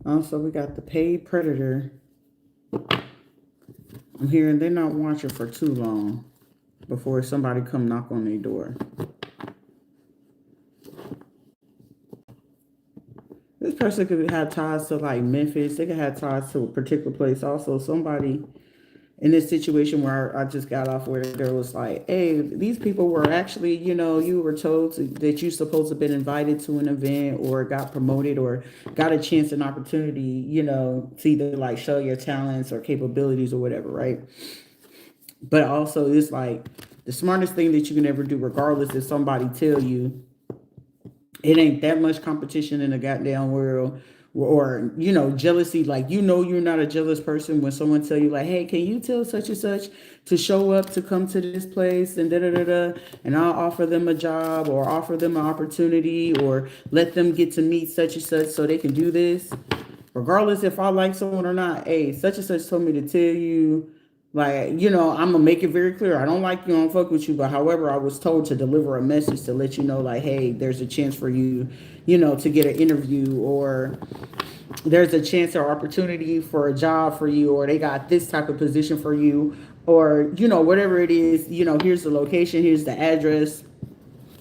Also, we got the paid predator. I'm hearing they're not watching for too long before somebody come knock on their door. This person could have ties to like Memphis. They could have ties to a particular place. Also, somebody in this situation where I just got off, where there was like, hey, these people were actually, you were told that you supposed to have been invited to an event or got promoted or got a chance, an opportunity, to either like show your talents or capabilities or whatever, right? But also, it's like the smartest thing that you can ever do, regardless if somebody tell you it ain't that much competition in the goddamn world, or jealousy, like you're not a jealous person when someone tell you like, hey, can you tell such and such to show up to come to this place and da da da da, and I'll offer them a job or offer them an opportunity or let them get to meet such and such so they can do this, regardless if I like someone or not. Hey, such and such told me to tell you, like, I'm gonna make it very clear. I don't like you, I don't fuck with you, but however, I was told to deliver a message to let you know, like, hey, there's a chance for you, to get an interview, or there's a chance or opportunity for a job for you, or they got this type of position for you, or whatever it is. Here's the location, here's the address,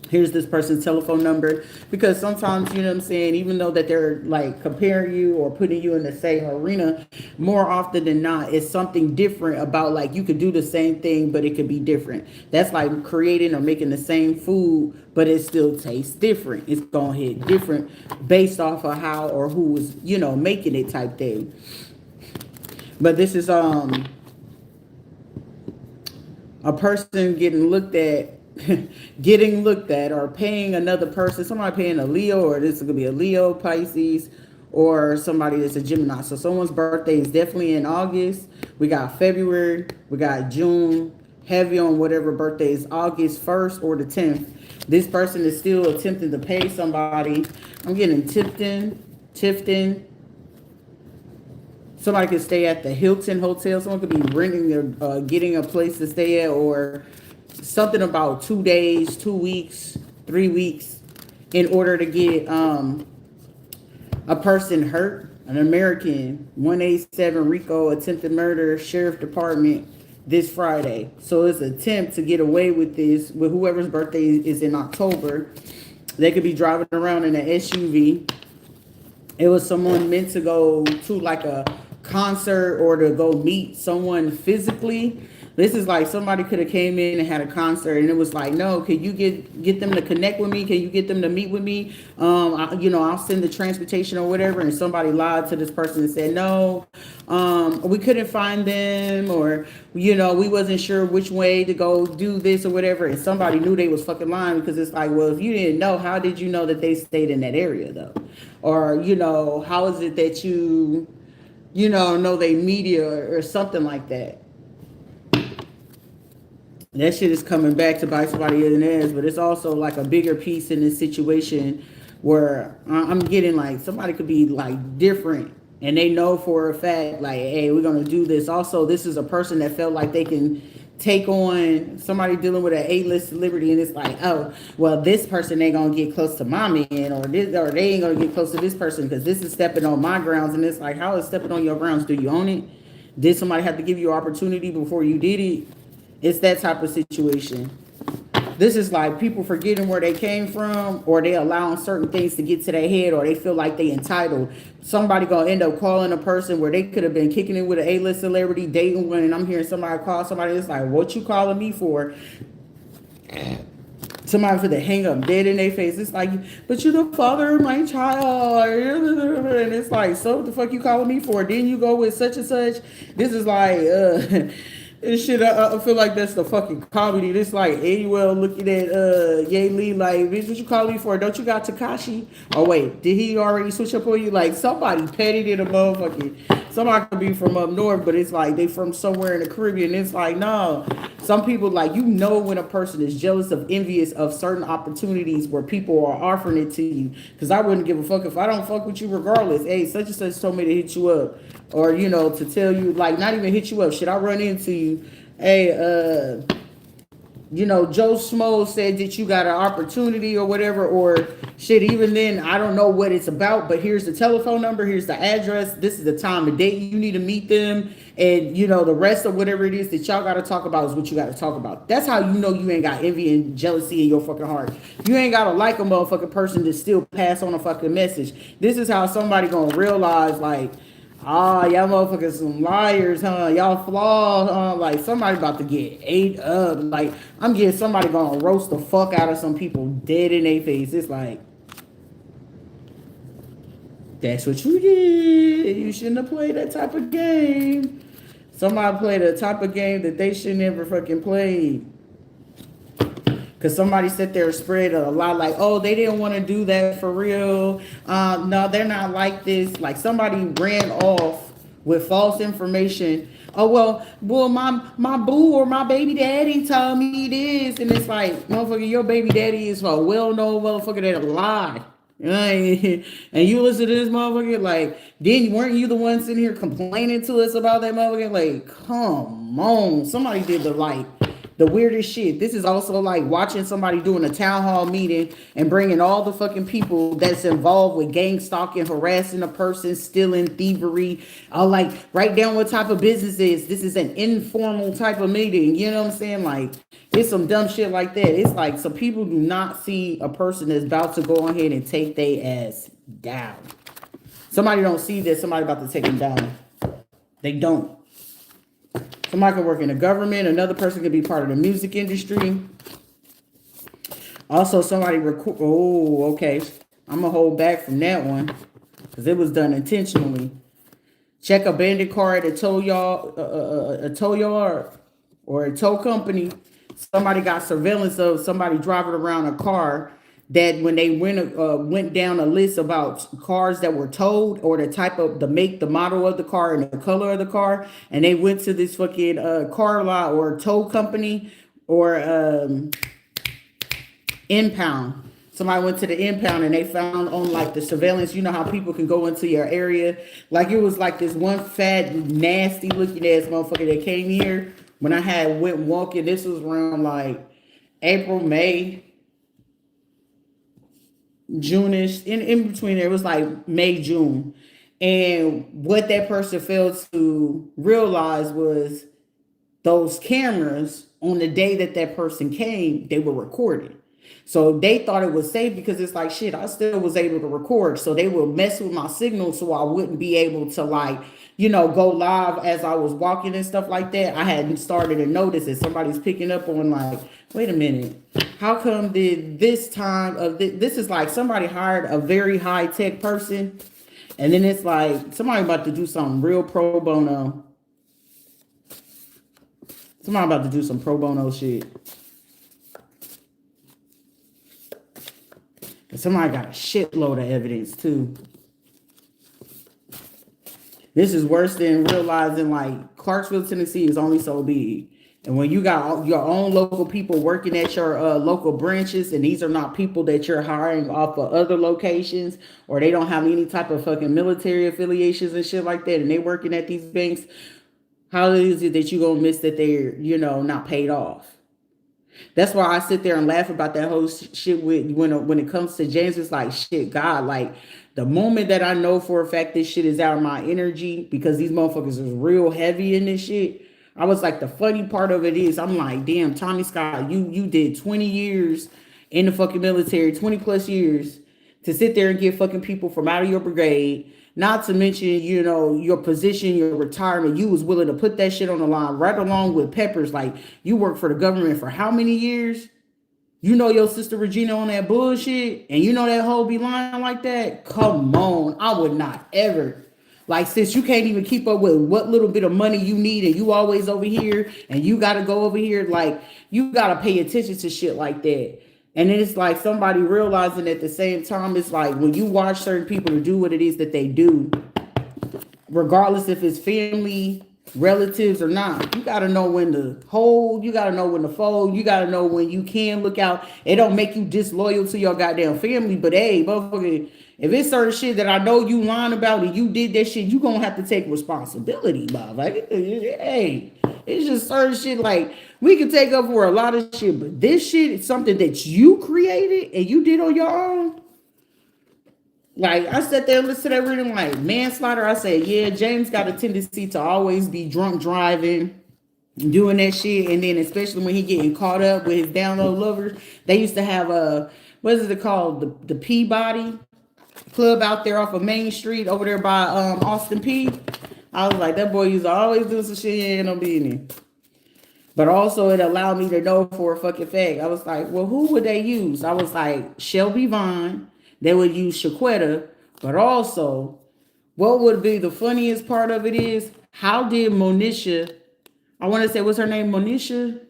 here's this person's telephone number, because sometimes, what I'm saying, even though that they're like comparing you or putting you in the same arena, more often than not it's something different about, like, you could do the same thing but it could be different. That's like creating or making the same food but it still tastes different. It's gonna hit different based off of how or who is making it, type thing. But this is a person getting looked at, or paying another person, somebody paying a Leo, or this could be a Leo, Pisces, or somebody that's a Gemini. So someone's birthday is definitely in August. We got February, we got June, heavy on whatever birthday is August 1st or the 10th. This person is still attempting to pay somebody. I'm getting Tifton. Somebody could stay at the Hilton Hotel. Someone could be renting or getting a place to stay at, or something about 2 days, 2 weeks, 3 weeks, in order to get a person hurt. An American 187 Rico attempted murder, sheriff department this Friday. So it's an attempt to get away with this with whoever's birthday is in October. They could be driving around in an SUV. It was someone meant to go to like a concert or to go meet someone physically. This is like somebody could have came in and had a concert, and it was like, no, can you get them to connect with me? Can you get them to meet with me? I'll send the transportation or whatever. And somebody lied to this person and said, no, we couldn't find them, or we wasn't sure which way to go do this or whatever. And somebody knew they was fucking lying, because it's like, well, if you didn't know, how did you know that they stayed in that area though? Or how is it that know they media, or something like that? That shit is coming back to bite somebody in the ass. But it's also like a bigger piece in this situation where I'm getting like somebody could be like different, and they know for a fact, like, hey, we're gonna do this. Also, this is a person that felt like they can take on somebody dealing with an A-list celebrity, and it's like, oh, well, this person ain't gonna get close to my man, or they ain't gonna get close to this person because this is stepping on my grounds. And it's like, how is stepping on your grounds? Do you own it? Did somebody have to give you opportunity before you did it? It's that type of situation. This is like people forgetting where they came from, or they allowing certain things to get to their head, or they feel like they entitled. Somebody gonna end up calling a person where they could have been kicking it with an A-list celebrity, dating one, and I'm hearing somebody call somebody that's like, what you calling me for? Somebody for the hang up dead in their face. It's like, but you're the father of my child. And it's like, so what the fuck you calling me for? Then you go with such and such. This is like, this shit, I feel like that's the fucking comedy. This like Anuel looking at Ye Lee like, bitch, what you calling me for? Don't you got Takashi? Oh wait, did he already switch up on you? Like somebody petty in a motherfucking. Somebody could be from up north, but it's like they from somewhere in the Caribbean. It's like, no. Some people, like, when a person is jealous of, envious of certain opportunities where people are offering it to you. Because I wouldn't give a fuck if I don't fuck with you regardless. Hey, such and such told me to hit you up. Or, to tell you, like, not even hit you up. Should I run into you? Hey, Joe Schmo said that you got an opportunity or whatever, or shit, even then, I don't know what it's about, but here's the telephone number, here's the address, this is the time and date you need to meet them, and the rest of whatever it is that y'all got to talk about is what you got to talk about. That's how you know you ain't got envy and jealousy in your fucking heart. You ain't got to like a motherfucking person to still pass on a fucking message. This is how somebody gonna realize, like, y'all motherfuckers some liars, huh? Y'all flawed, huh? Like, somebody about to get ate up. Like, I'm getting somebody gonna roast the fuck out of some people dead in their face. It's like, that's what you did. You shouldn't have played that type of game. Somebody played a type of game that they shouldn't ever fucking play. Because somebody sat there and spread a lot like, oh, they didn't want to do that for real. No, they're not like this. Like, somebody ran off with false information. Oh, well, my boo or my baby daddy told me this. And it's like, motherfucker, your baby daddy is a well-known motherfucker that lied. And you listen to this motherfucker, like, weren't you the one sitting here complaining to us about that motherfucker? Like, come on. Somebody did the weirdest shit. This is also like watching somebody doing a town hall meeting and bringing all the fucking people that's involved with gang stalking, harassing a person, stealing, thievery. I'll like write down what type of business it is. This is an informal type of meeting. You know what I'm saying? Like, it's some dumb shit like that. It's like some people do not see a person that's about to go ahead and take their ass down. Somebody don't see that somebody about to take them down. They don't. Somebody could work in the government. Another person could be part of the music industry. Also, somebody record. Oh, okay. I'm gonna hold back from that one because it was done intentionally. Check abandoned car at a tow yard or a tow company. Somebody got surveillance of somebody driving around a car that when they went down a list about cars that were towed or the make, the model of the car and the color of the car, and they went to this fucking car lot or tow company or impound. Somebody went to the impound and they found on like the surveillance, you know how people can go into your area. Like, it was like this one fat, nasty looking ass motherfucker that came here when I went walking. This was around like April, May, June-ish, in between there. It was like May, June. And what that person failed to realize was those cameras on the day that person came, they were recorded. So they thought it was safe because it's like, shit, I still was able to record. So they would mess with my signal so I wouldn't be able to go live as I was walking and stuff like that. I hadn't started to notice that somebody's picking up on like, wait a minute, how come did this time of this is like somebody hired a very high tech person, and then it's like somebody about to do something real pro bono. Somebody about to do some pro bono shit. And somebody got a shitload of evidence too. This is worse than realizing like Clarksville, Tennessee is only so big. And when you got your own local people working at your local branches, and these are not people that you're hiring off of other locations, or they don't have any type of fucking military affiliations and shit like that, and they working at these banks, how is it that you gonna miss that they're, not paid off? That's why I sit there and laugh about that whole shit when it comes to James. It's like, shit, God, like the moment that I know for a fact this shit is out of my energy because these motherfuckers is real heavy in this shit. I was like, the funny part of it is, I'm like, damn, Tommy Scott, you did 20 years in the fucking military, 20 plus years to sit there and get fucking people from out of your brigade. Not to mention, your position, your retirement, you was willing to put that shit on the line right along with Peppers. Like, you worked for the government for how many years? Your sister Regina on that bullshit, and that whole be lying like that? Come on, I would not ever. Like, sis, you can't even keep up with what little bit of money you need, and you always over here, and you got to go over here. Like, you got to pay attention to shit like that. And then it's like somebody realizing at the same time, it's like when you watch certain people to do what it is that they do, regardless if it's family, relatives or not, you got to know when to hold, you got to know when to fold, you got to know when you can look out. It don't make you disloyal to your goddamn family, but hey, motherfucker, if it's certain shit that I know you lying about and you did that shit, you gonna have to take responsibility, motherfucker. Hey, It's just certain shit like we can take up for a lot of shit, but this shit is something that you created and you did on your own. Like I sat there and listened to that reading like manslaughter. I said, yeah, James got a tendency to always be drunk driving, doing that shit, and then especially when he getting caught up with his download lovers. They used to have a what is it called? The Peabody Club out there off of Main Street over there by Austin P. I was like, that boy used to always do some shit he ain't no business. But also it allowed me to know for a fucking fact. I was like, well, who would they use? I was like, Shelby Vaughn. They would use Shaquetta. But also, what would be the funniest part of it is, how did Monisha, I want to say, what's her name? Monisha?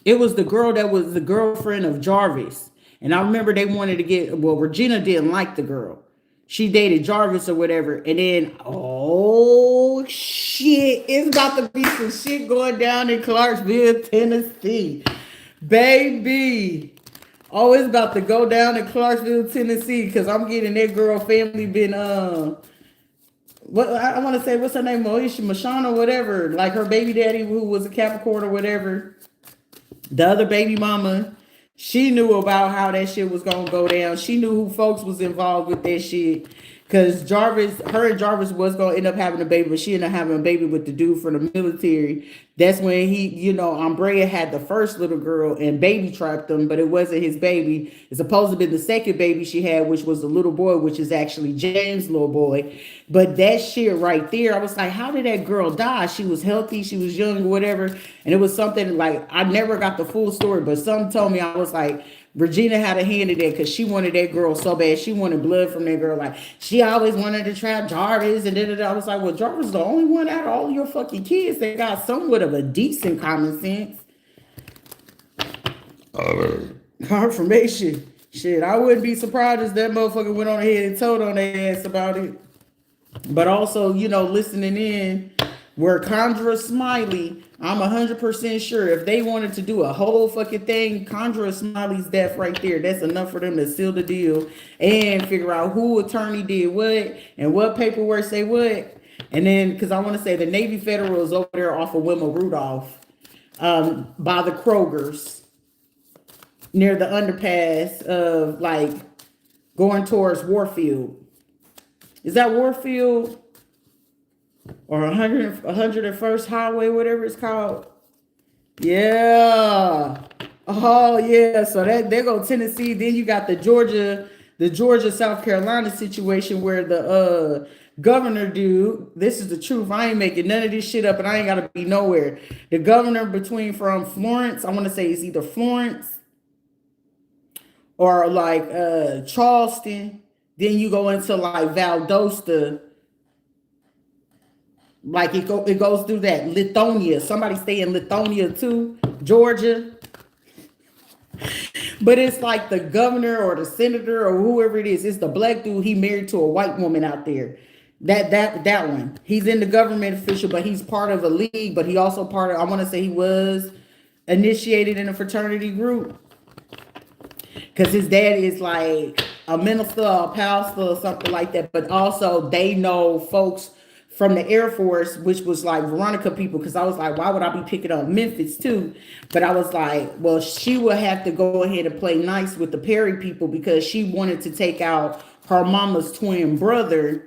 It was the girl that was the girlfriend of Jarvis. And I remember they wanted to get, well, Regina didn't like the girl. She dated Jarvis or whatever. And then, oh shit, it's about to be some shit going down in Clarksville, Tennessee. Baby. Oh, it's about to go down in Clarksville, Tennessee, because I'm getting that girl family been, what I want to say, what's her name? Moesha, Mashana, or whatever. Like her baby daddy who was a Capricorn or whatever. The other baby mama, she knew about how that shit was gonna go down. She knew who folks was involved with that shit. Cause Jarvis, her and Jarvis was gonna end up having a baby, but she ended up having a baby with the dude from the military. That's when he, Umbrea had the first little girl and baby trapped him, but it wasn't his baby. It's supposed to be the second baby she had, which was the little boy, which is actually James' little boy. But that shit right there, I was like, how did that girl die? She was healthy, she was young, whatever. And it was something like, I never got the full story, but some told me, I was like, Regina had a hand in that because she wanted that girl so bad. She wanted blood from that girl. Like, she always wanted to trap Jarvis. And then I was like, well, Jarvis is the only one out of all your fucking kids that got somewhat of a decent common sense. Confirmation. Shit, I wouldn't be surprised if that motherfucker went on ahead and told on their ass about it. But also, listening in, where Condra Smiley, I'm 100% sure if they wanted to do a whole fucking thing, Condra Smiley's death right there, that's enough for them to seal the deal and figure out who attorney did what and what paperwork say what. And then, because I want to say the Navy Federal is over there off of Wilma Rudolph, by the Krogers, near the underpass of like going towards Warfield. Is that Warfield? Or 101st Highway, whatever it's called. Yeah. Oh yeah. So there go Tennessee. Then you got the Georgia, South Carolina situation where the governor dude, this is the truth. I ain't making none of this shit up and I ain't gotta be nowhere. The governor from Florence, I want to say it's either Florence or like Charleston. Then you go into like Valdosta. Like it goes through that Lithonia. Somebody stay in Lithonia too, Georgia. But it's like the governor or the senator or whoever it is. It's the black dude. He married to a white woman out there. That one. He's in the government official, but he's part of a league. But he also part of. I want to say he was initiated in a fraternity group because his dad is like a minister, or a pastor, or something like that. But also they know folks from the Air Force, which was like Veronica people, because I was like, why would I be picking up Memphis too? But I was like, well, she would have to go ahead and play nice with the Perry people because she wanted to take out her mama's twin brother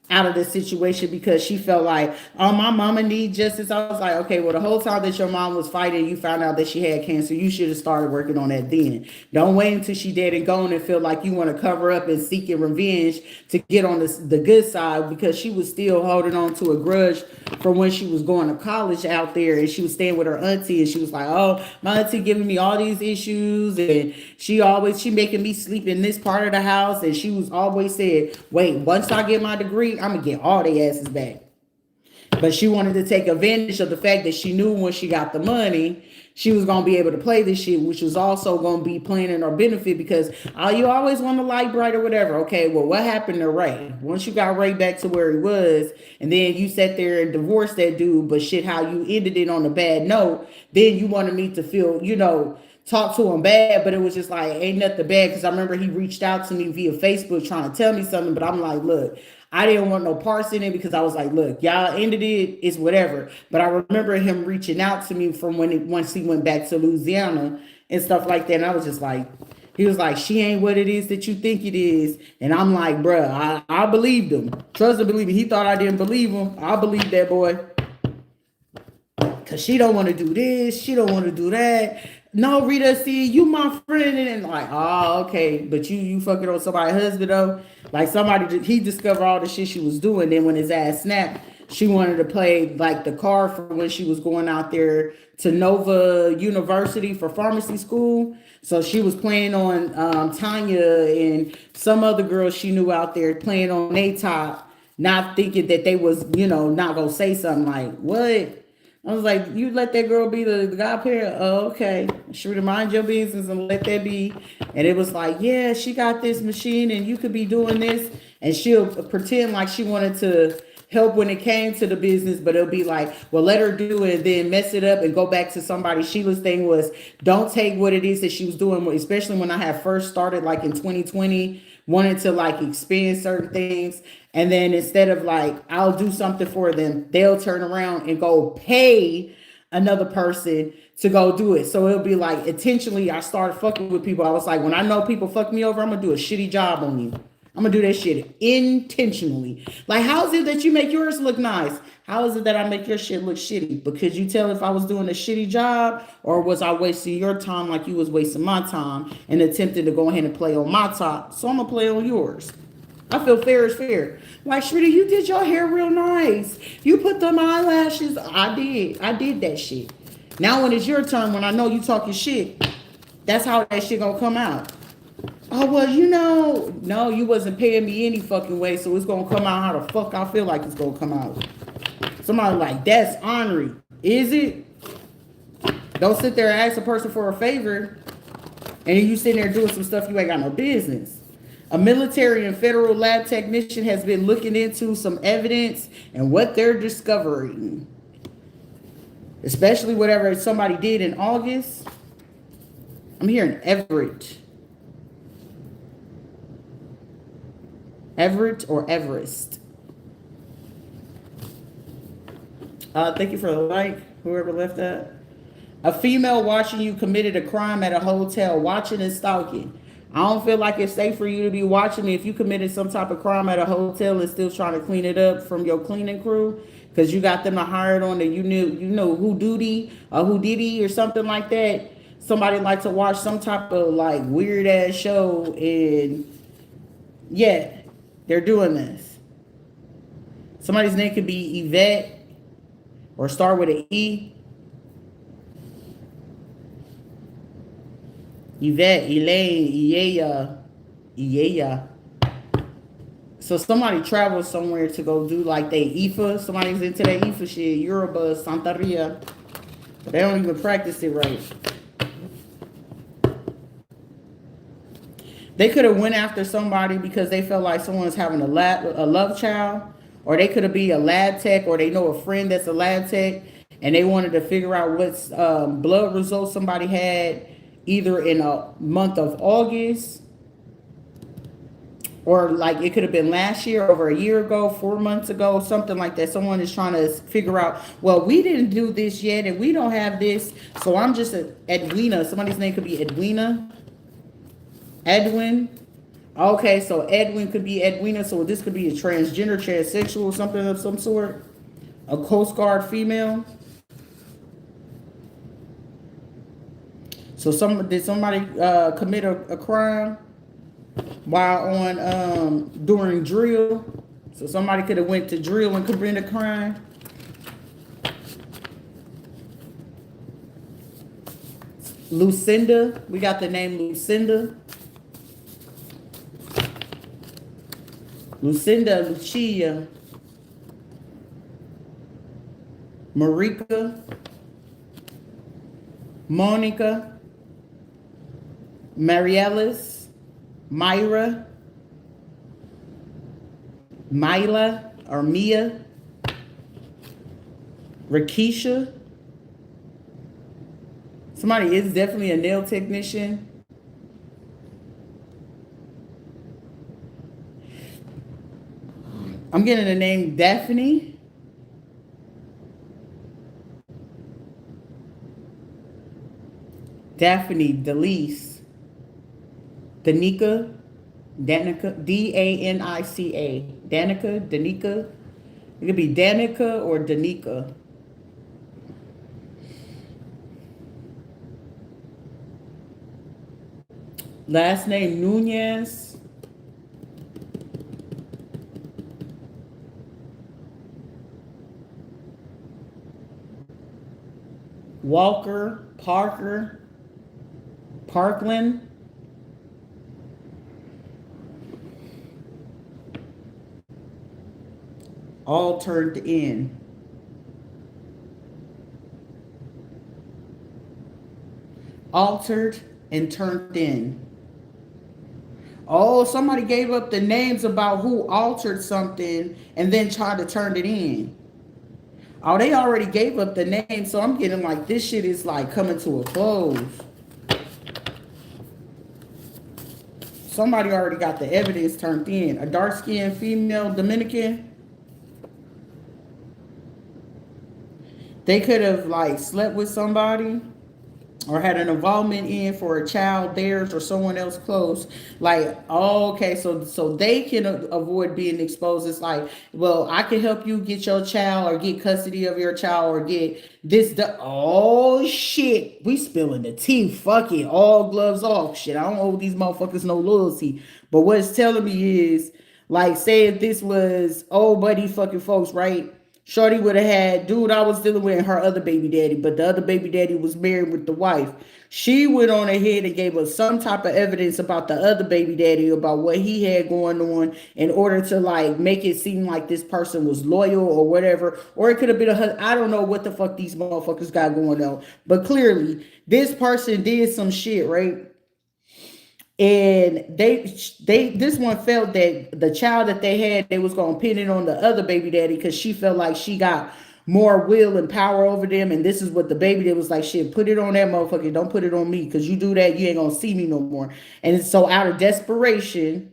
out of the situation because she felt like, oh, my mama needs justice. I was like, okay, well, the whole time that your mom was fighting, you found out that she had cancer. You should have started working on that then. Don't wait until she dead and gone and feel like you want to cover up and seeking revenge to get on the good side because she was still holding on to a grudge from when she was going to college out there and she was staying with her auntie and she was like, oh, my auntie giving me all these issues and she making me sleep in this part of the house and she was always said, wait, once I get my degree, I'm gonna get all their asses back. But she wanted to take advantage of the fact that she knew when she got the money, she was gonna be able to play this shit, which was also gonna be playing in her benefit because you always want the light bright or whatever. Okay, well, what happened to Ray? Once you got Ray back to where he was, and then you sat there and divorced that dude, but shit, how you ended it on a bad note, then you wanted me to feel, talk to him bad, but it was just like ain't nothing bad because I remember he reached out to me via Facebook trying to tell me something, but I'm like, look, I didn't want no parts in it because I was like, look, y'all ended it, it's whatever. But I remember him reaching out to me from once he went back to Louisiana and stuff like that, and I was just like, he was like, she ain't what it is that you think it is. And I'm like, bruh, I believed him. Trust and believe him. He thought I didn't believe him. I believe that boy. Cause she don't want to do this, she don't want to do that. No, Rita, see, you my friend, and then like, oh, okay, but you fucking on somebody's husband though. Like somebody, he discovered all the shit she was doing. Then when his ass snapped, she wanted to play like the card for when she was going out there to Nova University for pharmacy school. So she was playing on Tanya and some other girls she knew out there playing on they top, not thinking that they was, not gonna say something like, what? I was like, you let that girl be the godparent? Oh, okay. Sure to mind your business and let that be. And it was like, yeah, she got this machine and you could be doing this. And she'll pretend like she wanted to help when it came to the business, but it'll be like, well, let her do it and then mess it up and go back to somebody. Sheila's thing was, don't take what it is that she was doing, especially when I had first started like in 2020, wanted to like expand certain things. And then instead of like, I'll do something for them, they'll turn around and go pay another person to go do it. So it'll be like intentionally, I started fucking with people. I was like, when I know people fuck me over, I'm gonna do a shitty job on you. I'm gonna do that shit intentionally. Like, how is it that you make yours look nice? How is it that I make your shit look shitty? Because you tell if I was doing a shitty job or was I wasting your time like you was wasting my time and attempting to go ahead and play on my top? So I'm gonna play on yours. I feel fair is fair. Like, Shrita, you did your hair real nice. You put them eyelashes. I did that shit. Now when it's your turn, when I know you talking shit, that's how that shit gonna come out. Oh, well, no, you wasn't paying me any fucking way, so it's gonna come out how the fuck I feel like it's gonna come out. Somebody like, that's ornery. Is it? Don't sit there and ask a person for a favor, and then you sitting there doing some stuff you ain't got no business. A military and federal lab technician has been looking into some evidence and what they're discovering. Especially whatever somebody did in August. I'm hearing Everett. Everett or Everest. Thank you for the like, whoever left that. A female watching you committed a crime at a hotel, watching and stalking. I don't feel like it's safe for you to be watching me if you committed some type of crime at a hotel and still trying to clean it up from your cleaning crew because you got them to hire it on that you know who duty or who did he or something like that. Somebody like to watch some type of like weird ass show and yeah, they're doing this. Somebody's name could be Yvette or start with an E. Yvette, Elaine, Iyeya. So somebody travels somewhere to go do like they IFA. Somebody's into that IFA shit, Yoruba, Santeria. But they don't even practice it right. They could have went after somebody because they felt like someone's having a love child. Or they could have been a lab tech, or they know a friend that's a lab tech. And they wanted to figure out what blood results somebody had either in a month of August or like it could have been last year, over a year ago, 4 months ago, something like that. Someone is trying to figure out, well, we didn't do this yet and we don't have this. So I'm just Edwina. Somebody's name could be Edwina. Edwin. Okay, so Edwin could be Edwina. So this could be a transgender, transsexual, something of some sort. A Coast Guard female. So did somebody commit a crime while on during drill? So somebody could have went to drill and committed a crime. Lucinda, we got the name Lucinda. Lucinda, Lucia, Marika, Monica, Mariellis, Myra, Mila or Mia, Rakisha. Somebody is definitely a nail technician. I'm getting the name Daphne. Daphne, Delise, Danica, Danica, Danica, Danica, Danica. It could be Danica or Danica. Last name Nunez. Walker, Parker, Parkland. All turned in. Altered and turned in. Oh, somebody gave up the names about who altered something and then tried to turn it in. Oh, they already gave up the name, so I'm getting like this shit is like coming to a close. Somebody already got the evidence turned in. A dark-skinned female Dominican. They could have like slept with somebody or had an involvement in for a child, theirs or someone else close. Like, oh, okay, so they can avoid being exposed. It's like, well, I can help you get your child or get custody of your child or get this. Oh shit, we spilling the tea. Fuck it, all gloves off. Shit, I don't owe these motherfuckers no loyalty. But what it's telling me is, like, say if this was old buddy fucking folks, right? Shorty would have had, dude, I was dealing with her other baby daddy, but the other baby daddy was married with the wife. She went on ahead and gave us some type of evidence about the other baby daddy, about what he had going on in order to like make it seem like this person was loyal or whatever. Or it could have been I don't know what the fuck these motherfuckers got going on. But clearly, this person did some shit, right? And they this one felt that the child that they had, they was gonna pin it on the other baby daddy because she felt like she got more will and power over them. And this is what the baby dad was like, shit, put it on that motherfucker, don't put it on me, because you do that, you ain't gonna see me no more. And so out of desperation,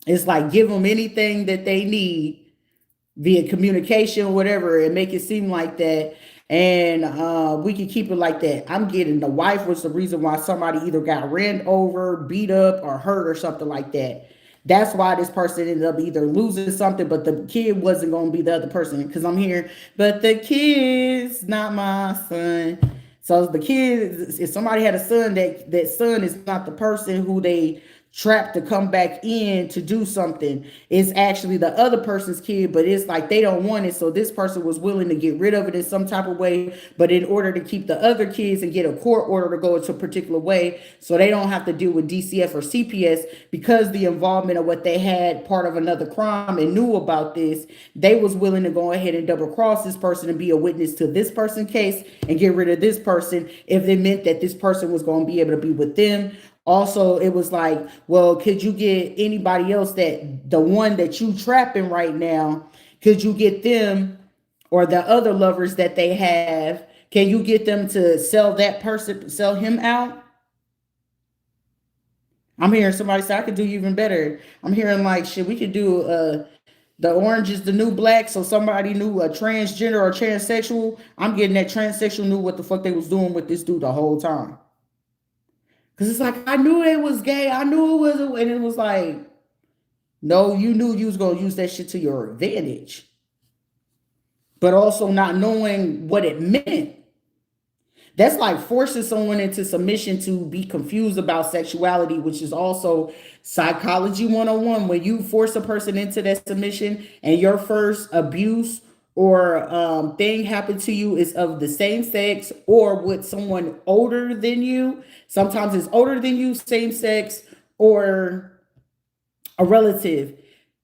it's like give them anything that they need via communication or whatever, and make it seem like that. And we can keep it like that. I'm getting the wife was the reason why somebody either got ran over, beat up, or hurt or something like that. That's why this person ended up either losing something, but the kid wasn't going to be the other person. Because I'm here, but the kid's not my son. So the kid, if somebody had a son, that son is not the person who they trapped to come back in to do something. It's actually the other person's kid, but it's like they don't want it. So this person was willing to get rid of it in some type of way, but in order to keep the other kids and get a court order to go into a particular way, so they don't have to deal with DCF or CPS, because the involvement of what they had part of another crime and knew about this, they was willing to go ahead and double cross this person and be a witness to this person's case and get rid of this person if it meant that this person was going to be able to be with them. Also, it was like, well, could you get anybody else, that the one that you trapping right now, could you get them or the other lovers that they have, can you get them to sell that person, sell him out? I'm hearing somebody say I could do even better. I'm hearing like, shit, we could do the orange is the new black. So somebody knew a transgender or transsexual. I'm getting that transsexual knew what the fuck they was doing with this dude the whole time. Cause it's like, I knew it was gay. I knew it was, and it was like, no, you knew you was gonna use that shit to your advantage, but also not knowing what it meant. That's like forcing someone into submission to be confused about sexuality, which is also psychology 101. When you force a person into that submission and your first abuse or thing happened to you is of the same sex or with someone older than you, sometimes it's older than you, same sex, or a relative.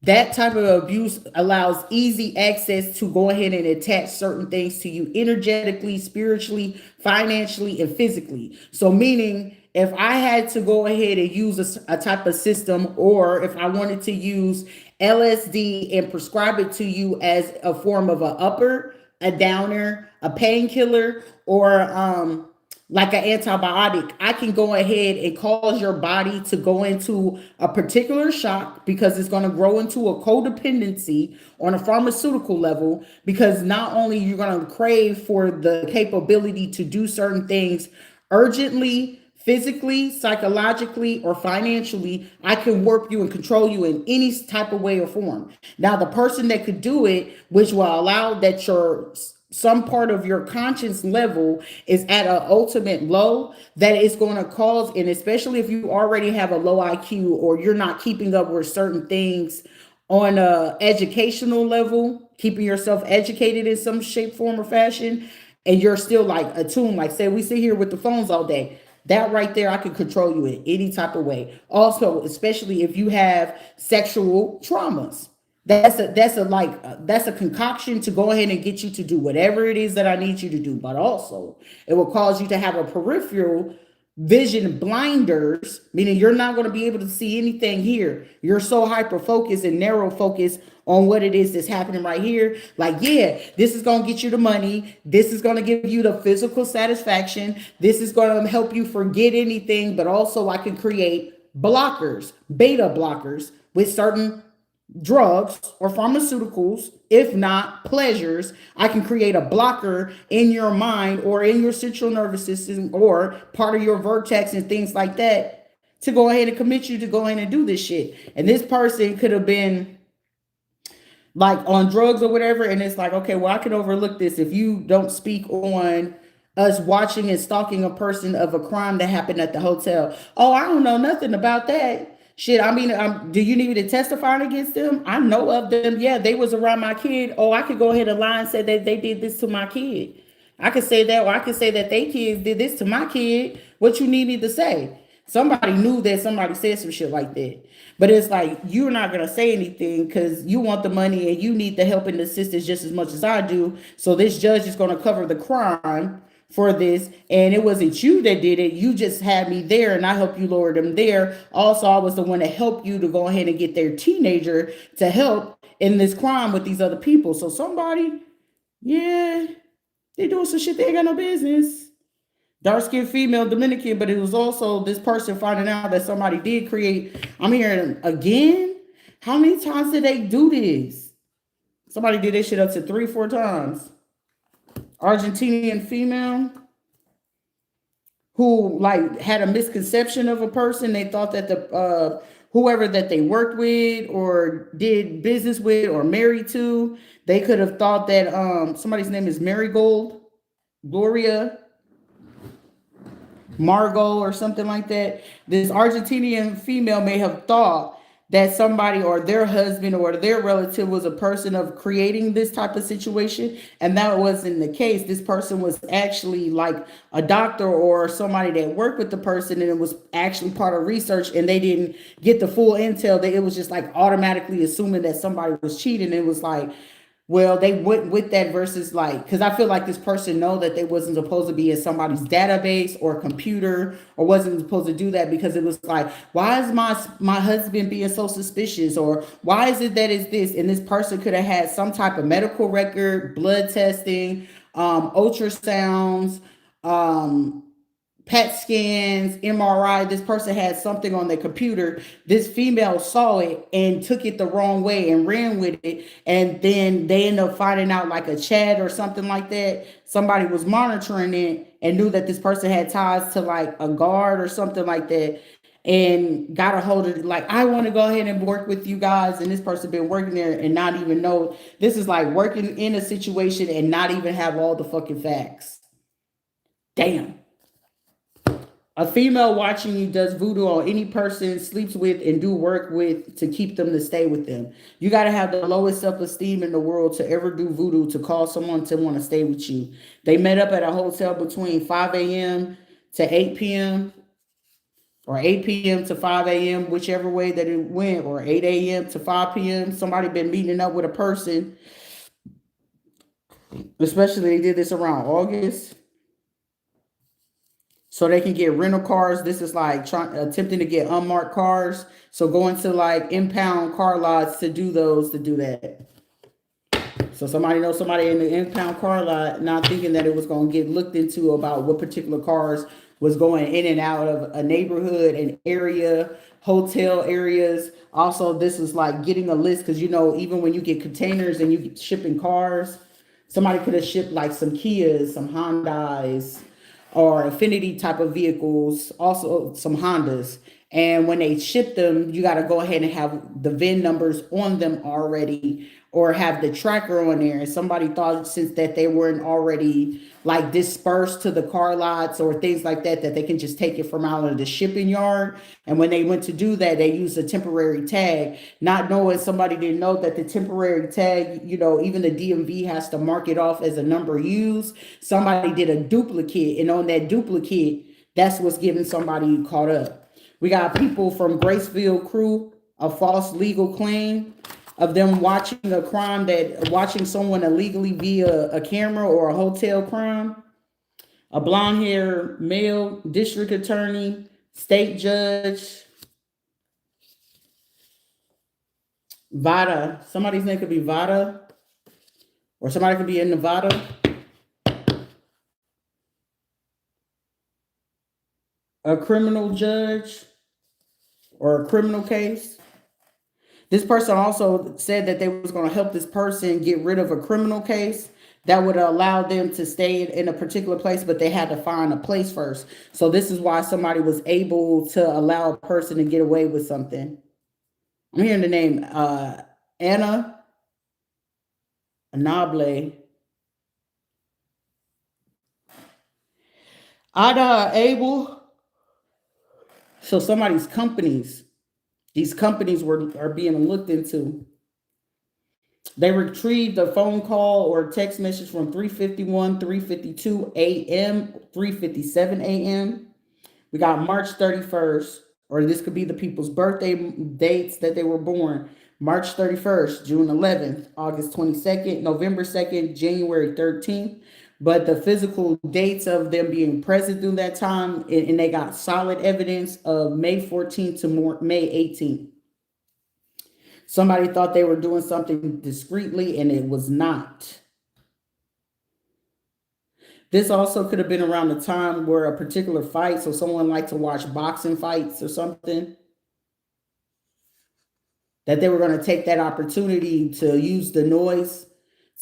That type of abuse allows easy access to go ahead and attach certain things to you energetically, spiritually, financially, and physically. So meaning if I had to go ahead and use a type of system, or if I wanted to use LSD and prescribe it to you as a form of a upper, a downer, a painkiller, or like an antibiotic. I can go ahead and cause your body to go into a particular shock because it's going to grow into a codependency on a pharmaceutical level, because not only you're going to crave for the capability to do certain things urgently, physically, psychologically, or financially. I can warp you and control you in any type of way or form. Now, the person that could do it, which will allow that your some part of your conscience level is at an ultimate low, that is going to cause, and especially if you already have a low IQ or you're not keeping up with certain things on a educational level, keeping yourself educated in some shape, form, or fashion, and you're still like attuned, like say we sit here with the phones all day, that right there, I can control you in any type of way. Also, especially if you have sexual traumas, that's a concoction to go ahead and get you to do whatever it is that I need you to do. But also, it will cause you to have a peripheral vision blinders, meaning you're not going to be able to see anything here. You're so hyper focused and narrow focused on what it is that's happening right here. Like, yeah, this is going to get you the money. This is going to give you the physical satisfaction. This is going to help you forget anything. But also, I can create blockers, beta blockers with certain drugs or pharmaceuticals, if not pleasures. I can create a blocker in your mind or in your central nervous system or part of your vertex and things like that to go ahead and commit you to go ahead and do this shit. And this person could have been like on drugs or whatever, and it's like, okay, well, I can overlook this if you don't speak on us watching and stalking a person of a crime that happened at the hotel. Oh, I don't know nothing about that. Shit, I mean, do you need me to testify against them? I know of them. Yeah, they was around my kid. Oh, I could go ahead and lie and say that they did this to my kid. I could say that, or I could say that they kids did this to my kid. What you need me to say? Somebody knew that somebody said some shit like that. But it's like, you're not going to say anything because you want the money and you need the help and assistance just as much as I do. So this judge is going to cover the crime for this. And it wasn't you that did it. You just had me there and I helped you lower them there. Also, I was the one that helped you to go ahead and get their teenager to help in this crime with these other people. So somebody, yeah, they doing some shit they ain't got no business. Dark-skinned female Dominican, but it was also this person finding out that somebody did create. I'm hearing again. How many times did they do this? Somebody did this shit up to 3-4 times. Argentinian female who like had a misconception of a person. They thought that the whoever that they worked with or did business with or married to, they could have thought that somebody's name is Marigold, Gloria, Margot, or something like that. This Argentinian female may have thought that somebody or their husband or their relative was a person of creating this type of situation, and that wasn't the case. This person was actually like a doctor or somebody that worked with the person, and it was actually part of research, and they didn't get the full intel. That it was just like automatically assuming that somebody was cheating. It was like, well, they went with that versus like, because I feel like this person know that they wasn't supposed to be in somebody's database or computer, or wasn't supposed to do that, because it was like, why is my husband being so suspicious, or why is it that it's this? And this person could have had some type of medical record, blood testing, ultrasounds, PET scans, MRI. This person had something on their computer. This female saw it and took it the wrong way and ran with it. And then they end up finding out like a chat or something like that. Somebody was monitoring it and knew that this person had ties to like a guard or something like that, and got a hold of it. Like, I want to go ahead and work with you guys. And this person been working there and not even know. This is like working in a situation and not even have all the fucking facts. Damn. A female watching you does voodoo on any person, sleeps with, and do work with to keep them to stay with them. You got to have the lowest self-esteem in the world to ever do voodoo to cause someone to want to stay with you. They met up at a hotel between 5 a.m. to 8 p.m. or 8 p.m. to 5 a.m., whichever way that it went, or 8 a.m. to 5 p.m. Somebody been meeting up with a person, especially they did this around August, so they can get rental cars. This is like attempting to get unmarked cars. So going to like impound car lots to do that. So somebody knows somebody in the impound car lot, not thinking that it was going to get looked into about what particular cars was going in and out of a neighborhood, an area, hotel areas. Also, this is like getting a list because even when you get containers and you shipping cars, somebody could have shipped like some Kias, some Hyundais, or Affinity type of vehicles, also some Hondas. And when they ship them, you got to go ahead and have the VIN numbers on them already, or have the tracker on there. And somebody thought since that they weren't already like dispersed to the car lots or things like that, that they can just take it from out of the shipping yard. And when they went to do that, they used a temporary tag, not knowing somebody didn't know that the temporary tag, even the DMV has to mark it off as a number used. Somebody did a duplicate, and on that duplicate, that's what's getting somebody caught up. We got people from Graceville crew, a false legal claim of them watching watching someone illegally via a camera or a hotel crime. A blonde hair male district attorney, state judge, Vada. Somebody's name could be Vada, or somebody could be in Nevada. A criminal judge or a criminal case. This person also said that they was going to help this person get rid of a criminal case that would allow them to stay in a particular place, but they had to find a place first. So this is why somebody was able to allow a person to get away with something. I'm hearing the name Anna Anable. Ada Abel. So somebody's companies. These companies are being looked into. They retrieved a phone call or text message from 3:51, 3:52 a.m., 3:57 a.m. We got March 31st, or this could be the people's birthday dates that they were born. March 31st, June 11th, August 22nd, November 2nd, January 13th. But the physical dates of them being present through that time, and they got solid evidence of May 14th to May 18th. Somebody thought they were doing something discreetly, and it was not. This also could have been around the time where a particular fight, so someone liked to watch boxing fights or something, that they were going to take that opportunity to use the noise.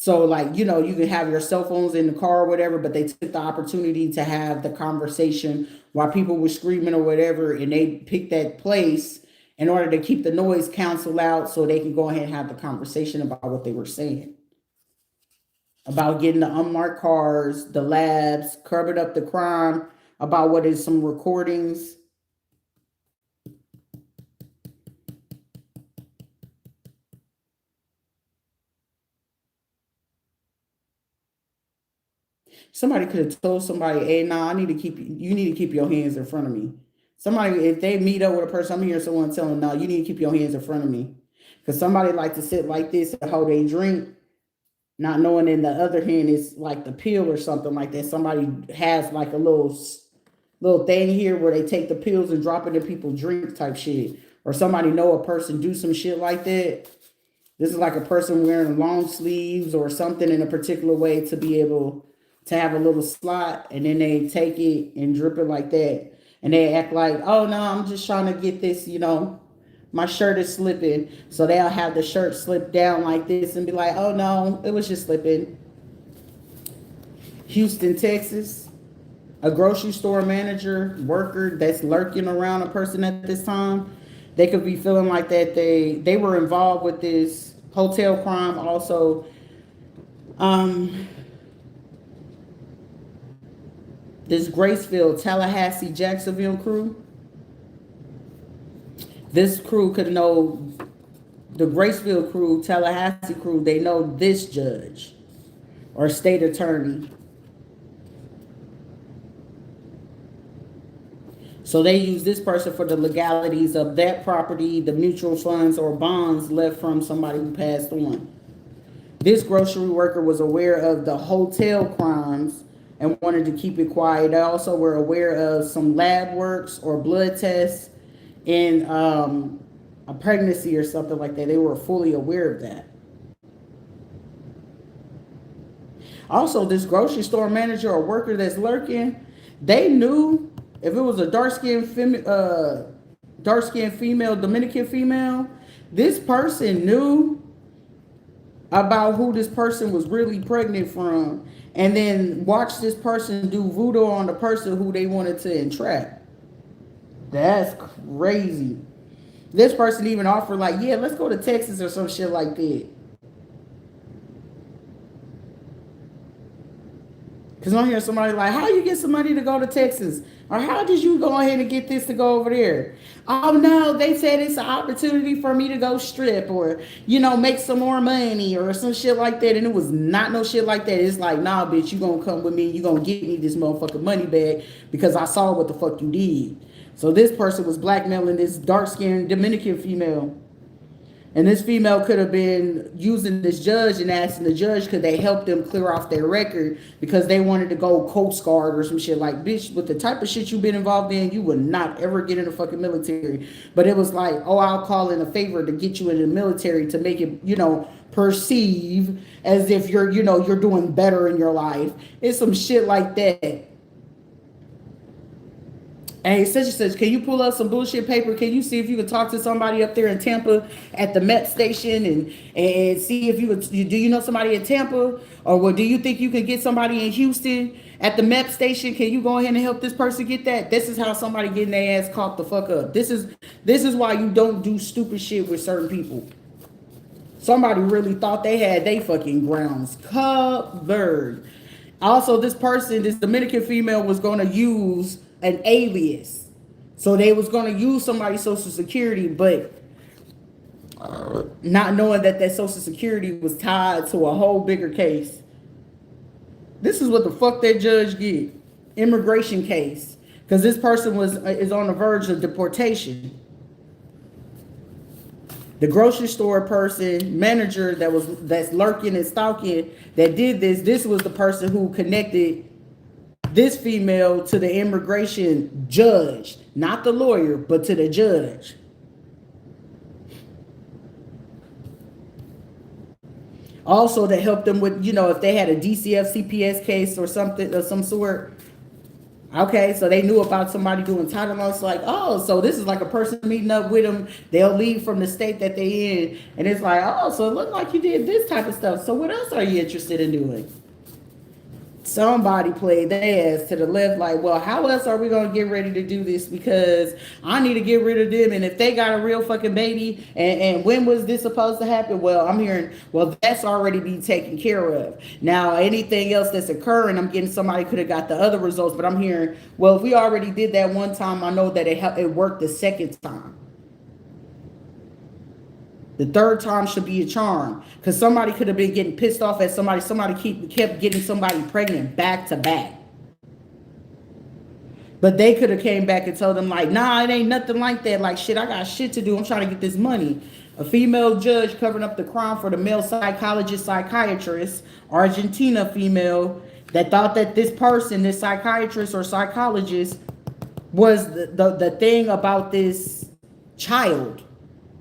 So like, you can have your cell phones in the car or whatever, but they took the opportunity to have the conversation while people were screaming or whatever, and they picked that place in order to keep the noise canceled out so they can go ahead and have the conversation about what they were saying. About getting the unmarked cars, the labs, covered up the crime, about what is some recordings. Somebody could have told somebody, hey, nah, you need to keep your hands in front of me. Somebody, if they meet up with a person, I'm hearing someone tell them, no, you need to keep your hands in front of me. Because somebody like to sit like this and hold a drink, not knowing in the other hand is like the pill or something like that. Somebody has like a little thing here where they take the pills and drop it in people's drink type shit. Or somebody know a person do some shit like that. This is like a person wearing long sleeves or something in a particular way to be able to have a little slot, and then they take it and drip it like that. And they act like, oh no, I'm just trying to get this, my shirt is slipping. So they'll have the shirt slip down like this and be like, oh no, it was just slipping. Houston, Texas. A grocery store manager, worker that's lurking around a person at this time. They could be feeling like that they were involved with this hotel crime. Also, this Graceville, Tallahassee, Jacksonville crew. This crew could know, the Graceville crew, Tallahassee crew, they know this judge or state attorney. So they use this person for the legalities of that property, the mutual funds or bonds left from somebody who passed on. This grocery worker was aware of the hotel crimes and wanted to keep it quiet. They also were aware of some lab works or blood tests in a pregnancy or something like that. They were fully aware of that. Also, this grocery store manager or worker that's lurking, they knew if it was a dark skinned female, Dominican female, this person knew about who this person was really pregnant from, and then watch this person do voodoo on the person who they wanted to entrap. That's crazy. This person even offered like, yeah, let's go to Texas or some shit like that. Because I'm hearing somebody like, how you get some money to go to Texas? Or how did you go ahead and get this to go over there? Oh no, they said it's an opportunity for me to go strip or, make some more money or some shit like that. And it was not no shit like that. It's like, nah, bitch, you gonna come with me. You gonna get me this motherfucking money back because I saw what the fuck you did. So this person was blackmailing this dark-skinned Dominican female. And this female could have been using this judge and asking the judge could they help them clear off their record because they wanted to go Coast Guard or some shit. Like, bitch, with the type of shit you've been involved in, you would not ever get in the fucking military. But it was like, oh, I'll call in a favor to get you in the military to make it, perceive as if you're doing better in your life. It's some shit like that. Hey, such and such, can you pull up some bullshit paper? Can you see if you can talk to somebody up there in Tampa at the Met station and see if do you know somebody in Tampa? Or do you think you can get somebody in Houston at the Met station? Can you go ahead and help this person get that? This is how somebody getting their ass caught the fuck up. This is why you don't do stupid shit with certain people. Somebody really thought they had they fucking grounds covered. Also, this Dominican female was going to use an alias. So they was going to use somebody's social security, but not knowing that social security was tied to a whole bigger case. This is what the fuck that judge get. Immigration case. Because this person is on the verge of deportation. The grocery store manager that's lurking and stalking that did this was the person who connected this female to the immigration judge, not the lawyer, but to the judge. Also to help them with, if they had a DCF CPS case or something of some sort. Okay, so they knew about somebody doing title loss. Like, oh, so this is like a person meeting up with them. They'll leave from the state that they in. And it's like, oh, so it looked like you did this type of stuff. So what else are you interested in doing? Somebody played their ass to the left like, well, how else are we going to get ready to do this? Because I need to get rid of them. And if they got a real fucking baby, and when was this supposed to happen? Well, I'm hearing, well, that's already be taken care of. Now, anything else that's occurring, I'm getting somebody could have got the other results. But I'm hearing, well, if we already did that one time, I know that it worked the second time. The third time should be a charm. Because somebody could have been getting pissed off at somebody. Somebody kept getting somebody pregnant back to back. But they could have came back and told them like, nah, it ain't nothing like that. Like, shit, I got shit to do. I'm trying to get this money. A female judge covering up the crime for the male psychiatrist, Argentina female, that thought that this person, this psychiatrist or psychologist, was the thing about this child.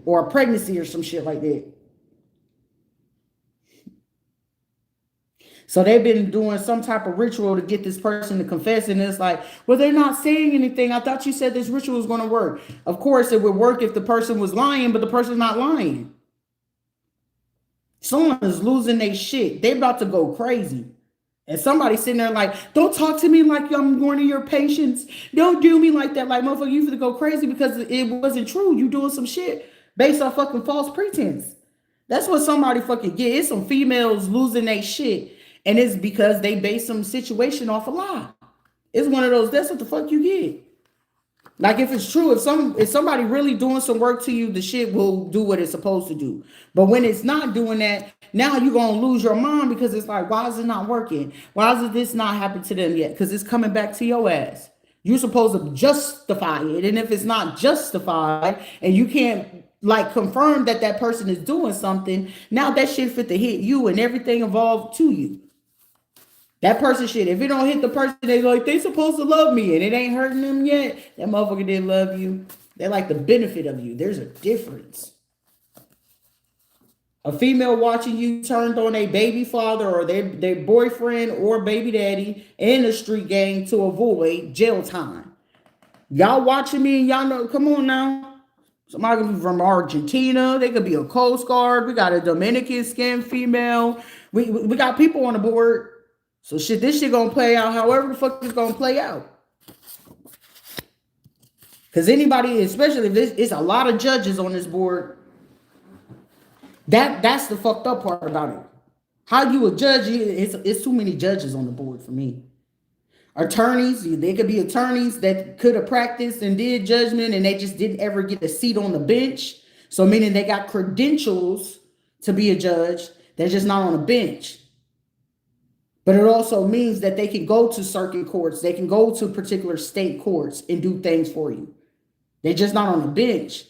Or a pregnancy or some shit like that. So they've been doing some type of ritual to get this person to confess. And it's like, well, they're not saying anything. I thought you said this ritual was going to work. Of course, it would work if the person was lying, but the person's not lying. Someone is losing their shit. They're about to go crazy. And somebody sitting there like, don't talk to me like I'm one of your patients. Don't do me like that. Like, motherfucker, you finna go crazy because it wasn't true. You doing some shit based on fucking false pretense. That's what somebody fucking get. It's some females losing their shit. And it's because they base some situation off a lie. It's one of those, that's what the fuck you get. Like if it's true, if somebody really doing some work to you, the shit will do what it's supposed to do. But when it's not doing that, now you're going to lose your mind because it's like, why is it not working? Why is this not happening to them yet? Because it's coming back to your ass. You're supposed to justify it. And if it's not justified and you can't like confirm that person is doing something, now that shit fit to hit you and everything involved to you. That person shit, if it don't hit the person, they like, they supposed to love me and it ain't hurting them yet. That motherfucker didn't love you. They like the benefit of you. There's a difference. A female watching you turned on a baby father or their boyfriend or baby daddy in a street gang to avoid jail time. Y'all watching me and y'all know, come on now. Somebody could be from Argentina. They could be a Coast Guard. We got a Dominican skin female. We got people on the board. So shit, this shit gonna play out however the fuck it's gonna play out. Because anybody, especially if it's a lot of judges on this board, that's the fucked up part about it. How you a judge? It's too many judges on the board for me. Attorneys, they could be attorneys that could have practiced and did judgment and they just didn't ever get a seat on the bench. So meaning they got credentials to be a judge, they're just not on a bench. But it also means that they can go to circuit courts, they can go to particular state courts and do things for you. They're just not on the bench.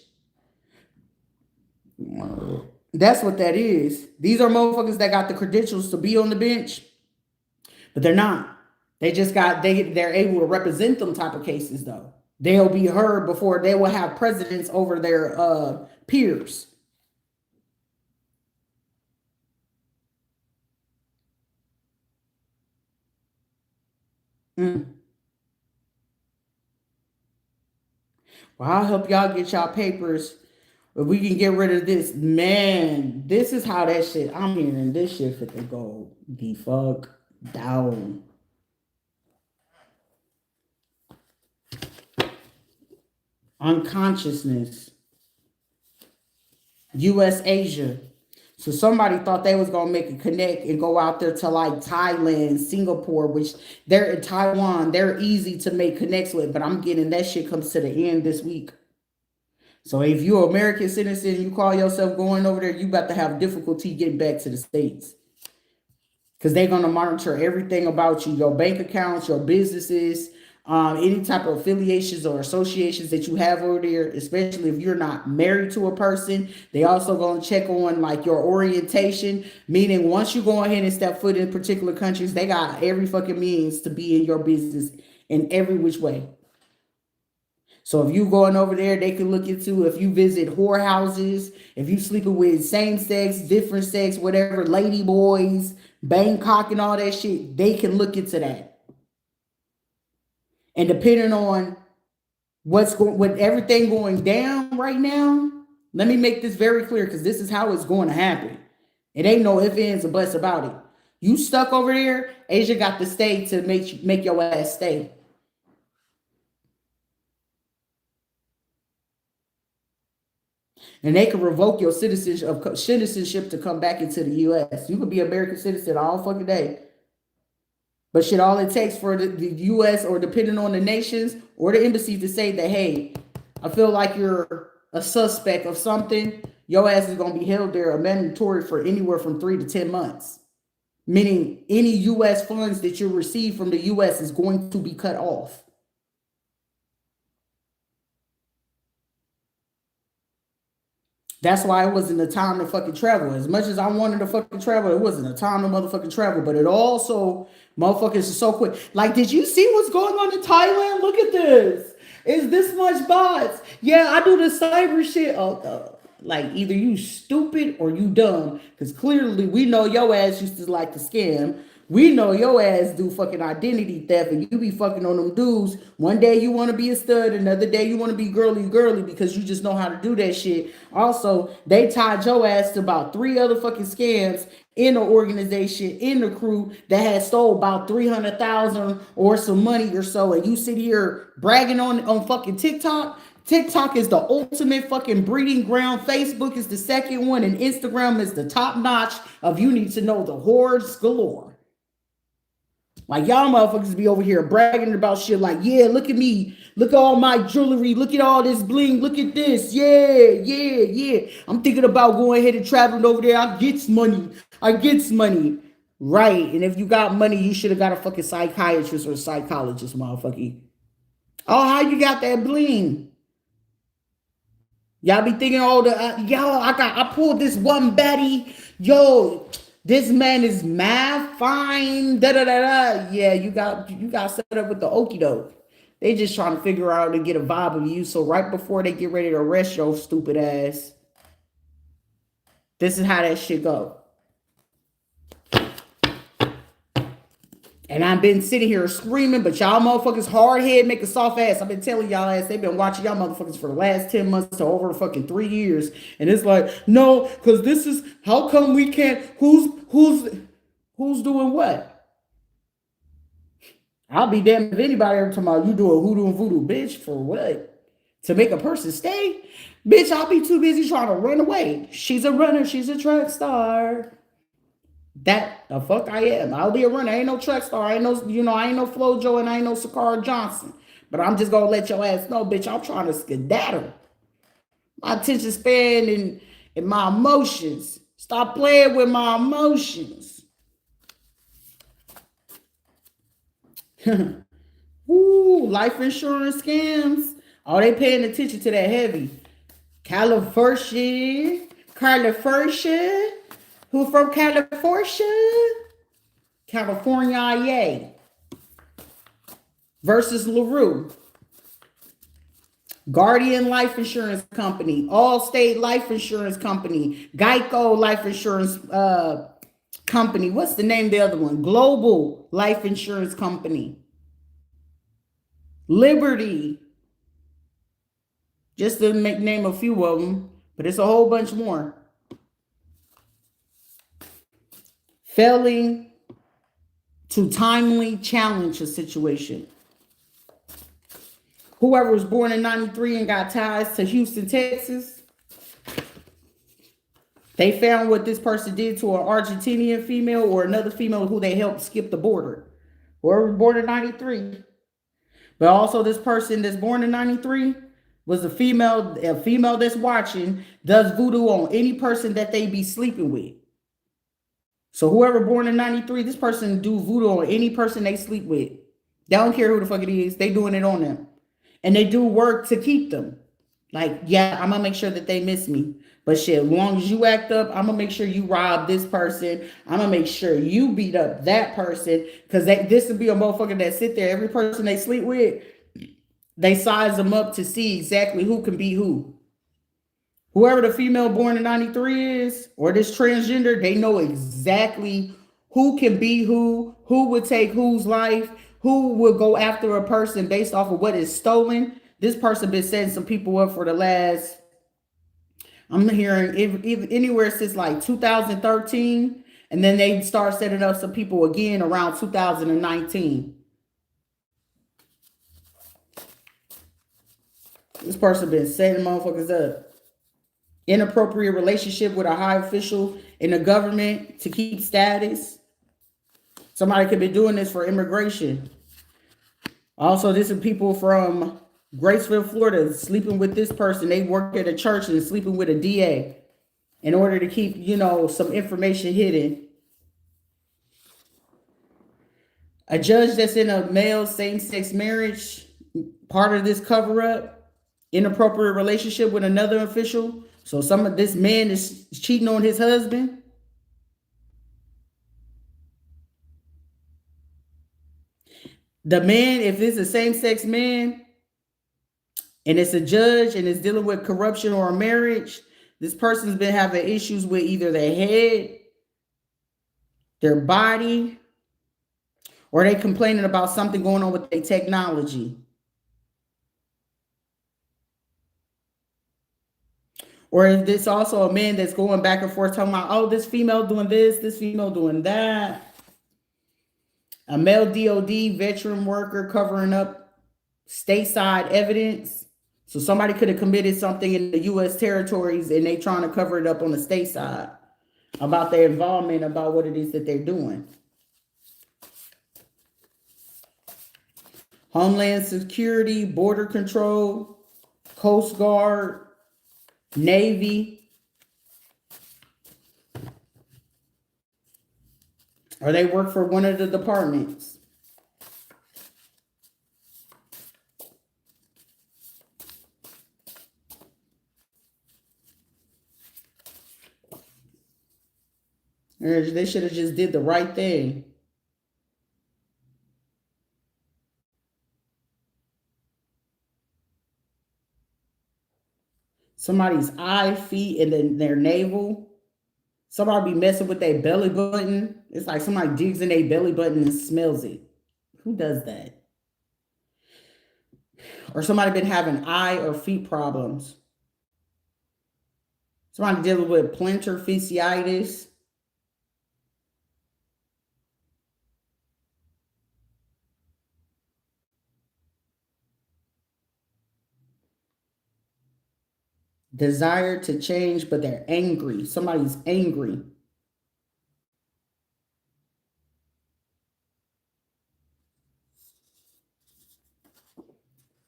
That's what that is. These are motherfuckers that got the credentials to be on the bench, but they're not. They just got, they're able to represent them type of cases though. They'll be heard before they will have precedence over their peers. Well, I'll help y'all get y'all papers. If we can get rid of this, man, this is how that shit, I'm hearing this shit fit to go the fuck down. Unconsciousness. U.S. Asia. So somebody thought they was gonna make a connect and go out there to like Thailand, Singapore, which they're in Taiwan. They're easy to make connects with, but I'm getting that shit comes to the end this week. So if you're an American citizen, you call yourself going over there, you about to have difficulty getting back to the States. Because they're going to monitor everything about you, your bank accounts, your businesses, any type of affiliations or associations that you have over there, especially if you're not married to a person. They also going to check on like your orientation, meaning once you go ahead and step foot in particular countries, they got every fucking means to be in your business in every which way. So if you going over there, they can look into if you visit whorehouses, if you sleeping with same sex, different sex, whatever, lady boys, Bangkok and all that shit, they can look into that. And depending on with everything going down right now, let me make this very clear because this is how it's going to happen. It ain't no ifs, ands, or buts about it. You stuck over there, Asia got to stay to make your ass stay. And they can revoke your citizenship to come back into the U.S. You could be an American citizen all fucking day. But shit, all it takes for the U.S. or depending on the nations or the embassy to say that, hey, I feel like you're a suspect of something, your ass is going to be held there mandatory for anywhere from 3 to 10 months. Meaning any U.S. funds that you receive from the U.S. is going to be cut off. That's why it wasn't a time to fucking travel. As much as I wanted to fucking travel, it wasn't a time to motherfucking travel. But it also, motherfuckers are so quick. Like, did you see what's going on in Thailand? Look at this. Is this much bots? Yeah, I do the cyber shit. Like, either you stupid or you dumb. Because clearly we know your ass used to like to scam. We know your ass do fucking identity theft and you be fucking on them dudes. One day you want to be a stud, another day you want to be girly because you just know how to do that shit. Also, they tied your ass to about 3 other fucking scams in the organization, in the crew that had stole about 300,000 or some money or so. And you sit here bragging on fucking TikTok. TikTok is the ultimate fucking breeding ground. Facebook is the second one. And Instagram is the top notch of you need to know the hordes galore. Like y'all motherfuckers be over here bragging about shit like, yeah, look at me. Look at all my jewelry. Look at all this bling. Look at this. Yeah. I'm thinking about going ahead and traveling over there. I gets money. Right. And if you got money, you should have got a fucking psychiatrist or a psychologist, motherfucker. Oh, how you got that bling? Y'all be thinking, I pulled this one baddie. Yo, this man is mad fine. Yeah, you got set up with the okie doke. They just trying to figure out to get a vibe of you. So right before they get ready to arrest your stupid ass. This is how that shit go. And I've been sitting here screaming, but y'all motherfuckers hard head make a soft ass. I've been telling y'all ass, they've been watching y'all motherfuckers for the last 10 months to over fucking 3 years. And it's like, no, because this is, how come we can't, who's doing what? I'll be damned if anybody ever talking about you doing hoodoo and voodoo, bitch, for what? To make a person stay? Bitch, I'll be too busy trying to run away. She's a runner, she's a track star. That the fuck I am. I'll be a runner. I ain't no track star. I ain't no, I ain't no Flojo and I ain't no Sakara Johnson. But I'm just gonna let your ass know, bitch, I'm trying to skedaddle. My attention span and my emotions. Stop playing with my emotions. Ooh, life insurance scams. Oh, they paying attention to that heavy. California. Who from California? California, yay. Versus LaRue. Guardian Life Insurance Company. Allstate Life Insurance Company. Geico Life Insurance Company. What's the name of the other one? Global Life Insurance Company. Liberty. Just to name a few of them. But it's a whole bunch more. Failing to timely challenge a situation. Whoever was born in 93 and got ties to Houston, Texas, they found what this person did to an Argentinian female or another female who they helped skip the border. Whoever was born in 93. But also this person that's born in 93 was a female that's watching, does voodoo on any person that they be sleeping with. So whoever born in 93, this person do voodoo on any person they sleep with. They don't care who the fuck it is. They doing it on them. And they do work to keep them. Like, yeah, I'm going to make sure that they miss me. But shit, as long as you act up, I'm going to make sure you rob this person. I'm going to make sure you beat up that person. Because this would be a motherfucker that sit there. Every person they sleep with, they size them up to see exactly who can be who. Whoever the female born in 93 is, or this transgender, they know exactly who can be who would take whose life, who will go after a person based off of what is stolen. This person been setting some people up for the last, I'm hearing anywhere since like 2013, and then they start setting up some people again around 2019. This person been setting motherfuckers up. Inappropriate relationship with a high official in the government to keep status. Somebody could be doing this for immigration. Also, this is people from Graceville, Florida, sleeping with this person. They work at a church and sleeping with a DA in order to keep, some information hidden. A judge that's in a male same-sex marriage, part of this cover-up, inappropriate relationship with another official. So some of this man is cheating on his husband. The man, if it's a same-sex man and it's a judge and it's dealing with corruption or a marriage, this person's been having issues with either their head, their body, or they complaining about something going on with their technology. Or if this also a man that's going back and forth talking about, oh, this female doing this female doing that. A male DOD veteran worker covering up stateside evidence. So somebody could have committed something in the U.S. territories and they trying to cover it up on the state side about their involvement, about what it is that they're doing. Homeland Security, Border Control, Coast Guard, Navy. Or they work for one of the departments. They should have just did the right thing. Somebody's eye, feet, and then their navel. Somebody be messing with their belly button. It's like somebody digs in their belly button and smells it. Who does that? Or somebody been having eye or feet problems. Somebody dealing with plantar fasciitis. Desire to change, but they're angry. Somebody's angry.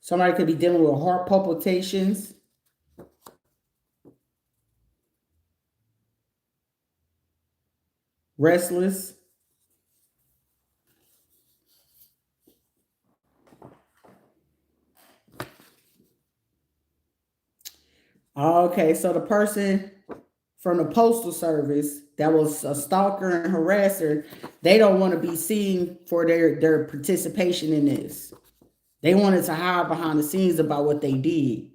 Somebody could be dealing with heart palpitations. Restless. Okay, so the person from the postal service that was a stalker and harasser, they don't want to be seen for their participation in this. They wanted to hide behind the scenes about what they did.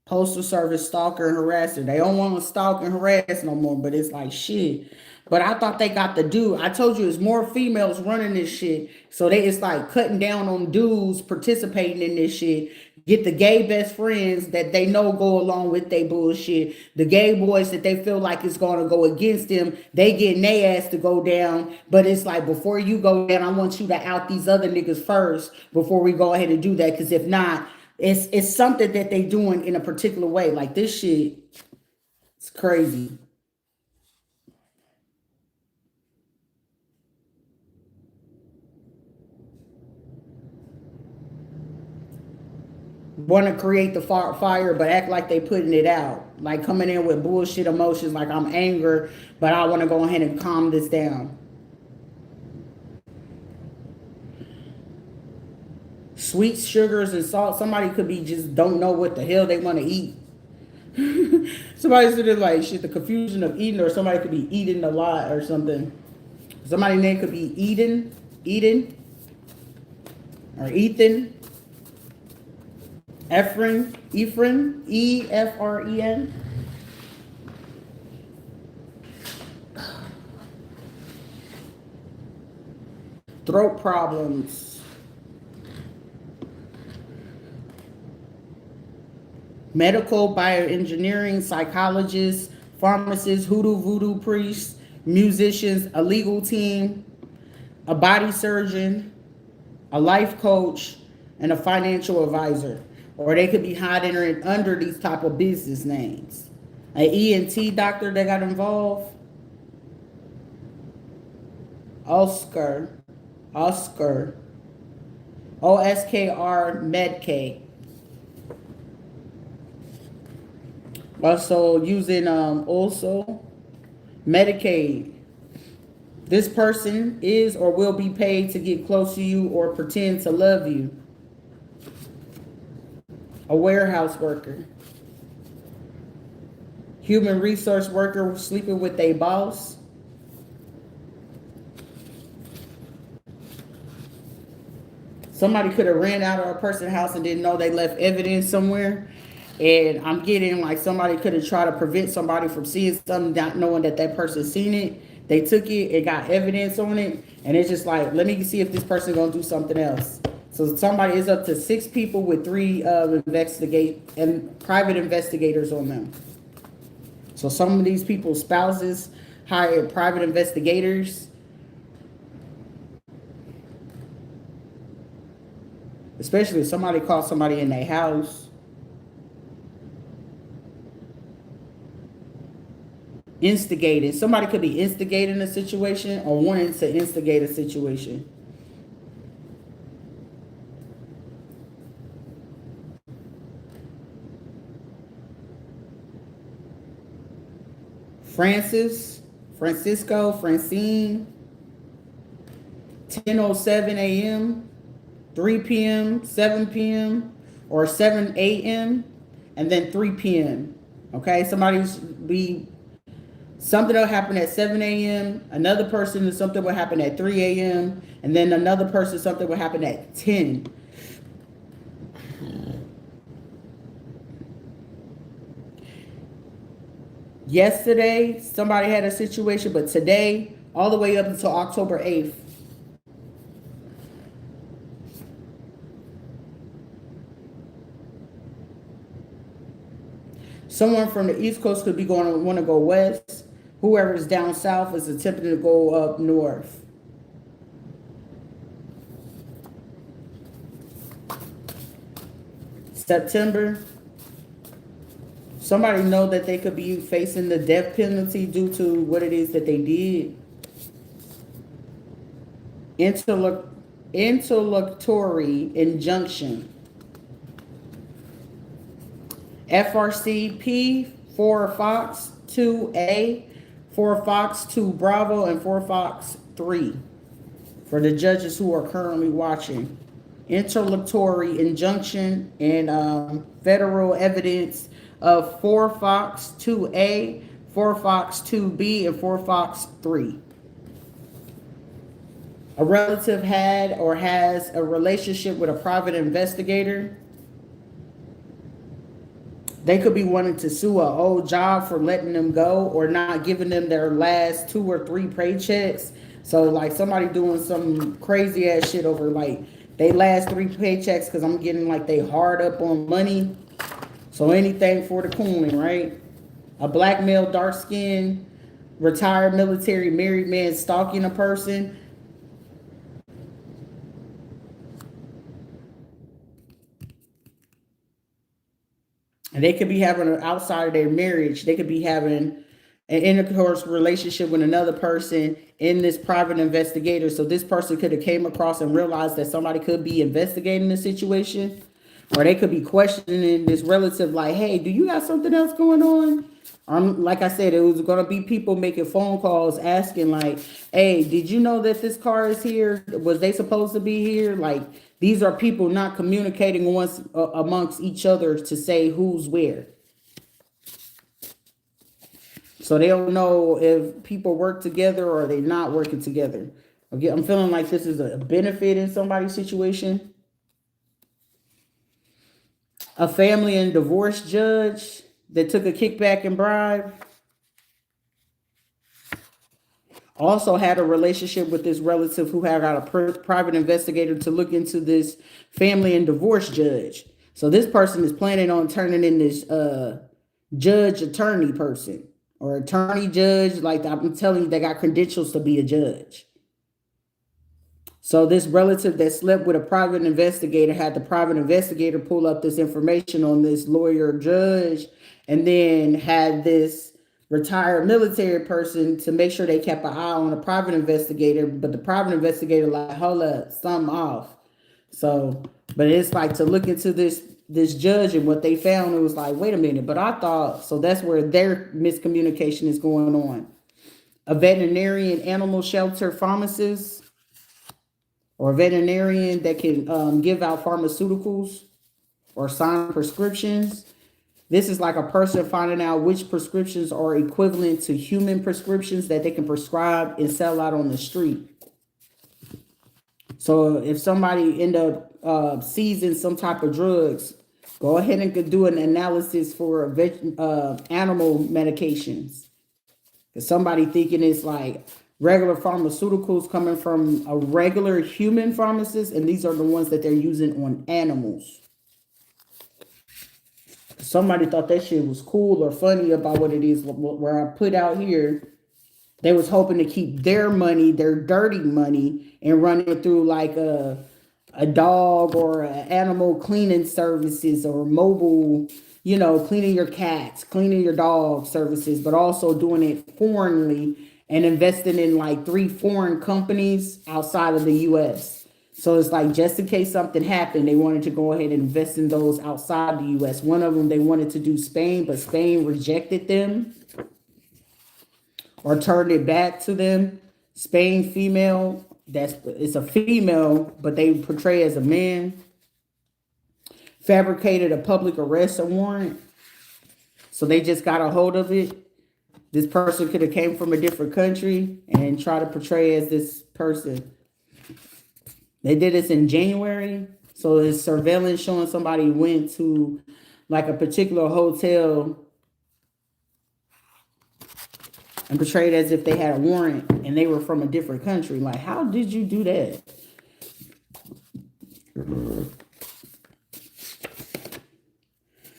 Postal service stalker and harasser. They don't want to stalk and harass no more, but it's like shit. But I thought they got the dude. I told you it's more females running this shit. So it's like cutting down on dudes participating in this shit. Get the gay best friends that they know go along with their bullshit. The gay boys that they feel like it's going to go against them, they getting their ass to go down. But it's like, before you go down, I want you to out these other niggas first before we go ahead and do that. Because if not, it's something that they doing in a particular way. Like this shit, it's crazy. Want to create the fire, but act like they putting it out. Like coming in with bullshit emotions, like I'm angry, but I want to go ahead and calm this down. Sweets, sugars, and salt. Somebody could be just don't know what the hell they want to eat. Somebody's sitting like shit, the confusion of eating, or somebody could be eating a lot or something. Somebody's name could be Eden, or Ethan, Ephraim, Efren. Throat problems. Medical, bioengineering, psychologists, pharmacists, hoodoo voodoo priests, musicians, a legal team, a body surgeon, a life coach, and a financial advisor. Or they could be hiding under these type of business names. An ENT doctor that got involved. Oscar, Oskar, Medk. Also using also Medicaid. This person is or will be paid to get close to you or pretend to love you. A warehouse worker. Human resource worker sleeping with a boss. Somebody could have ran out of a person's house and didn't know they left evidence somewhere. And I'm getting like somebody could have tried to prevent somebody from seeing something, not knowing that that person seen it. They took it got evidence on it. And it's just like, let me see if this person gonna do something else. So somebody is up to 6 people with 3 private investigators on them. So some of these people's spouses hired private investigators. Especially if somebody caught somebody in their house. Instigating. Somebody could be instigating a situation or wanting to instigate a situation. Francisco, Francine, 10:07 a.m., 3 p.m., 7 p.m., or 7 a.m., and then 3 p.m. Okay, something will happen at 7 a.m., another person, something will happen at 3 a.m., and then another person, something will happen at 10. 10 . 10 will happen at 7 a.m., another person, something will happen at 3 a.m., and then another person, something will happen at 3 a.m., and then another person, something will happen at 10. 10. 10 will happen at 7 a.m., another person, something will happen at 3 a.m., and then another person, something will happen at 10. Yesterday, somebody had a situation, but today, all the way up until October 8th, someone from the East Coast could be going to want to go west. Whoever is down south is attempting to go up north. September, somebody know that they could be facing the death penalty due to what it is that they did. Interlocutory injunction. FRCP 4 Fox 2A, 4 Fox 2 Bravo, and 4 Fox 3 for the judges who are currently watching. Interlocutory injunction and federal evidence of 4 Fox 2A, 4 Fox 2B, and 4 Fox 3. A relative had or has a relationship with a private investigator. They could be wanting to sue an old job for letting them go or not giving them their last 2 or 3 paychecks. So like somebody doing some crazy ass shit over like they last 3 paychecks because I'm getting like they hard up on money. So anything for the coin, right? A black male, dark skinned, retired military married man stalking a person. And they could be having an outside of their marriage. They could be having an intercourse relationship with another person in this private investigator. So this person could have came across and realized that somebody could be investigating the situation. Or they could be questioning this relative like, hey, do you got something else going on? Like I said, it was going to be people making phone calls asking like, hey, did you know that this car is here? Was they supposed to be here? Like, these are people not communicating once amongst each other to say who's where. So they don't know if people work together or they're not working together. Okay, I'm feeling like this is a benefit in somebody's situation. A family and divorce judge that took a kickback and bribe also had a relationship with this relative who had got a private investigator to look into this family and divorce judge. So this person is planning on turning in this judge attorney person or attorney judge. Like I'm telling you, they got credentials to be a judge. So this relative that slept with a private investigator had the private investigator pull up this information on this lawyer judge and then had this retired military person to make sure they kept an eye on a private investigator. But the private investigator like, hold up, something off. So, but it's like to look into this judge and what they found, it was like, wait a minute, but I thought, so that's where their miscommunication is going on. A veterinarian animal shelter pharmacist or a veterinarian that can give out pharmaceuticals or sign prescriptions. This is like a person finding out which prescriptions are equivalent to human prescriptions that they can prescribe and sell out on the street. So if somebody end up seizing some type of drugs, go ahead and do an analysis for animal medications. If somebody thinking it's like regular pharmaceuticals coming from a regular human pharmacist, and these are the ones that they're using on animals. Somebody thought that shit was cool or funny about what it is where I put out here. They was hoping to keep their money, their dirty money, and run it through like a dog or animal cleaning services or mobile, you know, cleaning your cats, cleaning your dog services, but also doing it foreignly and investing in like 3 foreign companies outside of the US. So it's like, just in case something happened, they wanted to go ahead and invest in those outside the US. One of them, they wanted to do Spain, but Spain rejected them or turned it back to them. Spain female, it's a female, but they portray as a man. Fabricated a public arrest warrant. So they just got a hold of it. This person could have came from a different country and try to portray as this person. They did this in January. So it's surveillance showing somebody went to like a particular hotel and portrayed as if they had a warrant and they were from a different country. Like, how did you do that?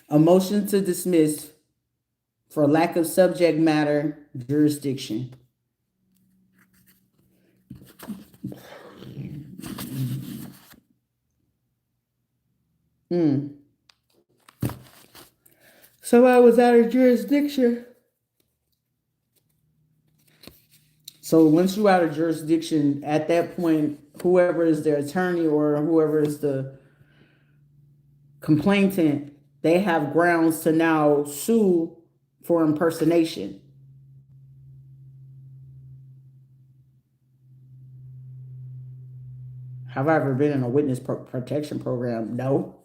A motion to dismiss for lack of subject matter jurisdiction. So I was out of jurisdiction. So once you're out of jurisdiction, at that point, whoever is the attorney or whoever is the complainant, they have grounds to now sue for impersonation. Have I ever been in a witness protection program? No.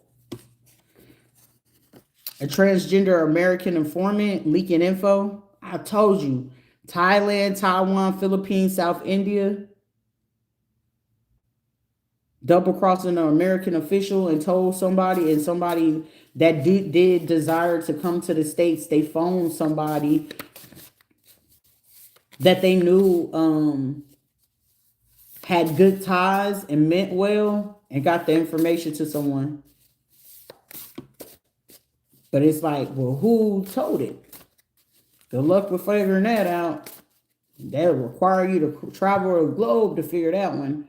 A transgender American informant leaking info? I told you. Thailand, Taiwan, Philippines, South India. Double crossing an American official and told somebody, and somebody that did desire to come to the States, they phoned somebody that they knew had good ties and meant well and got the information to someone. But it's like, well, who told it? Good luck with figuring that out. That'll require you to travel the globe to figure that one.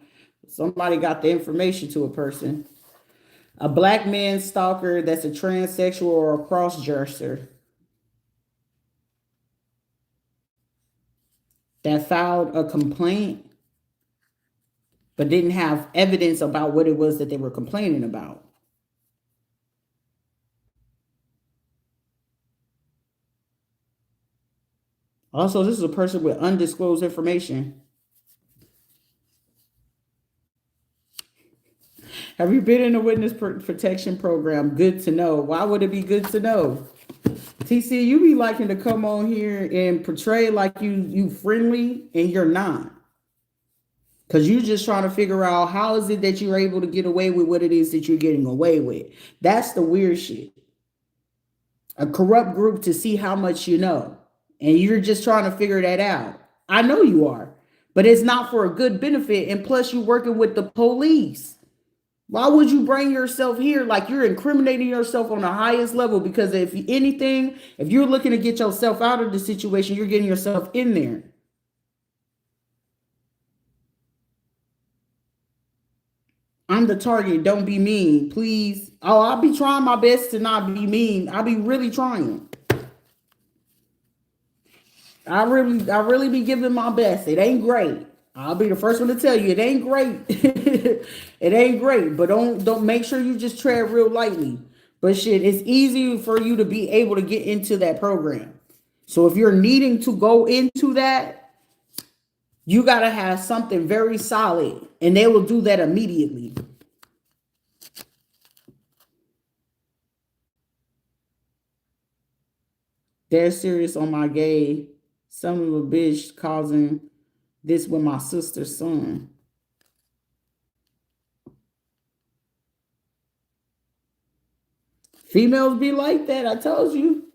Somebody got the information to a person. A black man stalker that's a transsexual or a cross-dresser that filed a complaint but didn't have evidence about what it was that they were complaining about. Also, this is a person with undisclosed information. Have you been in a witness protection program? Good to know. Why would it be good to know? TC, you be liking to come on here and portray like you friendly and you're not. Because you're just trying to figure out how is it that you're able to get away with what it is that you're getting away with. That's the weird shit. A corrupt group to see how much you know. And you're just trying to figure that out. I know you are. But it's not for a good benefit. And plus you're working with the police. Why would you bring yourself here like you're incriminating yourself on the highest level? Because if anything, if you're looking to get yourself out of the situation, you're getting yourself in there. I'm the target. Don't be mean, please. Oh, I'll be trying my best to not be mean. I'll be really trying. I really be giving my best. It ain't great. I'll be the first one to tell you it ain't great. It ain't great, but don't make sure you just tread real lightly. But shit, it's easy for you to be able to get into that program. So if you're needing to go into that, you got to have something very solid, and they will do that immediately. They're serious on my gay son of a bitch causing this with my sister's son. Females be like that, I told you.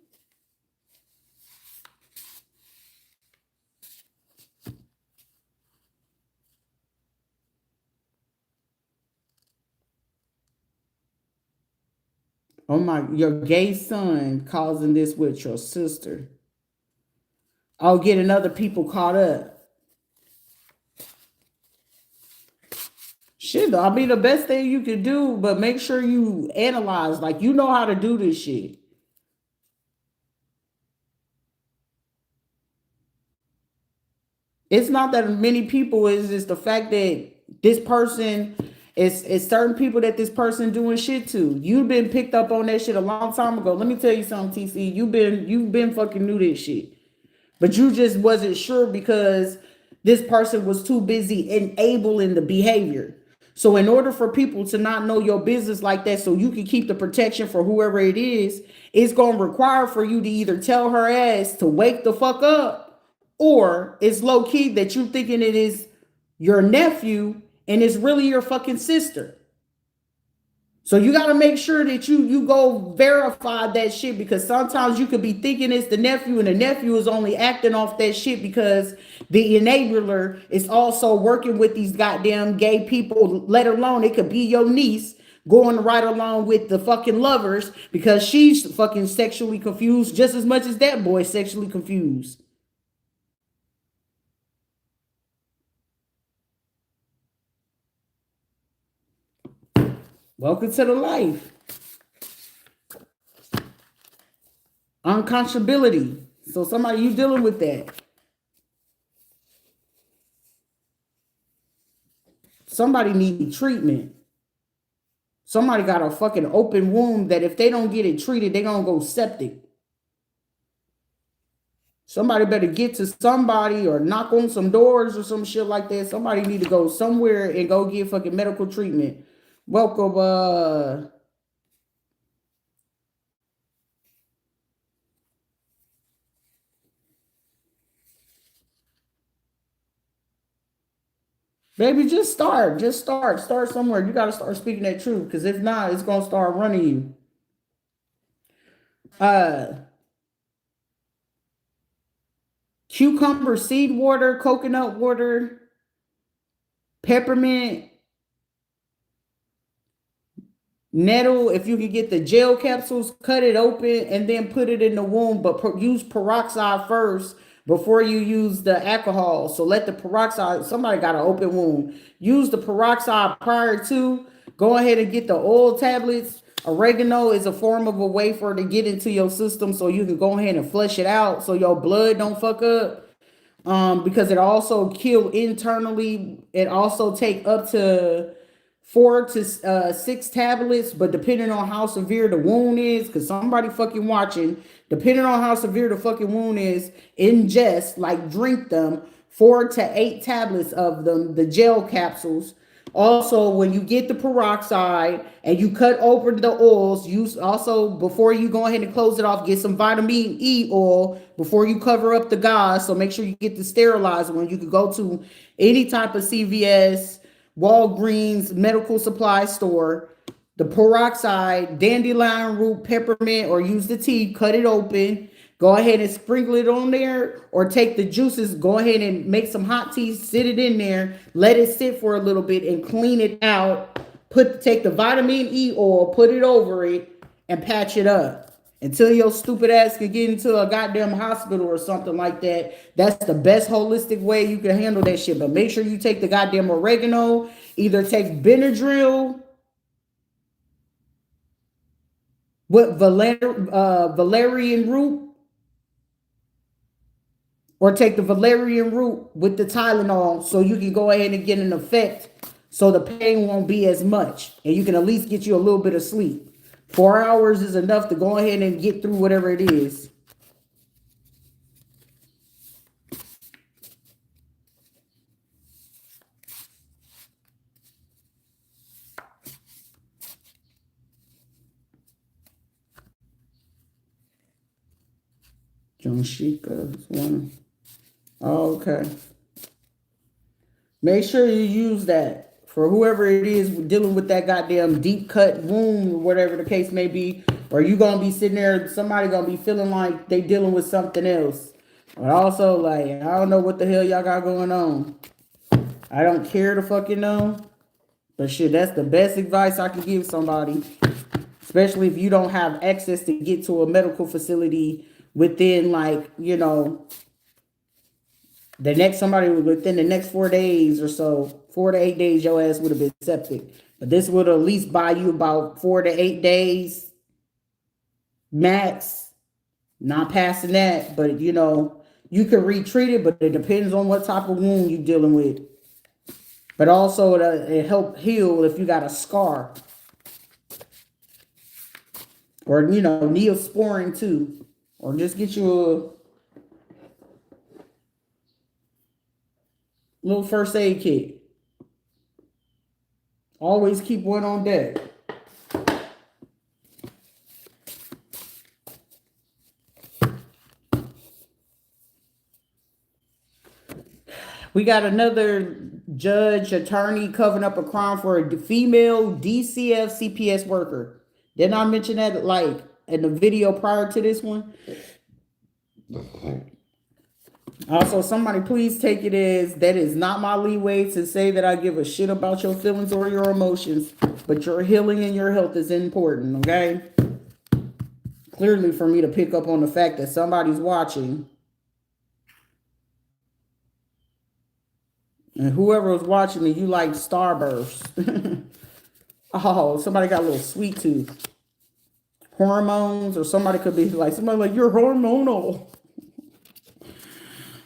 Oh my, your gay son causing this with your sister. Oh, getting other people caught up. Shit, I mean, the best thing you can do, but make sure you analyze, like, you know how to do this shit. It's not that many people, it's just the fact that this person it's certain people that this person doing shit to. You've been picked up on that shit a long time ago. Let me tell you something, TC. You've been fucking knew this shit. But you just wasn't sure because this person was too busy enabling the behavior. So in order for people to not know your business like that, so you can keep the protection for whoever it is, it's going to require for you to either tell her ass to wake the fuck up, or it's low key that you thinking it is your nephew and it's really your fucking sister. So you got to make sure that you go verify that shit, because sometimes you could be thinking it's the nephew and the nephew is only acting off that shit because the enabler is also working with these goddamn gay people, let alone it could be your niece going right along with the fucking lovers because she's fucking sexually confused just as much as that boy sexually confused. Welcome to the life. Unconscionability. So somebody, you dealing with that. Somebody need treatment. Somebody got a fucking open wound that if they don't get it treated, they gonna go septic. Somebody better get to somebody or knock on some doors or some shit like that. Somebody need to go somewhere and go get fucking medical treatment. Welcome, baby, just start. Just start. Start somewhere. You got to start speaking that truth, because if not, it's going to start running you. Cucumber seed water, coconut water, peppermint, nettle. If you can get the gel capsules, cut it open and then put it in the womb, but use peroxide first before you use the alcohol. So let the peroxide, somebody got an open wound, use the peroxide prior to. Go ahead and get the oil tablets. Oregano is a form of a way for it to get into your system so you can go ahead and flush it out so your blood don't fuck up. Because it also kill internally. It also take up to 4 to 6 tablets, but depending on how severe the wound is, because somebody fucking watching, depending on how severe the fucking wound is, ingest, like drink them, 4 to 8 tablets of them, the gel capsules. Also, when you get the peroxide and you cut open the oils, use also, before you go ahead and close it off, get some vitamin E oil before you cover up the gauze. So make sure you get the sterilizer one. You could go to any type of CVS, Walgreens, medical supply store. The peroxide, dandelion root, peppermint, or use the tea, cut it open. Go ahead and sprinkle it on there, or take the juices, go ahead and make some hot tea, sit it in there, let it sit for a little bit and clean it out. Take the vitamin E oil, put it over it, and patch it up until your stupid ass can get into a goddamn hospital or something like that. That's the best holistic way you can handle that shit. But make sure you take the goddamn oregano, either take Benadryl, valerian root, or take the valerian root with the Tylenol so you can go ahead and get an effect so the pain won't be as much and you can at least get you a little bit of sleep. 4 hours is enough to go ahead and get through whatever it is. Jonshika is one. Oh, okay. Make sure you use that for whoever it is dealing with that goddamn deep cut wound or whatever the case may be. Or you gonna be sitting there, somebody gonna be feeling like they dealing with something else. But also, like, I don't know what the hell y'all got going on. I don't care to fucking know. But shit, that's the best advice I can give somebody. Especially if you don't have access to get to a medical facility within, like, you know, somebody within the next 4 days or so, 4 to 8 days, your ass would have been septic. But this would at least buy you about 4 to 8 days max. Not passing that, but you know, you can retreat it, but it depends on what type of wound you're dealing with. But also it help heal if you got a scar. Or, you know, neosporin too. Or just get you a little first aid kit. Always keep one on deck. We got another judge, attorney covering up a crime for a female DCF CPS worker. Didn't I mention that like in the video prior to this one? Also, somebody please take it as that is not my leeway to say that I give a shit about your feelings or your emotions, but your healing and your health is important, okay? Clearly for me to pick up on the fact that somebody's watching. And whoever was watching it, you like starburst. Oh, somebody got a little sweet tooth. Hormones, or somebody could be like, somebody like, you're hormonal.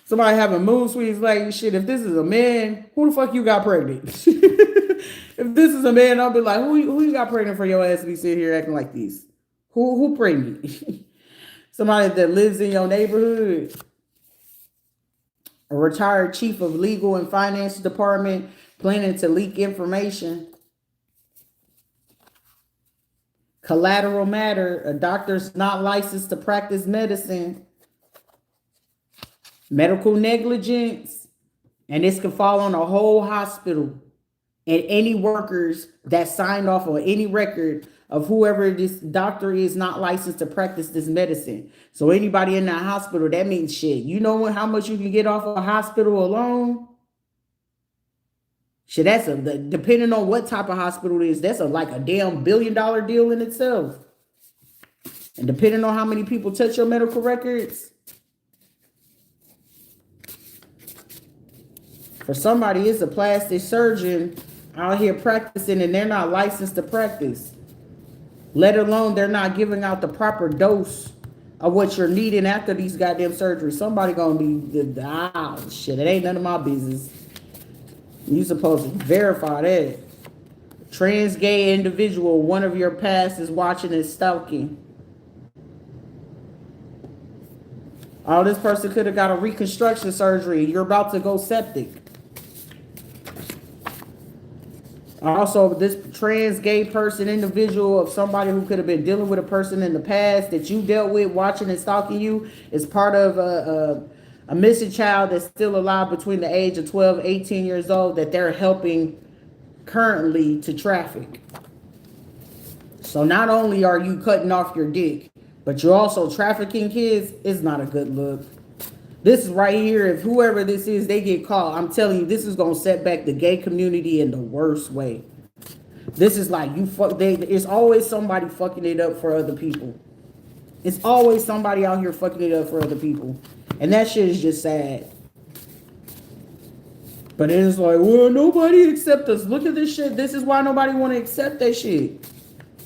Somebody having mood swings, like, shit, if this is a man, who the fuck you got pregnant? If this is a man, I'll be like, who you got pregnant for your ass to be sitting here acting like this? Who pregnant? Somebody that lives in your neighborhood. A retired chief of legal and finance department planning to leak information. Collateral matter, a doctor's not licensed to practice medicine. Medical negligence, and this can fall on a whole hospital and any workers that signed off on any record of whoever this doctor is not licensed to practice this medicine. So anybody in that hospital, that means shit. You know how much you can get off a hospital alone? Shit, that's depending on what type of hospital it is, that's like a damn $1 billion deal in itself. And depending on how many people touch your medical records, for somebody, it's a plastic surgeon out here practicing and they're not licensed to practice. Let alone they're not giving out the proper dose of what you're needing after these goddamn surgeries. Somebody gonna be, shit, it ain't none of my business. You supposed to verify that. Trans gay individual, one of your past is watching and stalking. Oh, this person could have got a reconstruction surgery. You're about to go septic. Also, this trans gay person, individual of somebody who could have been dealing with a person in the past that you dealt with, watching and stalking you, is part of a missing child that's still alive between the age of 12, 18 years old that they're helping currently to traffic. So not only are you cutting off your dick, but you're also trafficking kids. It's not a good look. This is right here. If whoever this is, they get caught, I'm telling you, this is going to set back the gay community in the worst way. This is like, it's always somebody fucking it up for other people. It's always somebody out here fucking it up for other people. And that shit is just sad. But it is like, well, nobody accept us. Look at this shit. This is why nobody want to accept that shit.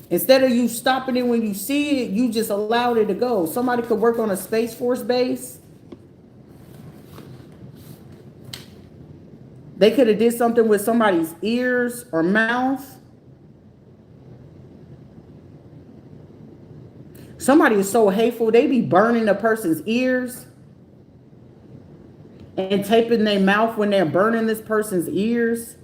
Instead of you stopping it when you see it, you just allowed it to go. Somebody could work on a Space Force base. They could have did something with somebody's ears or mouth. Somebody is so hateful, they be burning a person's ears and taping their mouth when they're burning this person's ears.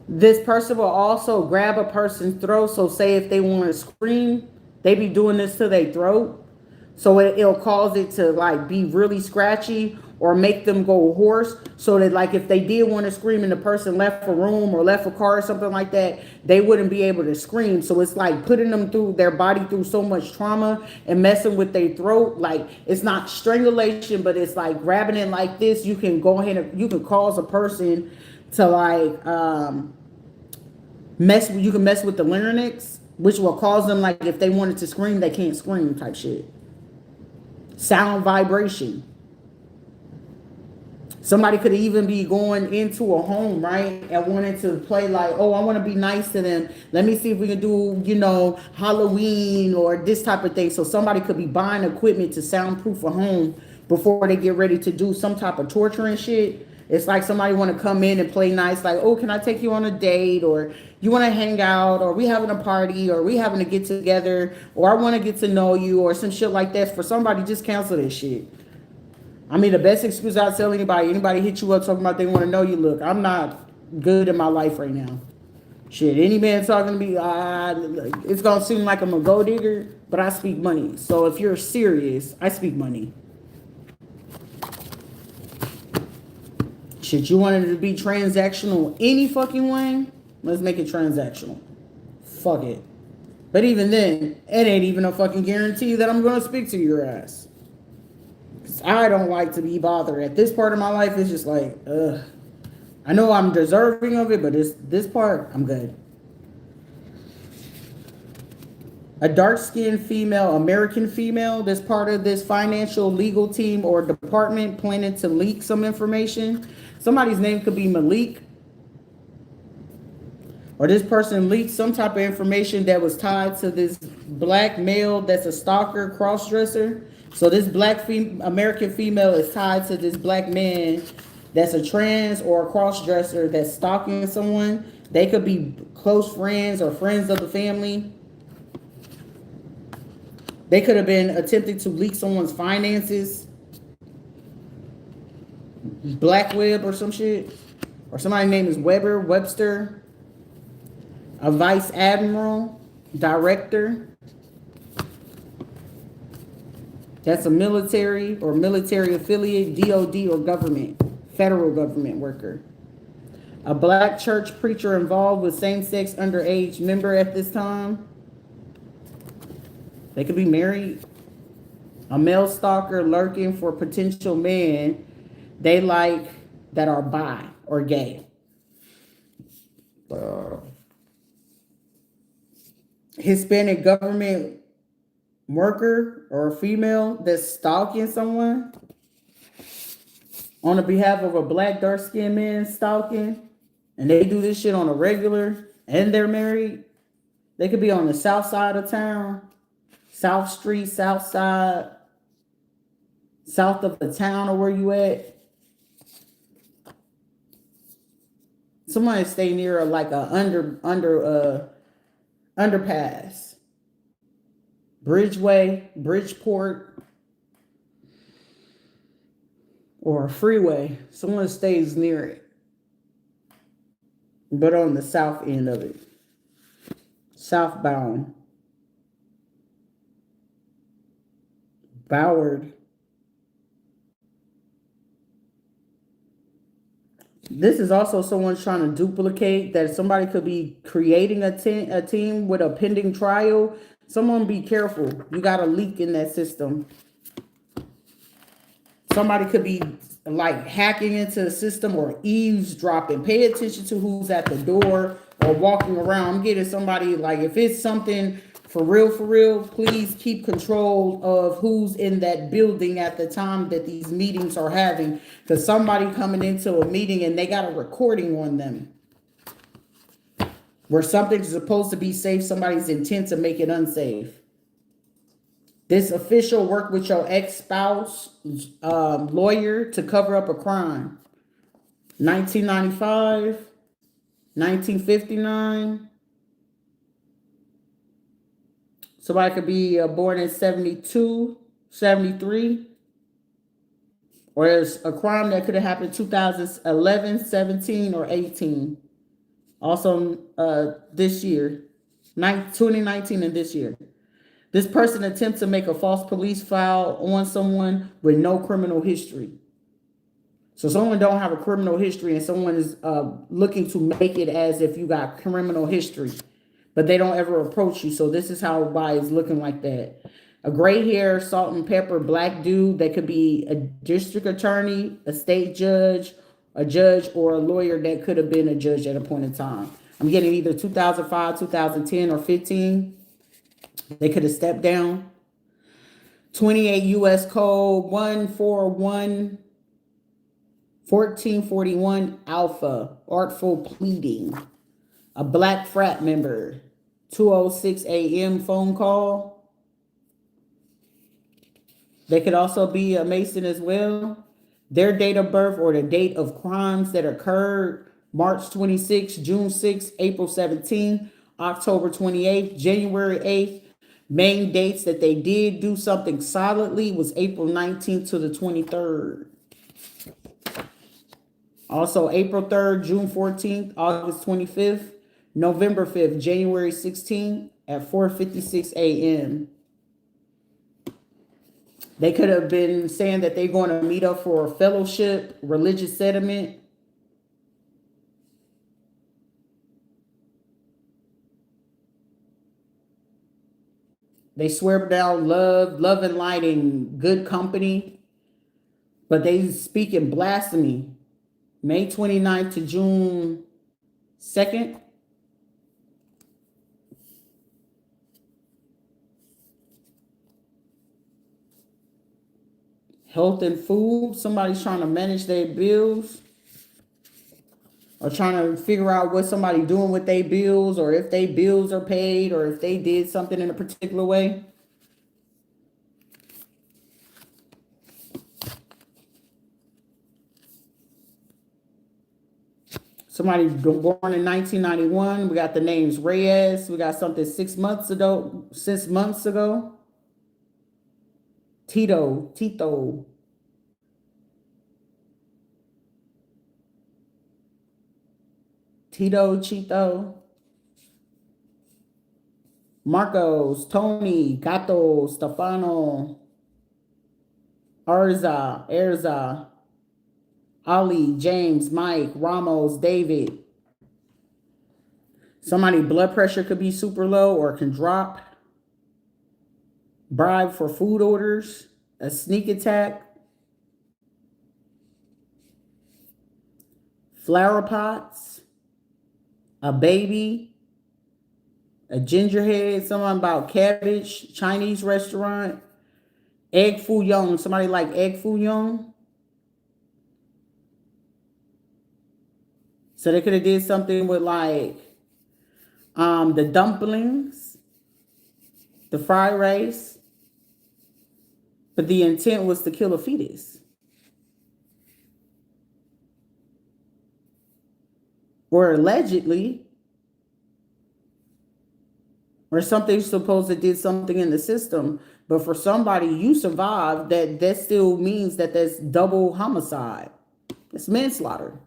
This person will also grab a person's throat. So say if they want to scream, they be doing this to their throat. So it'll cause it to like be really scratchy or make them go hoarse, so that like if they did want to scream and the person left a room or left a car or something like that, they wouldn't be able to scream. So it's like putting them through their body through so much trauma and messing with their throat. Like it's not strangulation, but it's like grabbing it like this. You can go ahead and you can cause a person to like mess with the larynx, which will cause them, like if they wanted to scream, they can't scream type shit. Sound vibration. Somebody could even be going into a home, right, and wanting to play like, oh, I want to be nice to them. Let me see if we can do, Halloween or this type of thing. So somebody could be buying equipment to soundproof a home before they get ready to do some type of torturing shit. It's like somebody want to come in and play nice, like, oh, can I take you on a date? Or you want to hang out? Or we having a party? Or we having to get together? Or I want to get to know you? Or some shit like that. For somebody, just cancel this shit. I mean, the best excuse I'd tell anybody hit you up talking about they want to know you, look, I'm not good in my life right now. Shit, any man talking to me, it's going to seem like I'm a gold digger, but I speak money. So if you're serious, I speak money. Shit, you wanted it to be transactional any fucking way? Let's make it transactional. Fuck it. But even then, it ain't even a fucking guarantee that I'm gonna speak to your ass. 'Cause I don't like to be bothered. At this part of my life, it's just like, ugh. I know I'm deserving of it, but this part, I'm good. A dark-skinned female, American female, that's part of this financial legal team or department planning to leak some information. Somebody's name could be Malik. Or this person leaked some type of information that was tied to this black male that's a stalker, cross-dresser. So this black American female is tied to this black man that's a trans or a cross-dresser that's stalking someone. They could be close friends or friends of the family. They could have been attempting to leak someone's finances. Black Web or some shit. Or somebody's name is Webster. A vice admiral, director. That's a military or military affiliate, DOD or government, federal government worker. A black church preacher involved with same-sex underage member at this time. They could be married. A male stalker lurking for potential men they like that are bi or gay. Hispanic government worker or a female that's stalking someone on the behalf of a black dark-skinned man stalking, and they do this shit on a regular and they're married. They could be on the south side of town. South Street, South Side, south of the town or where you at. Somebody stay near like a underpass. Bridgeway, Bridgeport, or a freeway. Someone stays near it. But on the south end of it. Southbound. Boward. This is also someone trying to duplicate that somebody could be creating a team with a pending trial. Someone be careful. You got a leak in that system. Somebody could be like hacking into the system or eavesdropping. Pay attention to who's at the door or walking around. I'm getting somebody like if it's something for real, please keep control of who's in that building at the time that these meetings are having. Because somebody coming into a meeting and they got a recording on them. Where something's supposed to be safe, somebody's intent to make it unsafe. This official worked with your ex-spouse lawyer to cover up a crime. 1995, 1959. Somebody could be born in 72, 73. Or it's a crime that could have happened 2011, 17, or 18. Also this year, 2019 and this year. This person attempts to make a false police file on someone with no criminal history. So someone don't have a criminal history and someone is looking to make it as if you got criminal history. But they don't ever approach you. So this is how why it's looking like that. A gray hair, salt and pepper, black dude that could be a district attorney, a state judge, a judge, or a lawyer that could have been a judge at a point in time. I'm getting either 2005, 2010, or 15. They could have stepped down. 28 U.S. Code 141, 1441 Alpha, artful pleading. A black frat member, 2:06 a.m. phone call. They could also be a Mason as well. Their date of birth or the date of crimes that occurred, March 26, June 6, April 17, October 28th, January 8th. Main dates that they did do something solidly was April 19th to the 23rd. Also April 3rd, June 14th, August 25th, November 5th, January 16th at 4:56 a.m. They could have been saying that they're going to meet up for a fellowship, religious sentiment, They swear down love and light and good company, but they speak in blasphemy. May 29th to June 2nd. Health and food. Somebody's trying to manage their bills or trying to figure out what somebody doing with their bills, or if their bills are paid, or if they did something in a particular way. Somebody born in 1991. We got the names Reyes. We got something 6 months ago. Tito. Chito. Marcos, Tony, Gato, Stefano, Erza, Ali, James, Mike, Ramos, David. Somebody blood pressure could be super low or can drop. Bribe for food orders. A sneak attack. Flower pots. A baby. A gingerhead. Someone about cabbage. Chinese restaurant. Egg foo young. Somebody like egg foo young. So they could have did something with like the dumplings, the fried rice, but the intent was to kill a fetus. Or allegedly, or something supposed to did something in the system, but for somebody you survived, that still means that that's double homicide. It's manslaughter.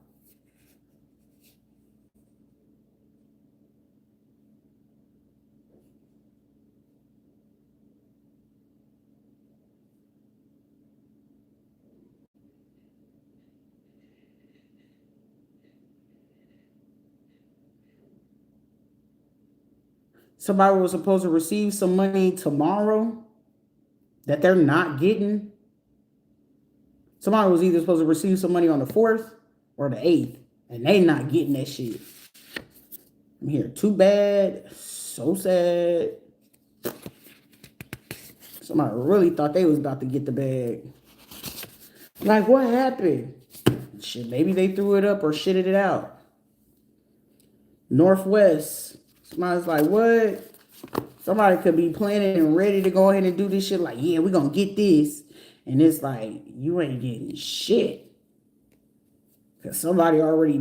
Somebody was supposed to receive some money tomorrow that they're not getting. Somebody was either supposed to receive some money on the 4th or the 8th, and they not getting that shit. I'm here. Too bad. So sad. Somebody really thought they was about to get the bag. Like, what happened? Shit, maybe they threw it up or shitted it out. Northwest. Somebody's like, what? Somebody could be planning and ready to go ahead and do this shit. Like, yeah, we're going to get this. And it's like, you ain't getting shit. Because somebody already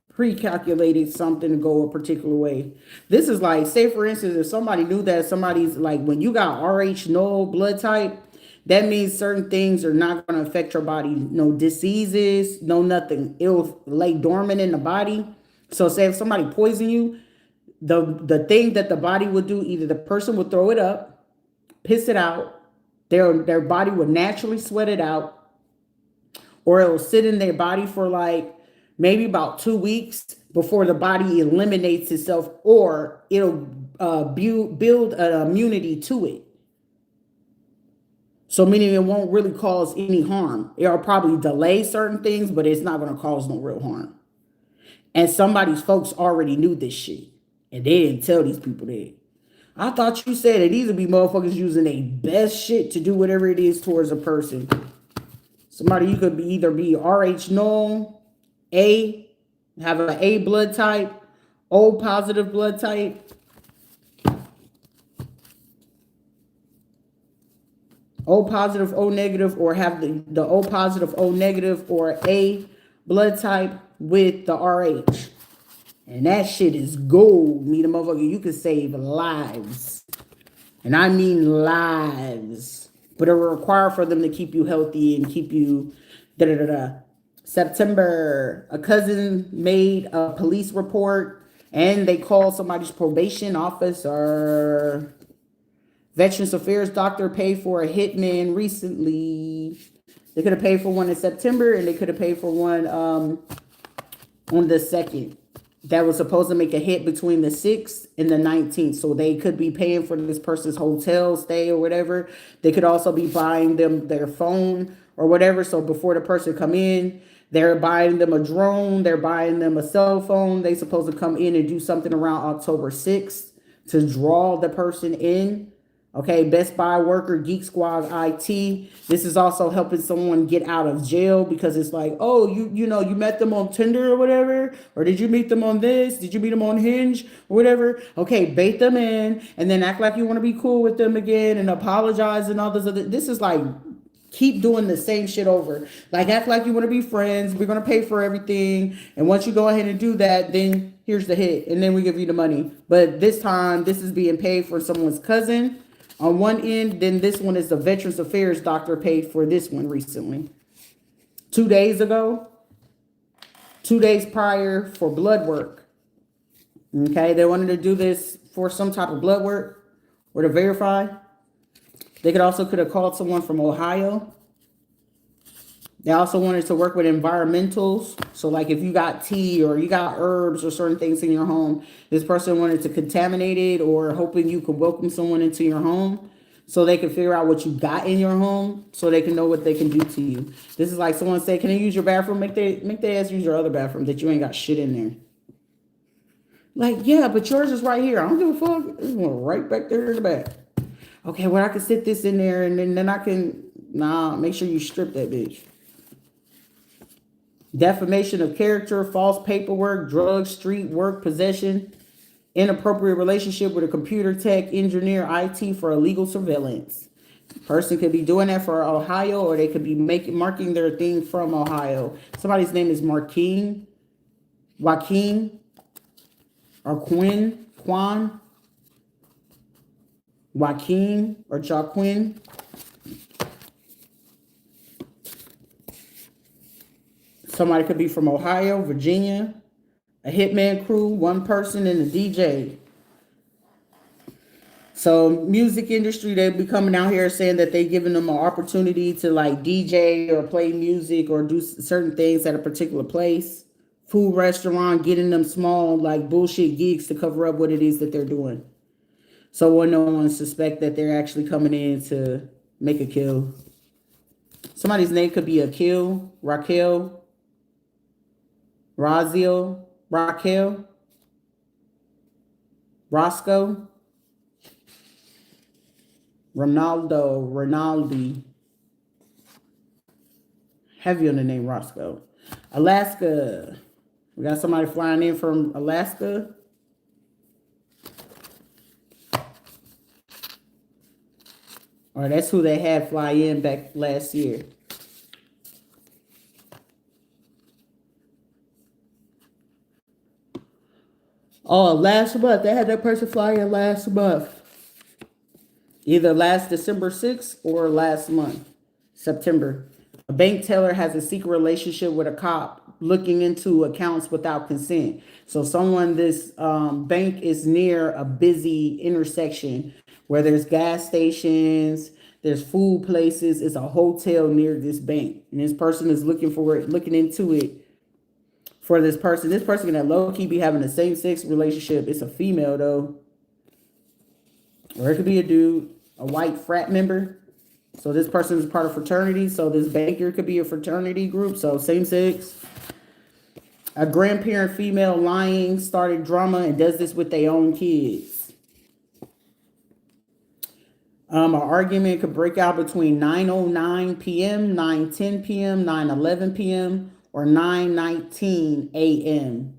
pre-calculated something to go a particular way. This is like, say for instance, if somebody knew that somebody's like, when you got RH null blood type, that means certain things are not going to affect your body. No diseases, no nothing. It'll lay dormant in the body. So say if somebody poison you, the thing that the body would do, either the person would throw it up, piss it out, their body would naturally sweat it out, or it will sit in their body for like maybe about 2 weeks before the body eliminates itself, or it'll build an immunity to it. So meaning it won't really cause any harm. It'll probably delay certain things, but it's not going to cause no real harm. And somebody's folks already knew this shit. And they didn't tell these people that. I thought you said that these would be motherfuckers using their best shit to do whatever it is towards a person. Somebody, you could either be RH null, A, have an A blood type, O positive blood type, O positive, O negative, or have the O positive, O negative, or A blood type with the RH. And that shit is gold. Meet a motherfucker. You can save lives. And I mean lives. But it will require for them to keep you healthy and keep you September, a cousin made a police report and they called somebody's probation officer. Veterans Affairs doctor paid for a hitman recently. They could have paid for one in September and they could have paid for one on the 2nd. that was supposed to make a hit between the 6th and the 19th. So they could be paying for this person's hotel stay or whatever. They could also be buying them their phone or whatever. So before the person come in, they're buying them a drone. They're buying them a cell phone. They supposed to come in and do something around October 6th to draw the person in. Okay, Best Buy worker, Geek Squad IT. This is also helping someone get out of jail because it's like, oh, you know, you met them on Tinder or whatever, or did you meet them on this? Did you meet them on Hinge or whatever? Okay, bait them in and then act like you want to be cool with them again and apologize and all this other. This is like keep doing the same shit over. Like act like you want to be friends. We're gonna pay for everything, and once you go ahead and do that, then here's the hit, and then we give you the money. But this time, this is being paid for someone's cousin on one end, then this one is the Veterans Affairs doctor paid for this one recently. 2 days ago, 2 days prior for blood work. Okay, they wanted to do this for some type of blood work or to verify. They could have called someone from Ohio. They also wanted to work with environmentals. So like if you got tea or you got herbs or certain things in your home, this person wanted to contaminate it or hoping you could welcome someone into your home so they can figure out what you got in your home so they can know what they can do to you. This is like someone say, can I use your bathroom? Make their ass use your other bathroom that you ain't got shit in there. Like, yeah, but yours is right here. I don't give a fuck. It's going right back there in the back. Okay, well, I can sit this in there and then I can, make sure you strip that bitch. Defamation of character, false paperwork, drugs, street work, possession, inappropriate relationship with a computer tech, engineer, IT for illegal surveillance. Person could be doing that for Ohio, or they could be marking their thing from Ohio. Somebody's name is Joaquin, or Quan, Joaquin or Jaquin. Somebody could be from Ohio, Virginia, a hitman crew, one person, and a DJ. So music industry, they be coming out here saying that they giving them an opportunity to like DJ or play music or do certain things at a particular place. Food restaurant, getting them small like bullshit gigs to cover up what it is that they're doing. So when no one suspect that they're actually coming in to make a kill. Somebody's name could be Akil, Raquel, Raziel, Raquel, Roscoe, Ronaldi. Heavy on the name Roscoe. Alaska. We got somebody flying in from Alaska. Or that's who they had fly in back last year. Oh, last month. They had that person fly in last month. Either last December 6th or last month, September. A bank teller has a secret relationship with a cop looking into accounts without consent. So this bank is near a busy intersection where there's gas stations, there's food places. It's a hotel near this bank. And this person is looking into it for this person. This person can low-key be having a same-sex relationship. It's a female, though. Or it could be a dude, a white frat member. So this person is part of fraternity. So this banker could be a fraternity group. So same sex. A grandparent female lying, started drama, and does this with their own kids. An argument could break out between 9:09 p.m., 9:10 p.m., 9:11 p.m., or 9:19 a.m.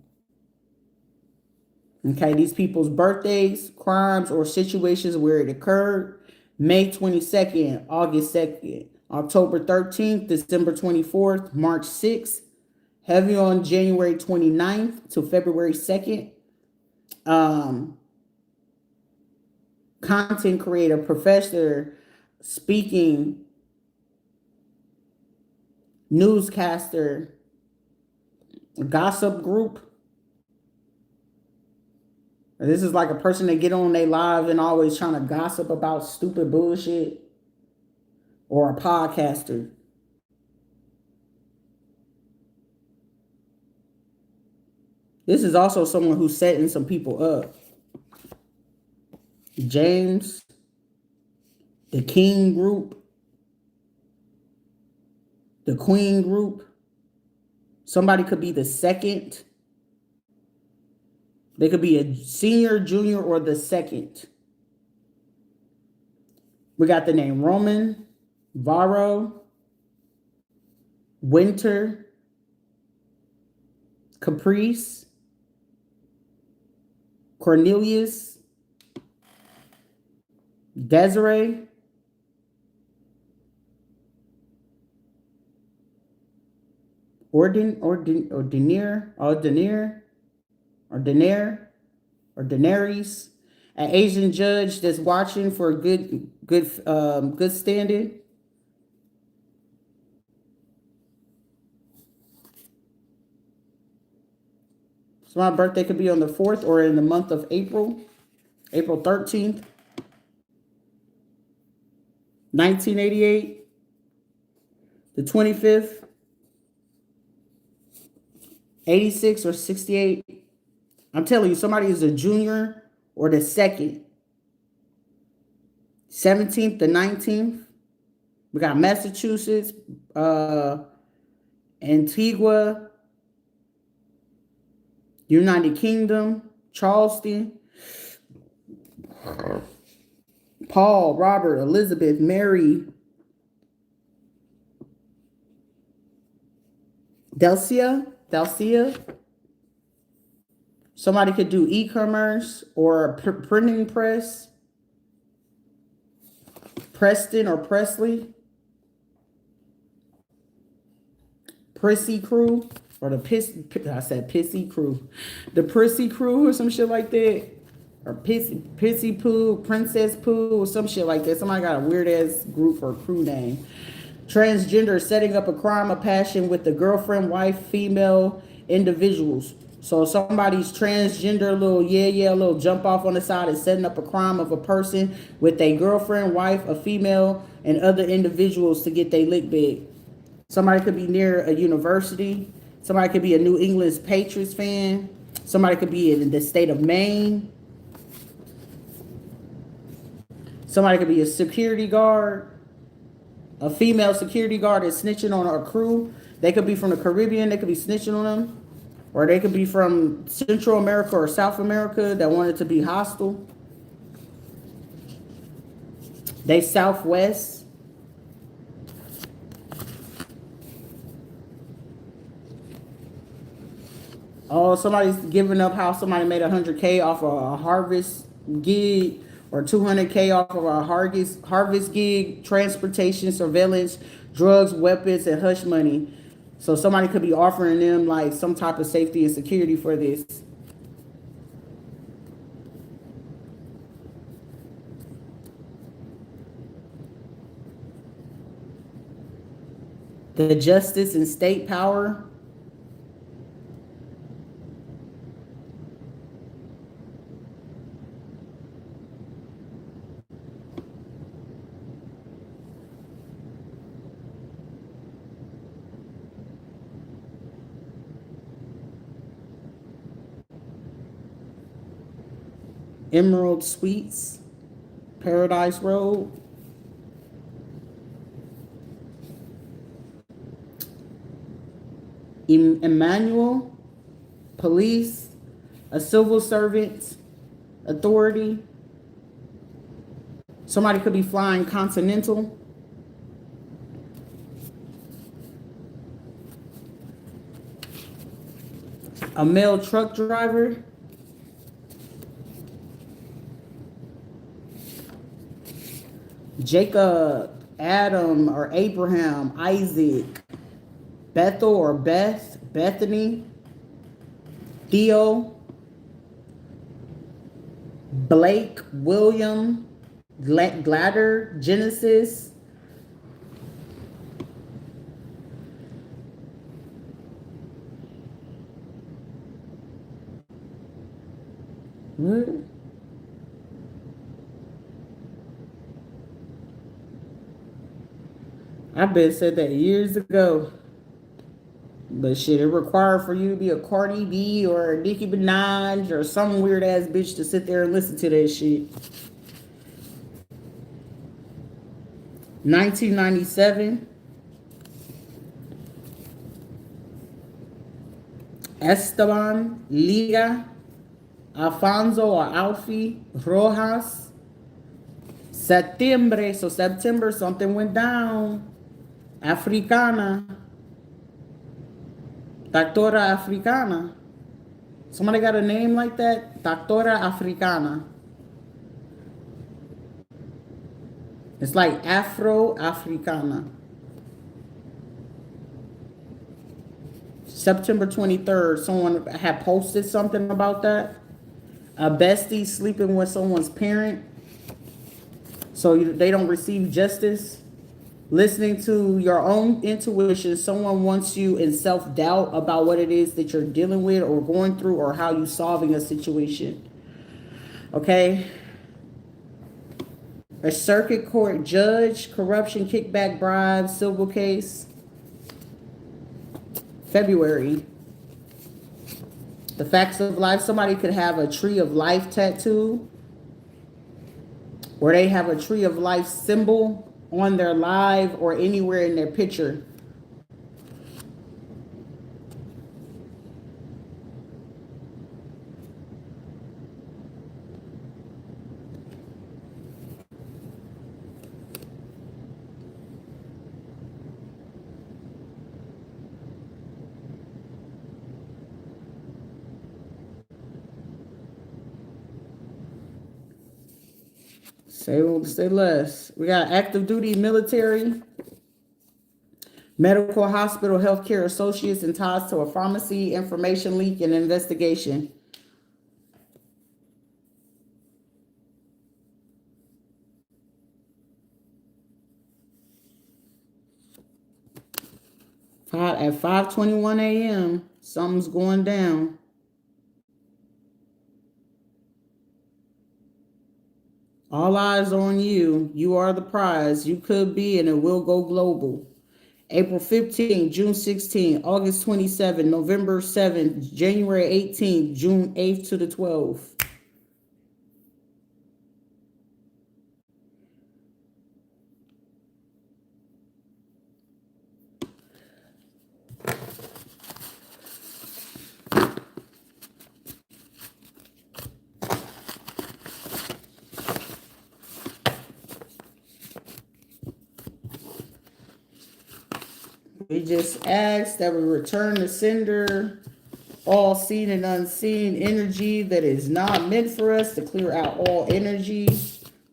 Okay, these people's birthdays, crimes, or situations where it occurred. May 22nd, August 2nd, October 13th, December 24th, March 6th. Heavy on January 29th to February 2nd. Content creator, professor, speaking, newscaster, gossip group. This is like a person that get on their live and always trying to gossip about stupid bullshit. Or a podcaster. This is also someone who's setting some people up. James, the King group, the Queen group. Somebody could be the second. They could be a senior, junior, or the second. We got the name Roman, Varro, Winter, Caprice, Cornelius, Desiree, or Daenerys, an Asian judge that's watching for good standing. So my birthday could be on the 4th or in the month of April, April 13th, 1988, the 25th, 86 or 68. I'm telling you, somebody is a junior or the second. 17th to 19th. We got Massachusetts, Antigua, United Kingdom, Charleston, Paul, Robert, Elizabeth, Mary, Delcia. Somebody could do e-commerce or printing press. Preston or Presley. Prissy crew or the Pissy crew. The Prissy crew or some shit like that. Or Pissy Poo, Princess Poo, or some shit like that. Somebody got a weird ass group or crew name. Transgender, setting up a crime of passion with the girlfriend, wife, female individuals. So somebody's transgender, little jump off on the side is setting up a crime of a person with a girlfriend, wife, a female, and other individuals to get their lick big. Somebody could be near a university. Somebody could be a New England Patriots fan. Somebody could be in the state of Maine. Somebody could be a security guard. A female security guard is snitching on our crew. They could be from the Caribbean. They could be snitching on them. Or they could be from Central America or South America that wanted to be hostile. They Southwest. Oh, somebody's giving up how somebody made 100K off of a harvest gig or 200K off of a harvest gig, transportation, surveillance, drugs, weapons, and hush money. So somebody could be offering them like some type of safety and security for this. The justice and state power. Emerald Suites, Paradise Road. Emmanuel, police, a civil servant, authority. Somebody could be flying Continental. A male truck driver. Jacob, Adam or Abraham, Isaac, Bethel or Bethany, Theo, Blake, William, Gladder, Genesis. What? I've been said that years ago. But shit, it required for you to be a Cardi B or a Nicki Minaj or some weird ass bitch to sit there and listen to that shit. 1997. Esteban Liga Alfonso or Alfie Rojas. Septiembre, so September, something went down. Africana. Doctora Africana. Somebody got a name like that? Doctora Africana. It's like Afro-Africana. September 23rd, someone had posted something about that. A bestie sleeping with someone's parent so they don't receive justice. Listening to your own intuition, someone wants you in self-doubt about what it is that you're dealing with or going through or how you're solving a situation. Okay? A circuit court judge, corruption, kickback, bribes, civil case. February. The facts of life. Somebody could have a tree of life tattoo, or they have a tree of life symbol on their live or anywhere in their picture. Say less. We got active duty military, medical, hospital, healthcare associates and ties to a pharmacy, information leak and investigation. At 5:21 a.m., something's going down. All eyes on you. You are the prize. You could be, and it will go global. April 15th, June 16th, August 27th, November 7th, January 18th, June 8th to the 12th. We just ask that we return the sender all seen and unseen energy that is not meant for us, to clear out all energy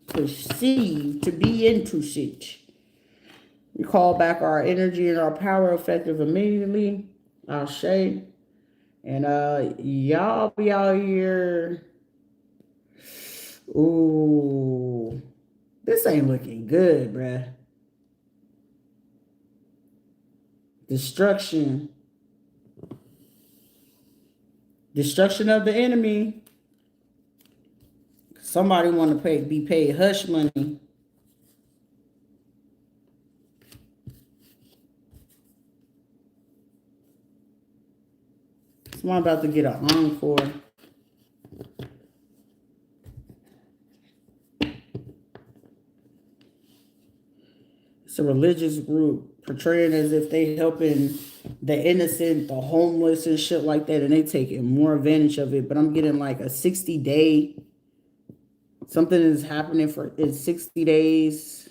perceived to be into shit. We call back our energy and our power effective immediately. I'll say. And y'all be out here. Ooh. This ain't looking good, bruh. Destruction of the enemy. Somebody want to be paid hush money. Someone about to get an encore. It's a religious group portraying as if they helping the innocent, the homeless and shit like that, and they taking more advantage of it. But I'm getting like a 60-day. Something is happening for in 60 days.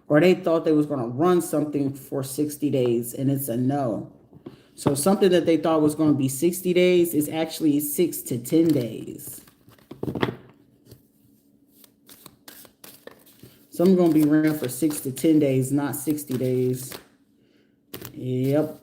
Or they thought they was going to run something for 60 days, and it's a no. So something that they thought was going to be 60 days is actually 6 to 10 days. So I'm going to be ran for 6 to 10 days, not 60 days. Yep.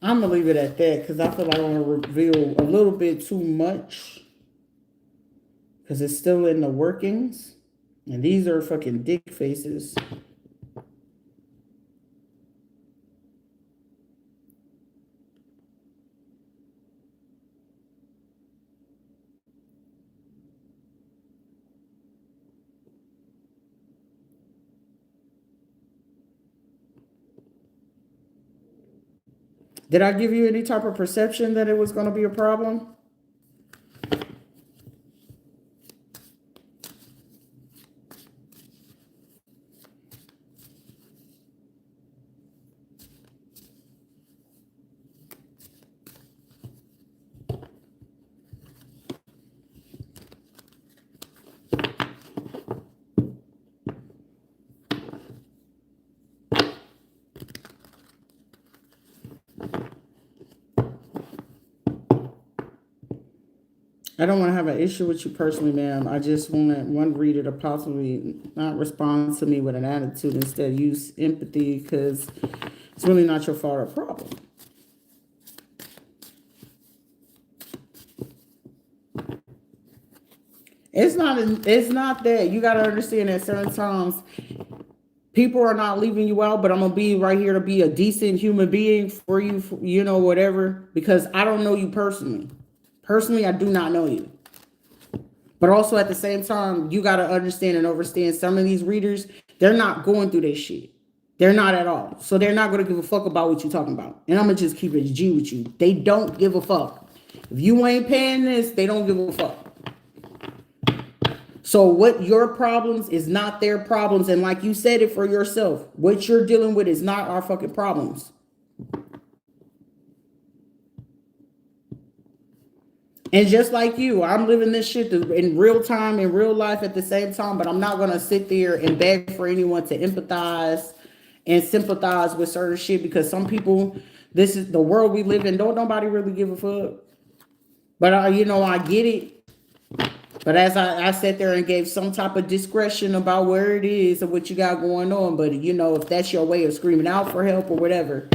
I'm going to leave it at that because I feel like I want to reveal a little bit too much because it's still in the workings. And these are fucking dick faces. Did I give you any type of perception that it was going to be a problem? I don't want to have an issue with you personally, ma'am. I just want one reader to possibly not respond to me with an attitude. Instead, use empathy, because it's really not your fault or problem. It's not that. You got to understand that certain times people are not leaving you out, but I'm going to be right here to be a decent human being for you, you know, whatever, because I don't know you personally. Personally, I do not know you. But also at the same time, you got to understand and understand some of these readers, they're not going through this shit. They're not at all. So they're not going to give a fuck about what you're talking about. And I'm going to just keep it G with you. They don't give a fuck. If you ain't paying this, they don't give a fuck. So what your problems is not their problems. And like you said it for yourself, what you're dealing with is not our fucking problems. And just like you, I'm living this shit in real time, in real life at the same time, but I'm not going to sit there and beg for anyone to empathize and sympathize with certain shit, because some people, this is the world we live in. Don't nobody really give a fuck. But I get it. But as I sat there and gave some type of discretion about where it is and what you got going on, but if that's your way of screaming out for help or whatever,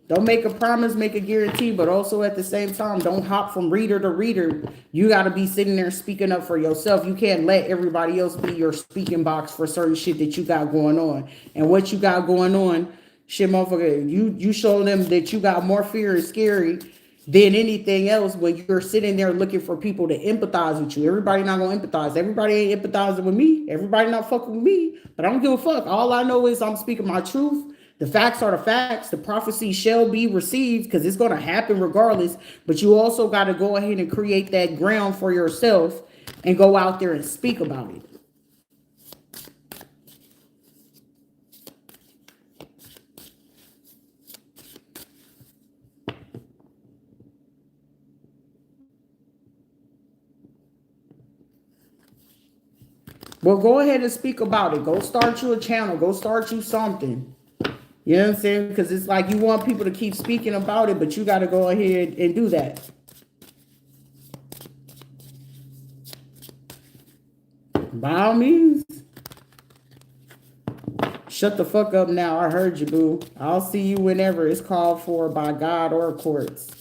don't make a promise, make a guarantee, but also at the same time, don't hop from reader to reader. You got to be sitting there speaking up for yourself. You can't let everybody else be your speaking box for certain shit that you got going on. And what you got going on, shit, motherfucker, you show them that you got more fear and scary than anything else when you're sitting there looking for people to empathize with you. Everybody not going to empathize. Everybody ain't empathizing with me. Everybody not fucking with me. But I don't give a fuck. All I know is I'm speaking my truth. The facts are the facts. The prophecy shall be received, because it's going to happen regardless. But you also got to go ahead and create that ground for yourself and go out there and speak about it. Well, go ahead and speak about it. Go start you a channel. Go start you something. You know what I'm saying? Because it's like you want people to keep speaking about it, but you got to go ahead and do that. By all means. Shut the fuck up now. I heard you, boo. I'll see you whenever it's called for by God or courts.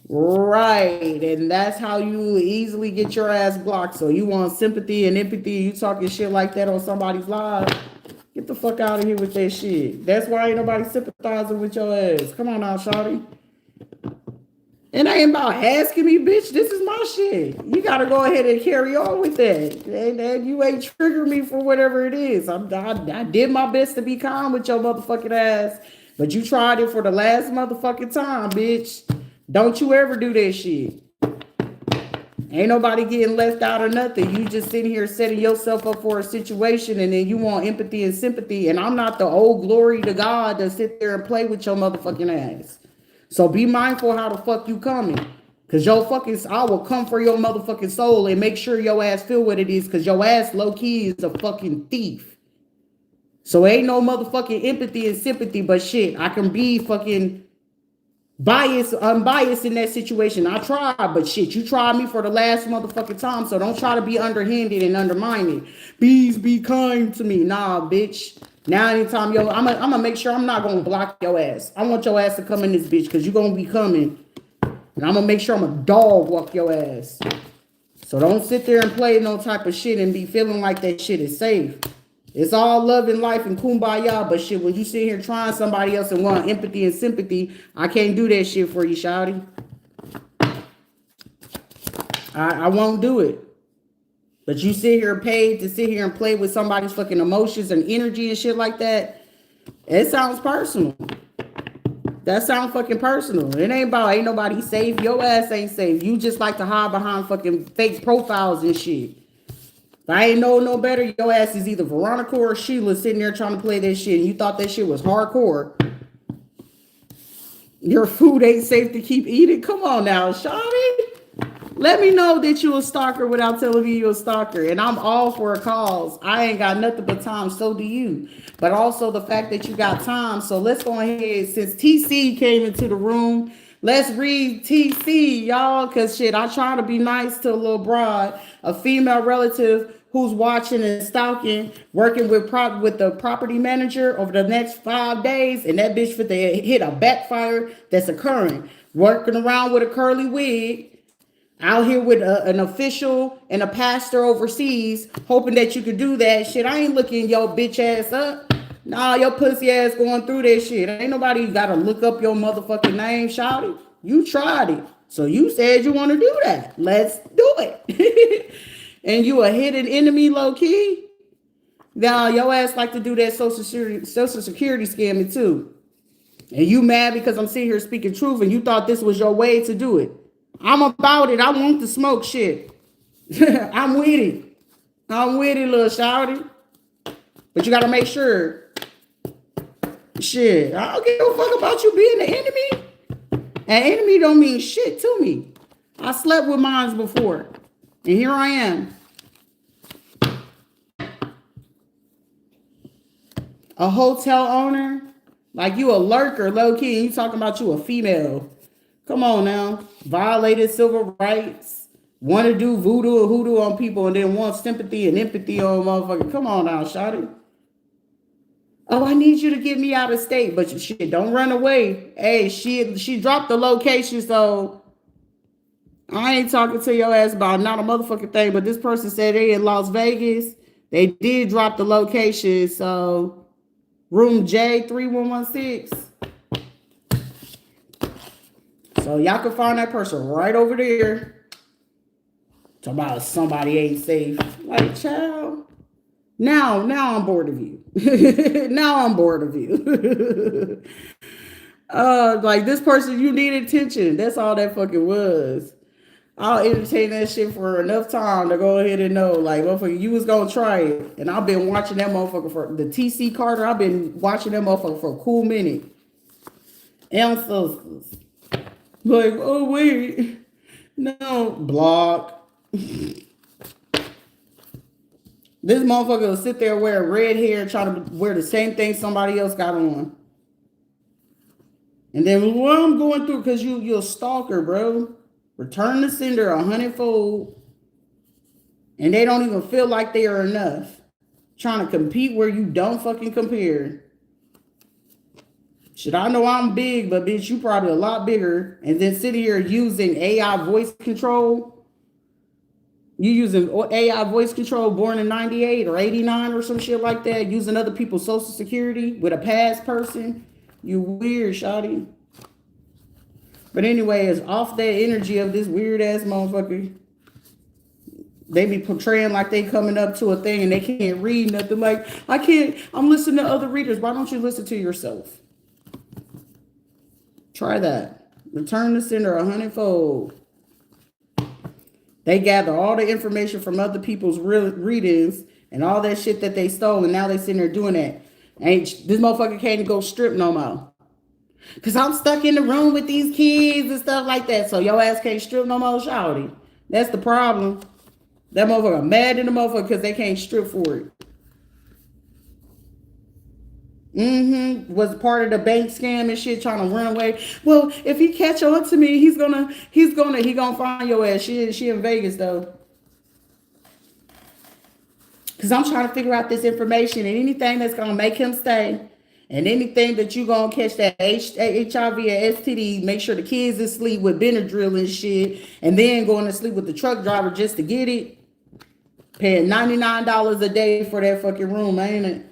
Right. And that's how you easily get your ass blocked. So you want sympathy and empathy. You talking shit like that on somebody's live. Get the fuck out of here with that shit. That's why ain't nobody sympathizing with your ass. Come on now, shawty. And I ain't about asking me, bitch. This is my shit. You got to go ahead and carry on with that. And you ain't trigger me for whatever it is. I did my best to be calm with your motherfucking ass. But you tried it for the last motherfucking time, bitch. Don't you ever do that shit. Ain't nobody getting left out or nothing. You just sitting here setting yourself up for a situation, and then you want empathy and sympathy. And I'm not the old glory to God to sit there and play with your motherfucking ass. So be mindful how the fuck you coming. Because I will come for your motherfucking soul and make sure your ass feel what it is. Because your ass low key is a fucking thief. So ain't no motherfucking empathy and sympathy, but shit, I can be fucking unbiased in that situation. I tried, but shit, you tried me for the last motherfucking time, so don't try to be underhanded and undermine it. Please be kind to me. Nah, bitch. Now anytime, I'm gonna make sure I'm not gonna block your ass. I want your ass to come in this bitch, because you're gonna be coming. And I'm gonna make sure I'm a dog walk your ass. So don't sit there and play no type of shit and be feeling like that shit is safe. It's all love and life and kumbaya, but shit, when you sit here trying somebody else and want empathy and sympathy, I can't do that shit for you, shawty. I won't do it. But you sit here paid to sit here and play with somebody's fucking emotions and energy and shit like that, it sounds personal. That sounds fucking personal. It ain't about ain't nobody safe. Your ass ain't safe. You just like to hide behind fucking fake profiles and shit. If I ain't know no better, your ass is either Veronica or Sheila sitting there trying to play that shit and you thought that shit was hardcore. Your food ain't safe to keep eating. Come on now, shawty. Let me know that you a stalker without telling me you a stalker. And I'm all for a cause. I ain't got nothing but time. So do you. But also the fact that you got time. So let's go ahead. Since TC came into the room, let's read TC, y'all. Because shit, I try to be nice to a little broad. A female relative who's watching and stalking, working with the property manager over the next 5 days. And that bitch fit to hit a backfire that's occurring. Working around with a curly wig. Out here with an official and a pastor overseas, hoping that you could do that shit. I ain't looking your bitch ass up. Nah, your pussy ass going through that shit. Ain't nobody gotta look up your motherfucking name, shawty. You tried it. So you said you want to do that. Let's do it. And you a hidden enemy low key. Now your ass like to do that social security scamming too. And you mad because I'm sitting here speaking truth and you thought this was your way to do it. I'm about it. I want the smoke shit. I'm with it. I'm with it, little shawty. But you got to make sure. Shit, I don't give a fuck about you being the enemy. An enemy don't mean shit to me. I slept with mines before. And here I am. A hotel owner. Like you a lurker, low key. And you talking about you a female. Come on now. Violated civil rights. Want to do voodoo and hoodoo on people and then want sympathy and empathy on motherfuckers. Come on now, shawty. Oh, I need you to get me out of state. But shit, don't run away. Hey, she dropped the location, so I ain't talking to your ass about not a motherfucking thing. But this person said they in Las Vegas. They did drop the location, so room J3116. So y'all can find that person right over there. Talk about somebody ain't safe. Like, child. Now I'm bored of you. Now I'm bored of you. Like this person, you need attention. That's all that fucking was. I'll entertain that shit for enough time to go ahead and know, like, motherfucker, you was gonna try it. And I've been watching that motherfucker for the TC Carter. I've been watching that motherfucker for a cool minute. Ancestors. Like, oh wait, no, block. This motherfucker will sit there wearing red hair, trying to wear the same thing somebody else got on. And then what I'm going through, because you're a stalker, bro. Return the sender 100-fold. And they don't even feel like they are enough. Trying to compete where you don't fucking compare. Shit, I know I'm big, but bitch, you probably a lot bigger. And then sitting here using AI voice control. You using AI voice control born in 98 or 89 or some shit like that. Using other people's social security with a past person. You weird, shawty. But anyway, it's off that energy of this weird ass motherfucker. They be portraying like they coming up to a thing and they can't read nothing. Like, I'm listening to other readers. Why don't you listen to yourself? Try that. Return the sender 100-fold. They gather all the information from other people's readings and all that shit that they stole, and now they sitting there doing that. This motherfucker can't go strip no more. Cause I'm stuck in the room with these kids and stuff like that. So your ass can't strip no more, shawty. That's the problem. That motherfucker mad in the motherfucker because they can't strip for it. Was part of the bank scam and shit, trying to run away. Well, if he catch on to me, he gonna find your ass. She in Vegas though. Cause I'm trying to figure out this information and anything that's gonna make him stay, and anything that you gonna catch that HIV and STD. Make sure the kids is asleep with Benadryl and shit, and then going to sleep with the truck driver just to get it. Paying $99 a day for that fucking room, ain't it?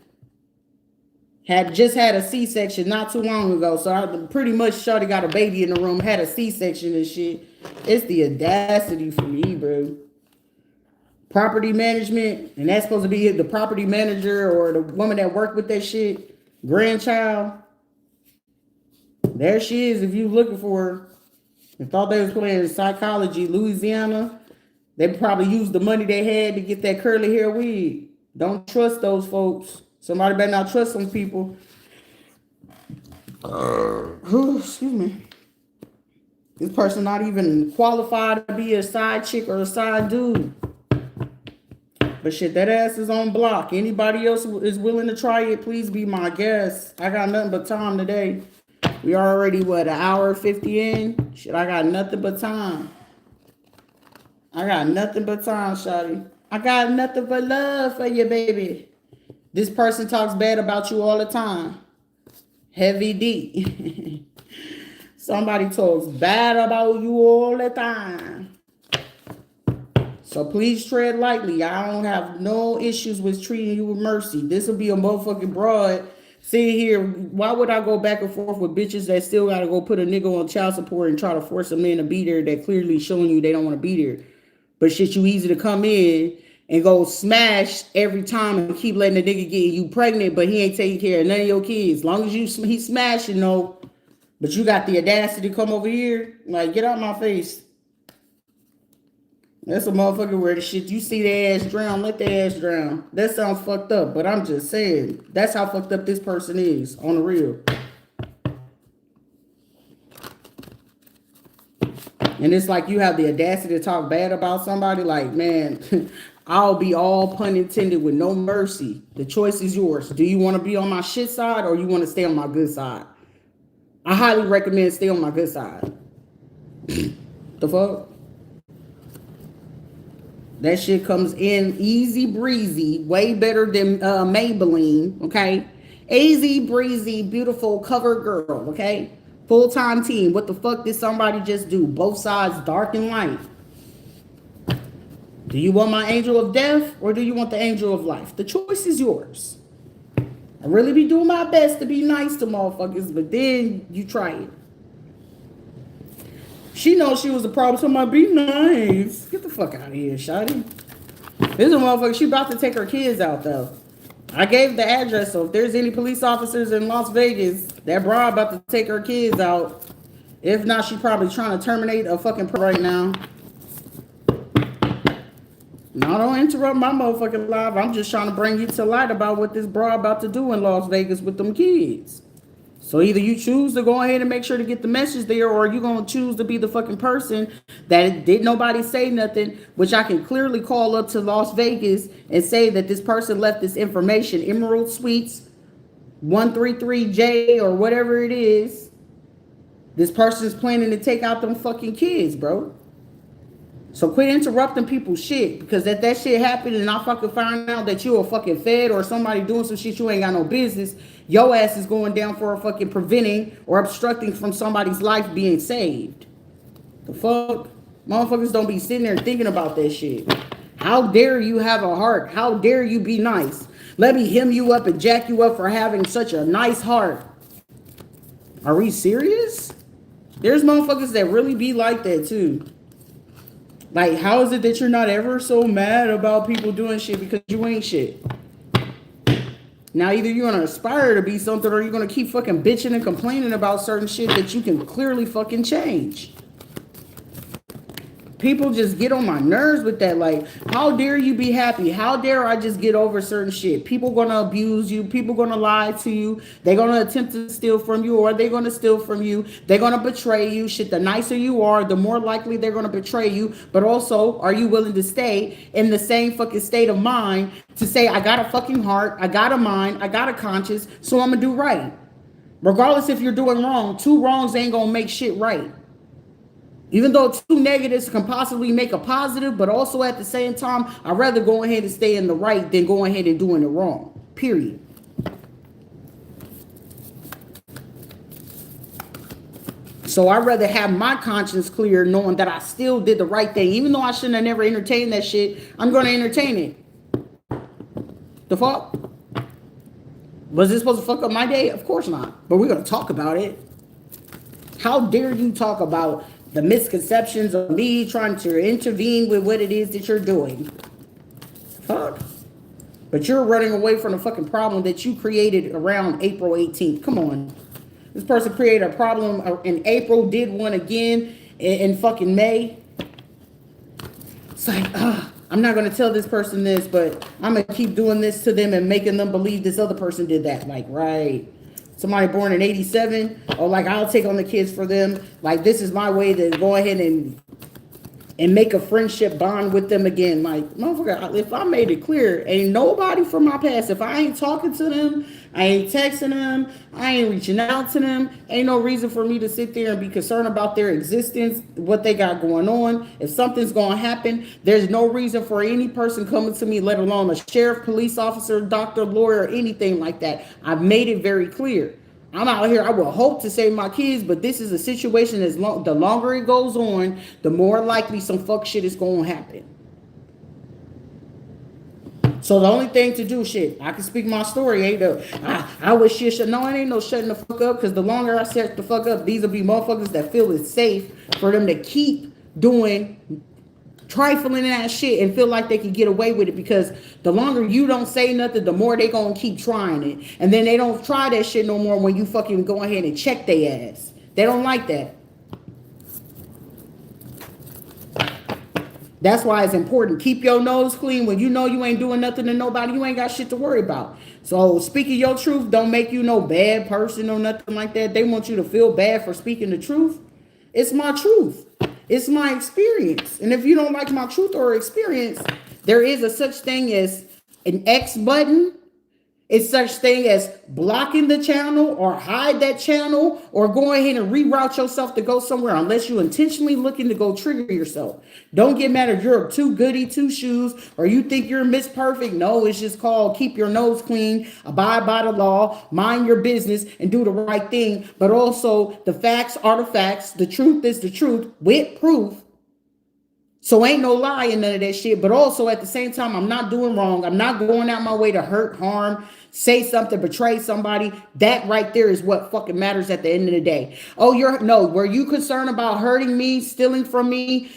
Had a C-section not too long ago, so I pretty much shorty got a baby in the room, had a C-section and shit. It's the audacity for me, bro. Property management, and that's supposed to be the property manager or the woman that worked with that shit, grandchild. There she is if you looking for her. And thought they was playing psychology, Louisiana. They probably used the money they had to get that curly hair wig. Don't trust those folks. Somebody better not trust some people. Excuse me. This person not even qualified to be a side chick or a side dude. But shit, that ass is on block. Anybody else is willing to try it, please be my guest. I got nothing but time today. We already, what, an hour 50 in? Shit, I got nothing but time. I got nothing but time, shawty. I got nothing but love for you, baby. This person talks bad about you all the time. Heavy D. Somebody talks bad about you all the time. So please tread lightly. I don't have no issues with treating you with mercy. This will be a motherfucking broad. See here, why would I go back and forth with bitches that still gotta go put a nigga on child support and try to force a man to be there that clearly showing you they don't want to be there? But shit, you easy to come in and go smash every time and keep letting the nigga get you pregnant, but he ain't taking care of none of your kids. As long as he smashing, no. But you got the audacity to come over here, like, get out my face. That's a motherfucker where the shit, you see the ass drown, let the ass drown. That sounds fucked up, but I'm just saying, that's how fucked up this person is, on the real. And it's like you have the audacity to talk bad about somebody, like, man, I'll be all pun intended with no mercy. The choice is yours. Do you want to be on my shit side or you want to stay on my good side? I highly recommend stay on my good side. The fuck? That shit comes in easy breezy, way better than Maybelline, okay? Easy breezy, beautiful cover girl, okay? Full-time team. What the fuck did somebody just do? Both sides dark and light. Do you want my angel of death or do you want the angel of life? The choice is yours. I really be doing my best to be nice to motherfuckers, but then you try it. She knows she was a problem, so I be nice. Get the fuck out of here, shawty. This is a motherfucker, she about to take her kids out, though. I gave the address, so if there's any police officers in Las Vegas, that broad about to take her kids out. If not, she probably trying to terminate a fucking right now. Now, don't interrupt my motherfucking live. I'm just trying to bring you to light about what this broad about to do in Las Vegas with them kids. So either you choose to go ahead and make sure to get the message there, or you going to choose to be the fucking person that did nobody say nothing, which I can clearly call up to Las Vegas and say that this person left this information, Emerald Suites 133J or whatever it is. This person is planning to take out them fucking kids, bro. So quit interrupting people's shit, because if that shit happened and I fucking find out that you a fucking fed or somebody doing some shit you ain't got no business, your ass is going down for a fucking preventing or obstructing from somebody's life being saved. The fuck? Motherfuckers don't be sitting there thinking about that shit. How dare you have a heart? How dare you be nice? Let me hem you up and jack you up for having such a nice heart. Are we serious? There's motherfuckers that really be like that too. Like, how is it that you're not ever so mad about people doing shit because you ain't shit? Now, either you're going to aspire to be something or you're going to keep fucking bitching and complaining about certain shit that you can clearly fucking change. People just get on my nerves with that. Like, how dare you be happy? How dare I just get over certain shit? People gonna abuse you. People gonna lie to you. They're gonna attempt to steal from you, or they're gonna steal from you. They're gonna betray you. Shit, the nicer you are, the more likely they're gonna betray you. But also, are you willing to stay in the same fucking state of mind to say, I got a fucking heart, I got a mind, I got a conscience, so I'm gonna do right. Regardless if you're doing wrong, two wrongs ain't gonna make shit right. Even though two negatives can possibly make a positive, but also at the same time, I'd rather go ahead and stay in the right than go ahead and doing the wrong. Period. So I'd rather have my conscience clear knowing that I still did the right thing. Even though I shouldn't have never entertained that shit, I'm going to entertain it. The fuck? Was this supposed to fuck up my day? Of course not. But we're going to talk about it. How dare you talk about the misconceptions of me trying to intervene with what it is that you're doing? Fuck. But you're running away from the fucking problem that you created around April 18th. Come on. This person created a problem in April, did one again in fucking May. It's like, I'm not going to tell this person this, but I'm going to keep doing this to them and making them believe this other person did that. Like, right. Somebody born in 87, or like, I'll take on the kids for them. Like, this is my way to go ahead and make a friendship bond with them again. Like, motherfucker, if I made it clear, ain't nobody from my past. If I ain't talking to them, I ain't texting them, I ain't reaching out to them, ain't no reason for me to sit there and be concerned about their existence, what they got going on. If something's going to happen, there's no reason for any person coming to me, let alone a sheriff, police officer, doctor, lawyer, or anything like that. I've made it very clear. I'm out here, I will hope to save my kids, but this is a situation the longer it goes on, the more likely some fuck shit is going to happen. So the only thing to do, shit, I can speak my story, ain't I wish shit should, no, it ain't no shutting the fuck up, because the longer I shut the fuck up, these will be motherfuckers that feel it's safe for them to keep doing trifling that shit and feel like they can get away with it, because the longer you don't say nothing, the more they gonna keep trying it. And then they don't try that shit no more when you fucking go ahead and check their ass. They don't like that. That's why it's important. Keep your nose clean. When you know you ain't doing nothing to nobody, you ain't got shit to worry about. So speaking your truth don't make you no bad person or nothing like that. They want you to feel bad for speaking the truth. It's my truth. It's my experience. And if you don't like my truth or experience, there is a such thing as an X button. It's such thing as blocking the channel or hide that channel or go ahead and reroute yourself to go somewhere unless you're intentionally looking to go trigger yourself. Don't get mad if you're too goody two shoes or you think you're Miss Perfect. No, it's just called keep your nose clean, abide by the law, mind your business, and do the right thing. But also the facts are the facts. The truth is the truth with proof. So ain't no lie in none of that shit. But also at the same time, I'm not doing wrong. I'm not going out my way to hurt, harm, say something, betray somebody. That right there is what fucking matters at the end of the day. Oh, were you concerned about hurting me, stealing from me,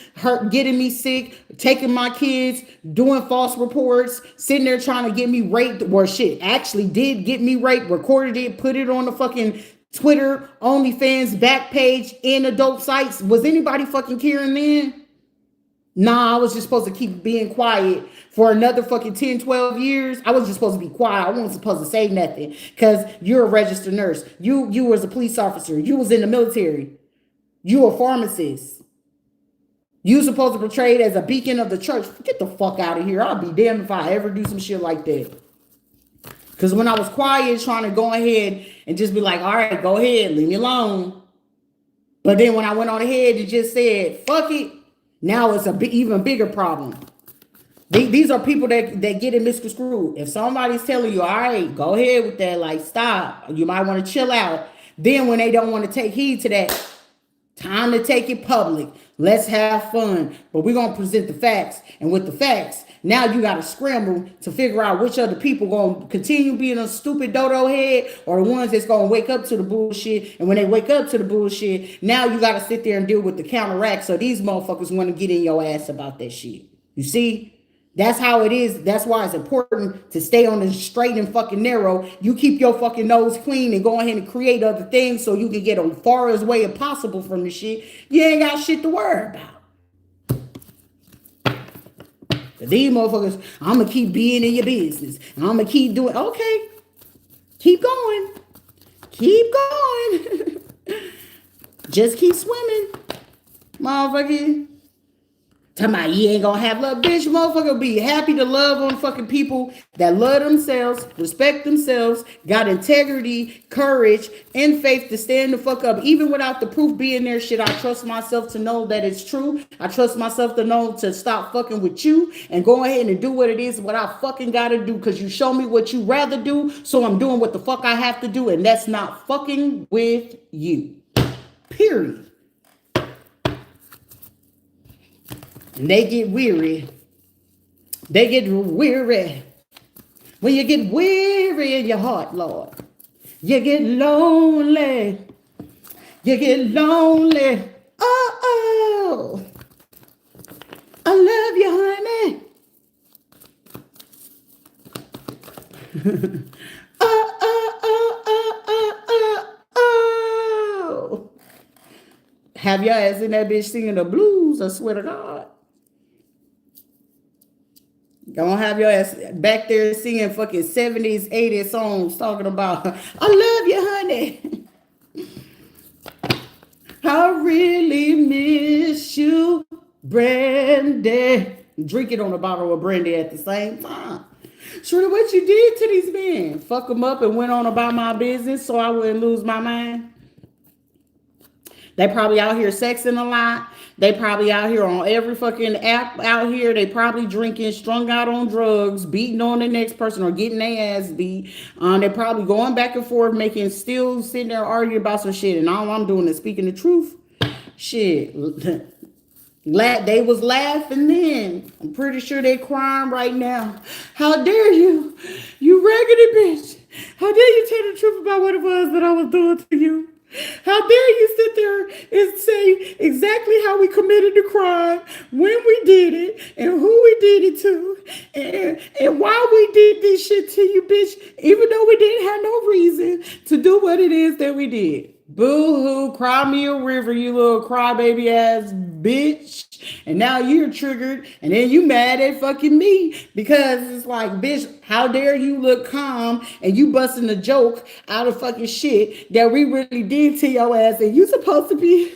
getting me sick, taking my kids, doing false reports, sitting there trying to get me raped, or shit, actually did get me raped, recorded it, put it on the fucking Twitter, OnlyFans, back page, in adult sites. Was anybody fucking caring then? Nah, I was just supposed to keep being quiet for another fucking 10, 12 years. I was just supposed to be quiet. I wasn't supposed to say nothing because you're a registered nurse. You was a police officer. You was in the military. You a pharmacist. You supposed to portray it as a beacon of the church. Get the fuck out of here. I'll be damned if I ever do some shit like that. Because when I was quiet, trying to go ahead and just be like, all right, go ahead, leave me alone. But then when I went on ahead and just said, fuck it, now it's even bigger problem. These are people that get it misconstrued. If somebody's telling you, all right, go ahead with that, like, stop. You might want to chill out. Then when they don't want to take heed to that, time to take it public. Let's have fun. But we're going to present the facts. And with the facts, now you got to scramble to figure out which other people going to continue being a stupid dodo head or the ones that's going to wake up to the bullshit. And when they wake up to the bullshit, now you got to sit there and deal with the counteract. So these motherfuckers want to get in your ass about that shit. You see? That's how it is. That's why it's important to stay on the straight and fucking narrow. You keep your fucking nose clean and go ahead and create other things so you can get as far as way as possible from the shit. You ain't got shit to worry about. These motherfuckers, I'm going to keep being in your business. I'm going to keep doing, okay. Keep going. Keep going. Just keep swimming. Motherfucker. Talking about you ain't gonna have love, bitch. Motherfucker be happy to love on fucking people that love themselves, respect themselves, got integrity, courage, and faith to stand the fuck up. Even without the proof being there, shit, I trust myself to know that it's true. I trust myself to know to stop fucking with you and go ahead and do what it is, what I fucking gotta do, because you show me what you rather do, so I'm doing what the fuck I have to do, and that's not fucking with you. Period. And they get weary. They get weary. When you get weary in your heart, Lord, you get lonely. You get lonely. Oh, I love you, honey. Have your ass in that bitch singing the blues, I swear to God. Gonna have your ass back there singing fucking 70s, 80s songs talking about, I love you, honey. I really miss you, Brandy. Drinking on a bottle of brandy at the same time. Shorty, what you did to these men? Fuck them up and went on about my business so I wouldn't lose my mind. They probably out here sexing a lot. They probably out here on every fucking app out here. They probably drinking, strung out on drugs, beating on the next person or getting their ass beat. They're probably going back and forth, still sitting there arguing about some shit. And all I'm doing is speaking the truth. Shit. They was laughing then. I'm pretty sure they crying right now. How dare you? You raggedy bitch. How dare you tell the truth about what it was that I was doing to you? How dare you sit there and say exactly how we committed the crime, when we did it, and who we did it to, and why we did this shit to you, bitch, even though we didn't have no reason to do what it is that we did. Boo-hoo, cry me a river, you little crybaby ass bitch. And now you're triggered, and then you mad at fucking me because it's like, bitch, how dare you look calm and you busting a joke out of fucking shit that we really did to your ass, and you supposed to be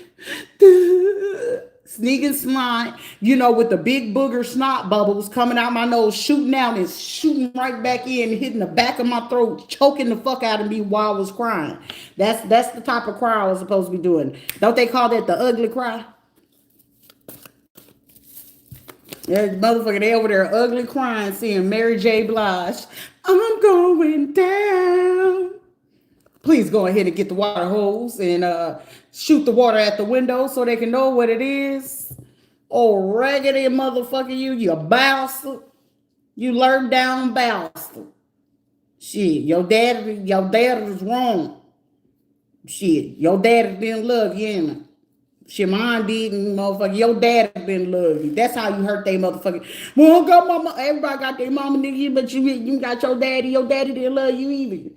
sneaking snot, with the big booger snot bubbles coming out my nose, shooting out and shooting right back in, hitting the back of my throat, choking the fuck out of me while I was crying. That's the type of cry I was supposed to be doing. Don't they call that the ugly cry? Yeah, motherfucker, they over there ugly crying, seeing Mary J. Blige. I'm going down. Please go ahead and get the water hose and shoot the water at the window so they can know what it is. Oh, raggedy motherfucker, you bastard. You learned down bastard. Shit, your dad is wrong. Shit, your daddy didn't love you, ain't it? Shit, mine didn't, motherfucker. Your dad been love you. That's how you hurt they motherfucker. Well, got mama. Everybody got their mama, nigga, but you got your daddy. Your daddy didn't love you either.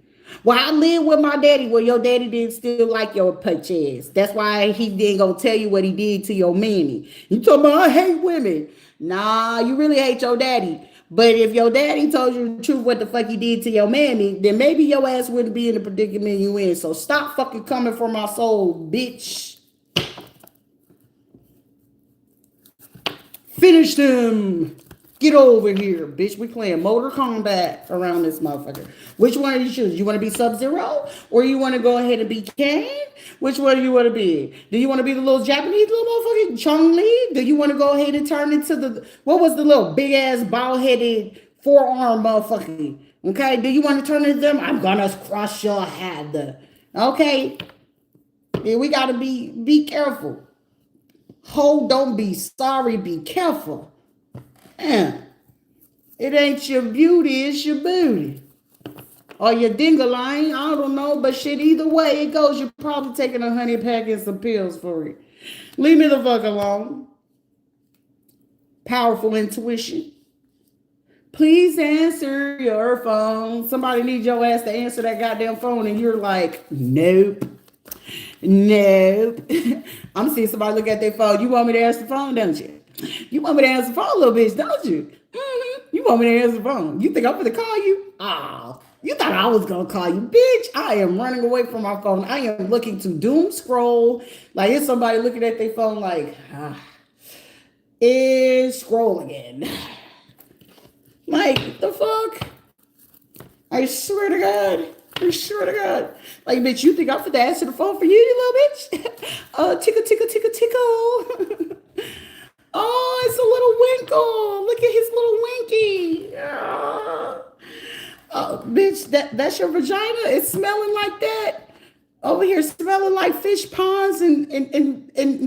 Well, I lived with my daddy. Well, your daddy didn't still like your punch ass. That's why he didn't gonna tell you what he did to your mammy. You talking about I hate women? Nah, you really hate your daddy. But if your daddy told you the truth, what the fuck he did to your mammy, then maybe your ass wouldn't be in the predicament you in. So stop fucking coming for my soul, bitch. Finish them. Get over here, bitch. We playing Mortal Kombat around this motherfucker. Which one do you choose? You want to be Sub-Zero or you want to go ahead and be Kane? Which one do you want to be? Do you want to be the little Japanese little motherfucker Chun-Li? Do you want to go ahead and turn into what was the little big ass bald-headed forearm motherfucker? Okay, do you want to turn into them? I'm gonna crush your head. Okay. Yeah, we gotta be careful. Ho, don't be sorry, be careful. Man, it ain't your beauty, it's your booty. Or your dingaline, I don't know, but shit, either way it goes, you're probably taking a honey pack and some pills for it. Leave me the fuck alone. Powerful intuition. Please answer your phone. Somebody needs your ass to answer that goddamn phone and you're like, nope. Nope. I'm seeing somebody look at their phone. You want me to answer the phone, don't you? You want me to answer the phone, little bitch, don't you? Mm-hmm. You want me to answer the phone. You think I'm going to call you? Oh, you thought I was going to call you. Bitch, I am running away from my phone. I am looking to doom scroll. Like it's somebody looking at their phone like, is scroll again. Like, the fuck? I swear to God. I swear to God. Like, bitch, you think I'm finna answer the phone for you, you little bitch? Tickle, tickle, tickle, tickle. Oh, it's a little winkle. Look at his little winky. Bitch, that's your vagina? It's smelling like that? Over here smelling like fish ponds and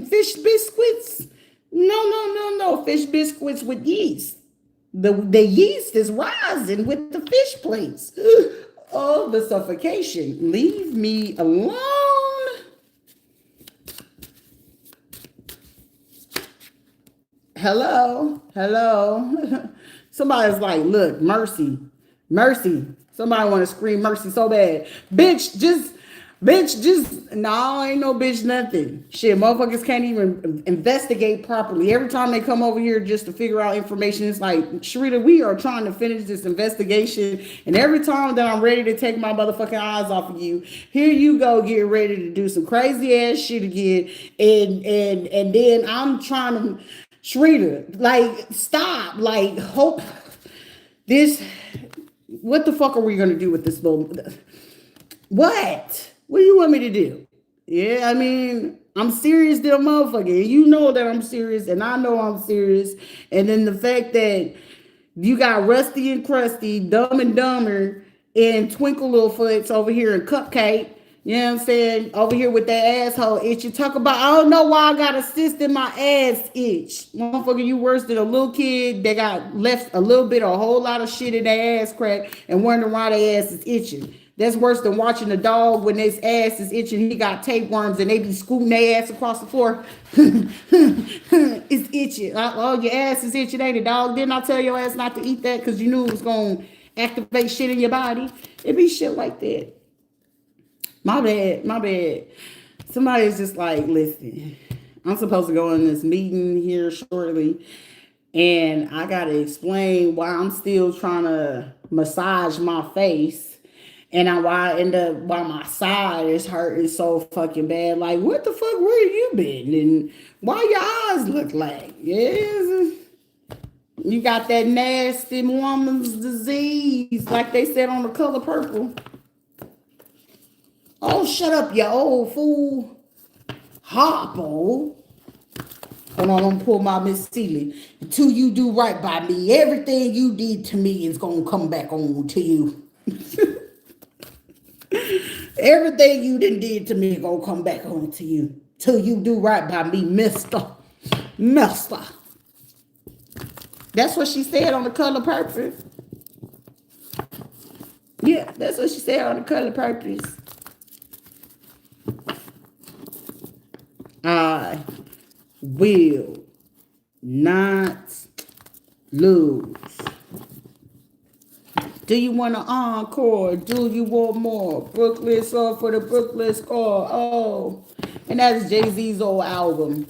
fish biscuits? No. Fish biscuits with yeast. The yeast is rising with the fish plates. Oh, the suffocation. Leave me alone. Hello. Somebody's like, look, mercy. Somebody want to scream mercy so bad. Bitch, just Bitch, just no, ain't no bitch nothing. Shit, motherfuckers can't even investigate properly. Every time they come over here just to figure out information, it's like, Sharita, we are trying to finish this investigation, and every time that I'm ready to take my motherfucking eyes off of you, here you go, get ready to do some crazy ass shit again, and then I'm trying to, Sharita, like, stop, like, hope this. What the fuck are we gonna do with this little? What? What do you want me to do? Yeah, I mean, I'm serious, dear motherfucker. You know that I'm serious, and I know I'm serious. And then the fact that you got Rusty and Krusty, Dumb and Dumber, and Twinkle Little Foots over here and Cupcake. You know what I'm saying? Over here with that asshole itch. You talk about, I don't know why I got a cyst in my ass itch. Motherfucker, you worse than a little kid that got left a little bit, a whole lot of shit in their ass crack and wondering why their ass is itching. That's worse than watching a dog when his ass is itching. He got tapeworms and they be scooting their ass across the floor. It's itching. Oh, your ass is itching, ain't it, dog? Didn't I tell your ass not to eat that because you knew it was going to activate shit in your body? It be shit like that. My bad, my bad. Somebody's just like, listen, I'm supposed to go in this meeting here shortly, and I gotta explain why I'm still trying to massage my face, and why my side is hurting so fucking bad. Like, what the fuck? Where you been? And why your eyes look like? Yes, you got that nasty woman's disease, like they said on The Color Purple. Oh, shut up, you old fool. Harpo. Hold on, I'm gonna pull my Miss Seeley. Until you do right by me, everything you did to me is gonna come back on to you. Everything you did to me is gonna come back on to you. Till you do right by me, mister. Mister. That's what she said on The Color Purple. Yeah, that's what she said on The Color Purpose. I will not lose. Do you want an encore? Do you want more? Brooklyn song for the Brooklyn score. Oh, and that's Jay-Z's old album.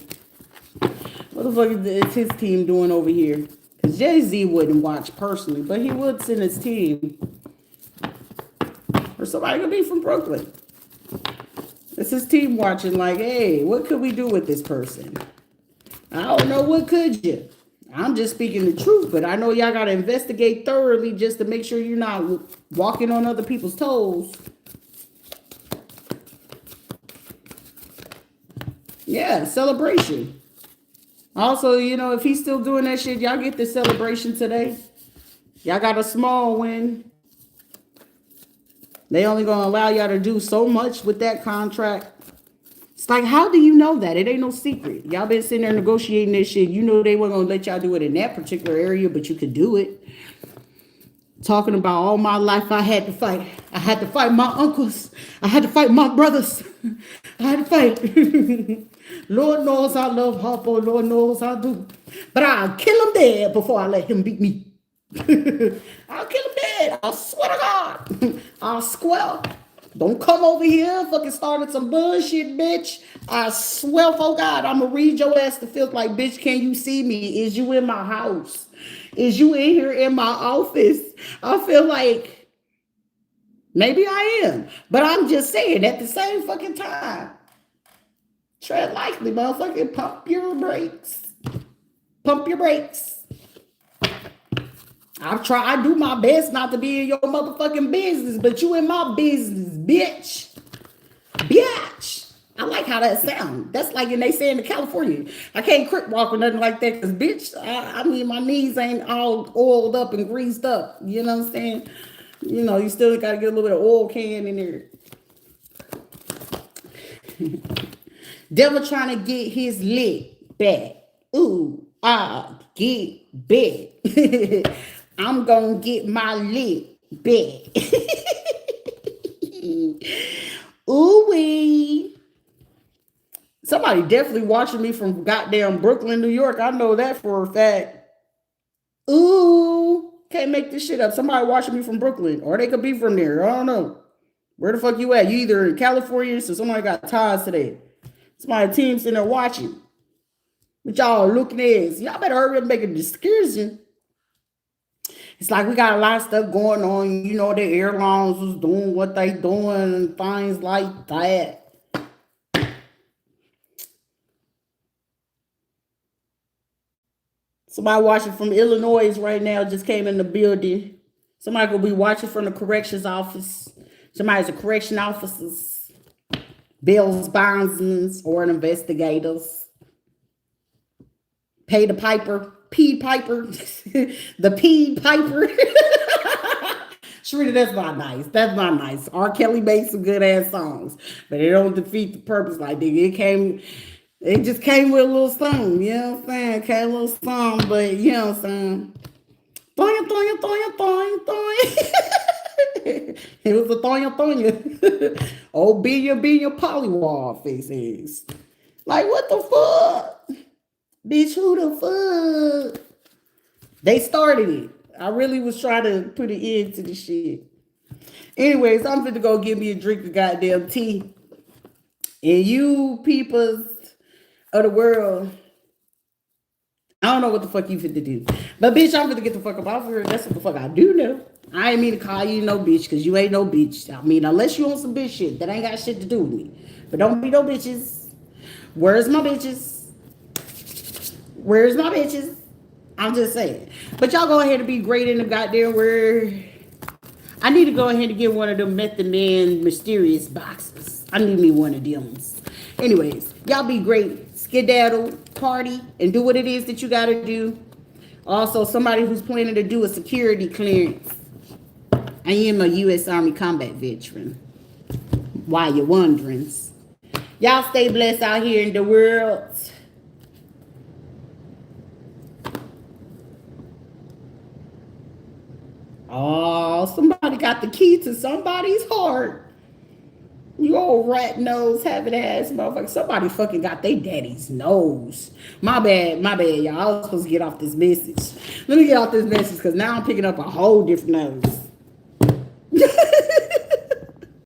What the fuck is his team doing over here? Because Jay-Z wouldn't watch personally, but he would send his team. Or somebody could be from Brooklyn. It's his team watching like, hey, what could we do with this person? I don't know, what could you? I'm just speaking the truth, but I know y'all got to investigate thoroughly just to make sure you're not walking on other people's toes. Yeah, celebration. Also, you know, if he's still doing that shit, y'all get the celebration today. Y'all got a small win. They only gonna allow y'all to do so much with that contract. It's like, how do you know that? It ain't no secret. Y'all been sitting there negotiating this shit. You know they weren't gonna let y'all do it in that particular area, but you could do it. Talking about all my life I had to fight. I had to fight my uncles. I had to fight my brothers. I had to fight. Lord knows I love Harpo. Lord knows I do. But I'll kill him dead before I let him beat me. I'll kill him dead. I swear to God. I'll square. Don't come over here fucking started some bullshit, bitch. I swear for God, I'm gonna read your ass to filth like, bitch, can you see me? Is you in my house? Is you in here in my office? I feel like maybe I am. But I'm just saying at the same fucking time, tread lightly, motherfucker. Pump your brakes. Pump your brakes. I do my best not to be in your motherfucking business, but you in my business, bitch. Bitch. I like how that sounds. That's like when they say in California. I can't crip walk or nothing like that because, bitch, I mean, my knees ain't all oiled up and greased up. You know what I'm saying? You know, you still got to get a little bit of oil can in there. Devil trying to get his lick back. Ooh, get back. I'm gonna get my lick back. Ooh-wee. Somebody definitely watching me from goddamn Brooklyn, New York. I know that for a fact. Ooh, can't make this shit up. Somebody watching me from Brooklyn, or they could be from there. I don't know. Where the fuck you at? You either in California, so somebody got ties today. Somebody team sitting there watching. But y'all looking at, y'all better hurry up and make a excursion. It's like we got a lot of stuff going on. You know, the airlines was doing what they doing and things like that. Somebody watching from Illinois right now just came in the building. Somebody could be watching from the corrections office. Somebody's a correction officers, bills, bondsmen, or an investigators. Pay the piper, P Piper, the P Piper. Sharita, that's not nice. That's not nice. R. Kelly made some good ass songs, but it don't defeat the purpose. Like it just came with a little song. You know what I'm saying? Came with a little song, but you know what I'm saying? Thoing, thoing, thoing, thoing, thoing. It was a thoing, thoing. Oh, be your polywall face is. Like, what the fuck? Bitch, who the fuck? They started it. I really was trying to put an end to the shit. Anyways, I'm finna go get me a drink of goddamn tea. And you peoples of the world, I don't know what the fuck you finna do. But bitch, I'm finna get the fuck up off here. That's what the fuck I do know. I ain't mean to call you no bitch, because you ain't no bitch. I mean, unless you on some bitch shit, that ain't got shit to do with me. But don't be no bitches. Where's my bitches? Where's my bitches? I'm just saying. But y'all go ahead and be great in the goddamn word. I need to go ahead and get one of them Method Man mysterious boxes. I need me one of them. Anyways, y'all be great. Skedaddle, party, and do what it is that you gotta do. Also, somebody who's planning to do a security clearance. I am a U.S. Army combat veteran. Why you wondering? Y'all stay blessed out here in the world. Oh, somebody got the key to somebody's heart. You old rat nose having ass motherfucker. Somebody fucking got their daddy's nose. My bad, y'all. I was supposed to get off this message. Let me get off this message because now I'm picking up a whole different nose.